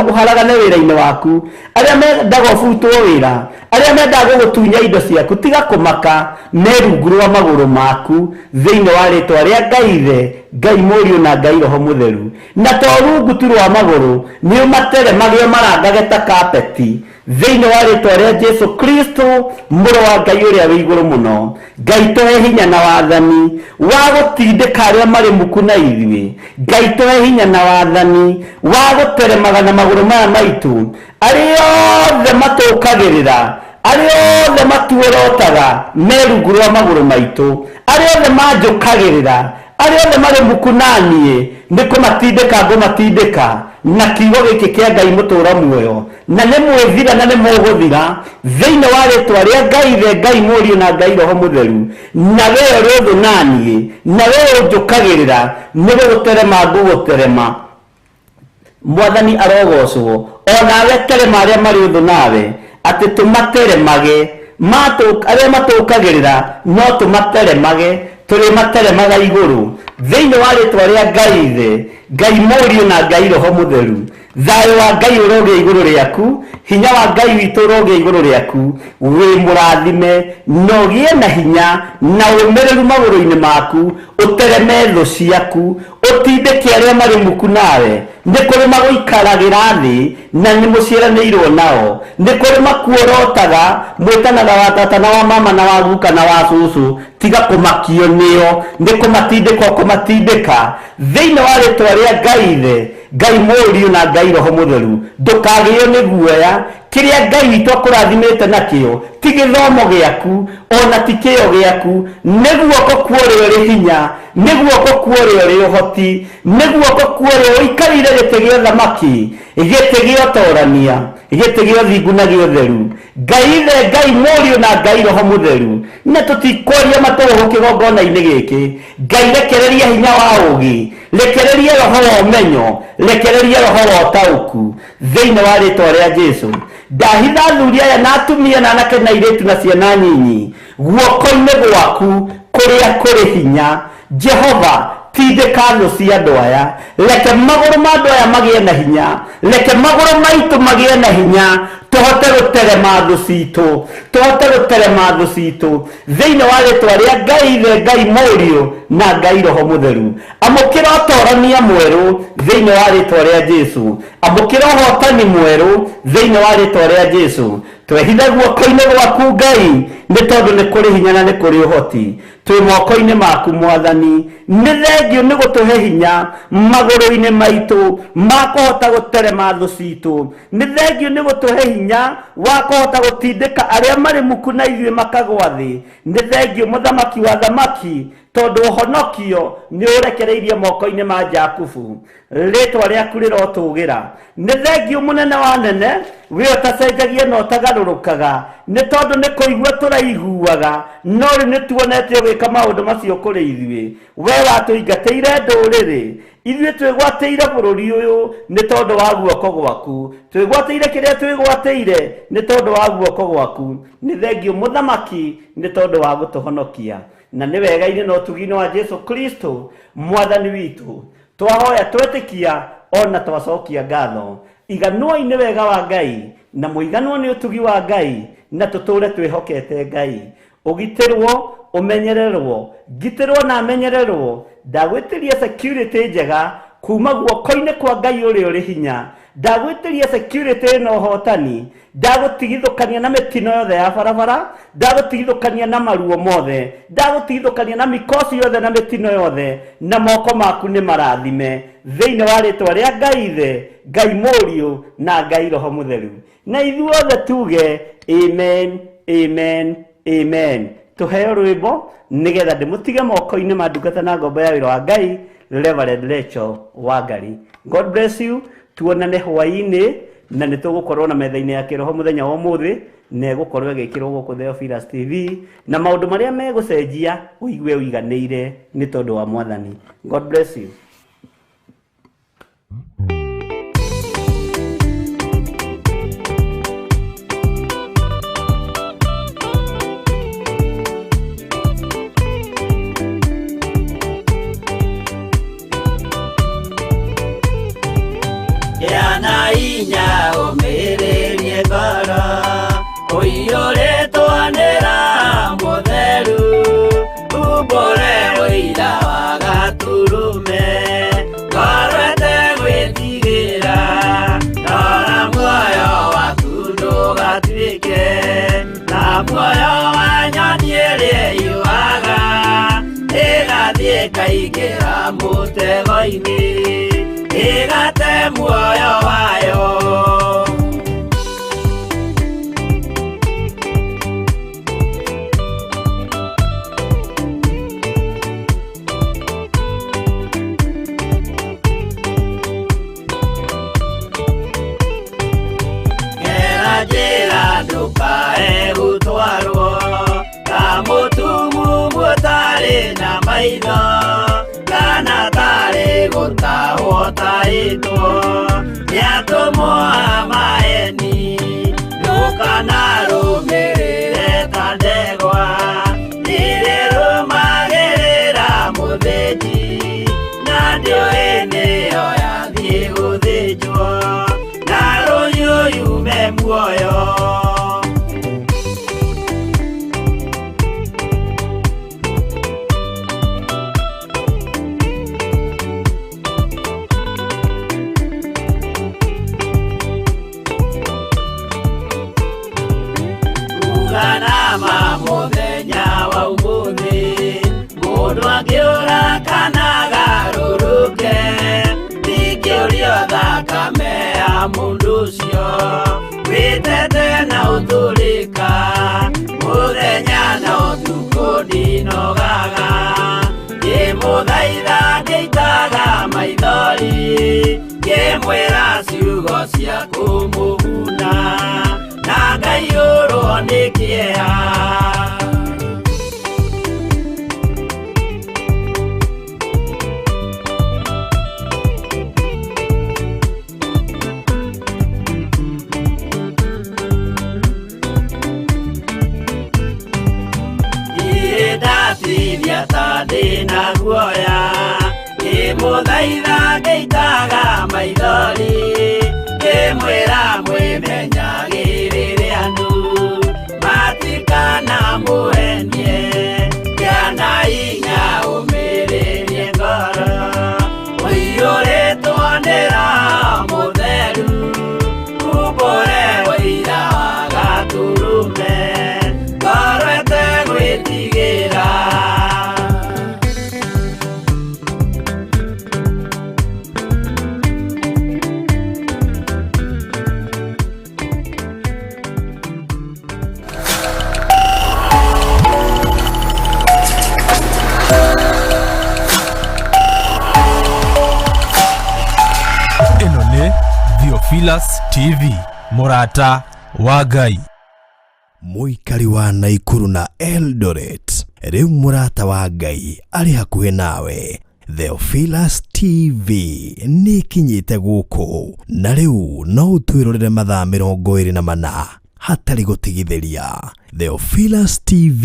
ũharagane wĩra-inĩ waku, arĩa mendaga ũbutwo wĩra, arĩa mendaga gũgũtunya indo ciaku, tiga kũmaka, me rungu rwa magũrũ maku, thĩinĩ wa rĩtwa rĩa Ngai Ithe, Ngai Mũriũ na Ngai Roho Mũtheru. Na to rungu tu rwa magũrũ, nĩ ũmateremage marangage ta kapeti, thĩinĩ wa rĩtwa rĩa Jesu Kristo mũrũ wa Ngai ũrĩa wĩ igũrũ mũno. Ngai tũhe hinya na wathani wa gũtindĩka arĩa marĩ muku na ithuĩ. Ngai tũhe hinya na wathani wa gũteremaga na magũrũ maya maitũ arĩa othe matũkagĩrĩra, arĩa othe matuorotaga merungu rwa magũrũ maitũ, arĩa othe manjũkagĩrĩra, arĩa othe marĩ muku naniĩ nĩ kũmatindĩka ngũmatindĩka na kiugo gĩkĩ kĩa Ngai mũtũũra muoyo, na nĩ mwĩthira na nĩ mũgũthira thĩinĩ wa rĩtwa rĩa Ngai Ithe, Ngai Mũriũ na Ngai Roho Mũtheru. Na wee ũrĩ ũthũ naniĩ, na wee ũnjũkagĩrĩra, nĩ gũgũterema ngũgũterema. Mwathani arogocwo, onawe terema arĩa marĩ ũthũ nawe, atĩ tũmateremage arĩa matũkagĩrĩra, no tũmateremage, tũrĩmateremaga igũrũ thĩinĩ wa rĩtwa rĩa Ngai Ithe, Ngai Mũriũ na Ngai Roho Mũtheru. Thayũ wa Ngai ũrogĩa igũrũ rĩaku, hinya wa Ngai witũ ũrogĩa igũrũ rĩaku, wĩ mũrathime na ũgĩe na hinya na ũmĩrĩru magũrũ-inĩ maku, ũtereme thũ ciaku, ũtindĩke arĩa marĩ muku nawe. Nĩ kũrĩ magũikaragĩra thĩ na nĩ mũciaranĩirwo nao, nĩ kũrĩ makuorotaga mwĩtanaga wa tata na wa mama na wa guka na wa cũcũ, tiga kũmakio nĩo, nĩ kũmatindĩka kũmatindĩka thĩinĩ wa rĩtwa rĩa Ngai Ithe, Ngai Mũriũ na Ngai Roho Mũtheru. Ndũkagĩo nĩ guoya, kĩrĩa Ngai witũ akũrathimĩte nakĩo ti gĩthomo gĩaku ona ti kĩyo gĩaku, nĩ guoko kwa ũrĩa ũrĩ hinya, nĩ guoko kwa ũrĩa ũrĩ ũhoti, nĩ guoko kwa ũrĩa ũikarĩire gĩtĩ gĩa ũthamaki, gĩtĩ gĩa ũtorania, gĩtĩ gĩa ũthingu na gĩa ũtheru. Ngai Ithe, Ngai Mũriũ na Ngai Roho Mũtheru, na tũtikwaria matũhũ kĩgongona-inĩ gĩkĩ. Ngai rekereria hinya wa ũũgĩ, rekereria roho wa ũmenyo, rekereria roho wa ũtaũku thĩinĩ wa rĩtwa rĩa Jesu. Ndahitha athuri aya na atumia na anake na airĩtu na ciana nyinyi guoko-inĩ gwaku kũrĩa kũrĩ hinya. Jehova, tindĩka thũ cia andũ aya, reke magũrũ ma andũ aya magĩe na hinya, reke magũrũ maitũ magĩe na hinya, tũhote gũterema thũ citũ, tũhote gũterema thũ citũ thĩinĩ wa rĩtwa rĩa Ngai Ithe, Ngai Mũriũ na Ngai Roho Mũtheru. Amũkĩra ũtorania mwerũ thĩinĩ wa rĩtwa rĩa Jesu, amũkĩra ũhotani mwerũ thĩinĩ wa rĩtwa rĩa Jesu. Twehithe guoko-inĩ gwaku Ngai, nĩ tondũ nĩ kũrĩ hinya na nĩ kũrĩ ũhoti. Twĩ moko-inĩ maku Mwathani, nĩ thengio nĩ gũtũhe hinya magũrũ-inĩ maitũ ma kũhota gũterema thũ citũ. Nĩ thengio nĩ gũtũhe hinya wa kũhota gũtindĩka arĩa marĩ muku na ithuĩ makagwa thĩ. Nĩ thengio Mũthamaki wa thamaki, tondũ ũhonokio nĩ ũrekereirie moko-inĩ ma Jakubu, rĩtwa rĩaku rĩrotũgĩra. Nĩ thengio mũnene wa nene, we ũtacenjagia na ũtagarũrũkaga, nĩ tondũ nĩ kũigua tũraiguaga, no rĩu nĩ tuonete gwĩka maũndũ macio kũrĩ ithuĩ. We watũingatĩire ndũrĩrĩ, ithuĩ twĩgwatĩire bũrũri ũyũ nĩ tondũ wa guoko gwaku, twĩgwatĩire kĩrĩa twĩgwatĩire nĩ tondũ wa guoko gwaku. Nĩ thengio Mũthamaki nĩ tondũ wa gũtũhonokia, na nĩ wega-inĩ na ũtugi-inĩ wa Jesu Kristo Mwathani witũ twahoya twetĩkia ona twacokia ngatho. Iganũa-inĩ wega wa Ngai na mũiganwo nĩ ũtugi wa Ngai, na tũtũre twĩhokete Ngai. Ũgitĩrwo, ũmenyererwo, ngitĩrwo na amenyererwo. Ndagwĩtĩria security njega kuma guoko-inĩ kwa Ngai ũrĩa ũrĩ hinya. Ndagwĩtĩria security na ũhotani, ndagũtigithũkania na mĩtino yothe ya barabara, ndagũtigithũkania na maruo mothe, ndagũtigithũkania na mikosi yothe na mĩtino yothe, na moko maku nĩ marathime thĩinĩ wa rĩtwa rĩa Ngai Ithe, Ngai Mũriũ na Ngai Roho Mũtheru. Na ithuothe tuge amen, amen, amen. Tũheo rwĩmbo nĩgetha ndĩmũtige moko-inĩ ma ndungata na ngombo ya wĩra wa Ngai, Reverend Rachel Wangari. God bless you. Tuonane hwaĩ-inĩ, na nĩ tũgũkorwo na metha-inĩ ya kĩroho mũthenya wa ũmũthĩ, na ĩgũkorwo ĩgĩkĩrwo gũkũ Theophilus TV, na maũndũ marĩa megũcenjia ũigue ũiganĩire nĩ tondũ wa Mwathani. God bless you.
Inya ũmĩrĩrie ngoro, ũiyũrĩtwanĩra mũtheru, umbũre ũira wa gaturume, ngoro ĩtegwĩtigĩra, rora muoyo waku ndũga ĩgakĩra mũtego-inĩ ĩgate muoyo wayo. Njĩra ndũkae gũtwarwo ta mũtumu mũtarĩ na maitho kana tarĩ gũtahwo tahĩtwo nĩ atũmwo a maeni. Ndũkanarũmĩrĩre ta ndegwa ĩrĩrũmagĩrĩra mũthĩnji na ndĩũĩ nĩyo yathiĩ gũthĩnjwo na rũhiũ yume muoyo. Uganama mũthenya wa ũmũthĩ mũndũ angĩũra kana garũrũke ndingĩũrio thakame ya mũndũ ũcio wĩtete na ũtũrĩka mũthenya na ũtukũ ndinogaga ngĩmũthaitha ngĩitaga maithori ngĩmwĩra ciugo cia kũmũguna na ngaiyũrwo nĩ kĩeha. Ndatithia ta ndĩna guoya ngĩmũthaitha ngĩitaga maithori ngĩmwĩra mwĩmenyagĩrĩre andũ matikana mũhenie kĩana hinya ũmĩrĩrie ngoro ũiyũrĩtwo nĩ Roho Mũtheru umbũre ũira wa Gatũrũme ngoro ĩtegwĩtigĩra.
Theophilus TV mũrata wa Ngai.
Mũikari wa Naikuru na Eldoret rĩu mũrata wa Ngai arĩ hakuhĩ nawe. Theophilus TV nĩ kinyĩte gũkũ na rĩu no ũtwĩrorere mathaa 24 hatarĩ gũtigithĩria. Theophilus TV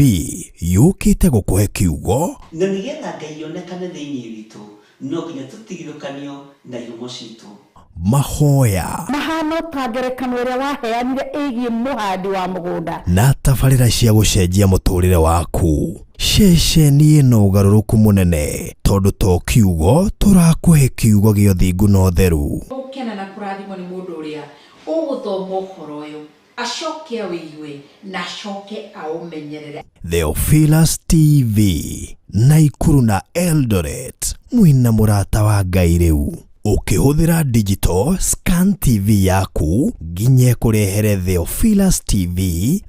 yũkĩte gũkũhe kiugo
na nĩgetha Ngai onekane thĩinĩ witũ no nginya tũtigithũkanio na ihumo citũ.
Mahoya
mahano ta ngerekano ĩrĩa waheanire ĩgiĩ mũhandi wa mũgũnda
na tabarĩra cia gũcenjia mũtũrĩre waku. Ceceni ĩno ũgarũrũku mũnene tondũ to kiugo tũrakũhe kiugo gĩa ũthingu na ũtheru.
Ũkena na kũrathimwo nĩ mũndũ ũrĩa ũgũthoma ũhoro ũyũ acoke awĩigue na acoke aũmenyerere.
Theophilus TV Naikuru na Eldoret mwĩna mũrata wa Ngai rĩu. Ukihũthĩra digital scan TV yaku nginye kũrehere Theophilus TV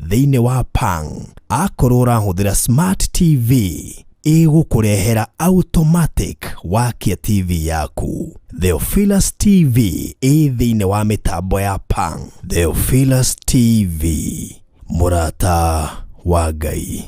thĩinĩ wa Pang. Akorwo ũrahũthĩra smart TV ĩgũkũrehera automatic wakia TV yaku. Theophilus TV thĩinĩ wa mĩtambo ya Pang. Theophilus TV mũrata wa Ngai.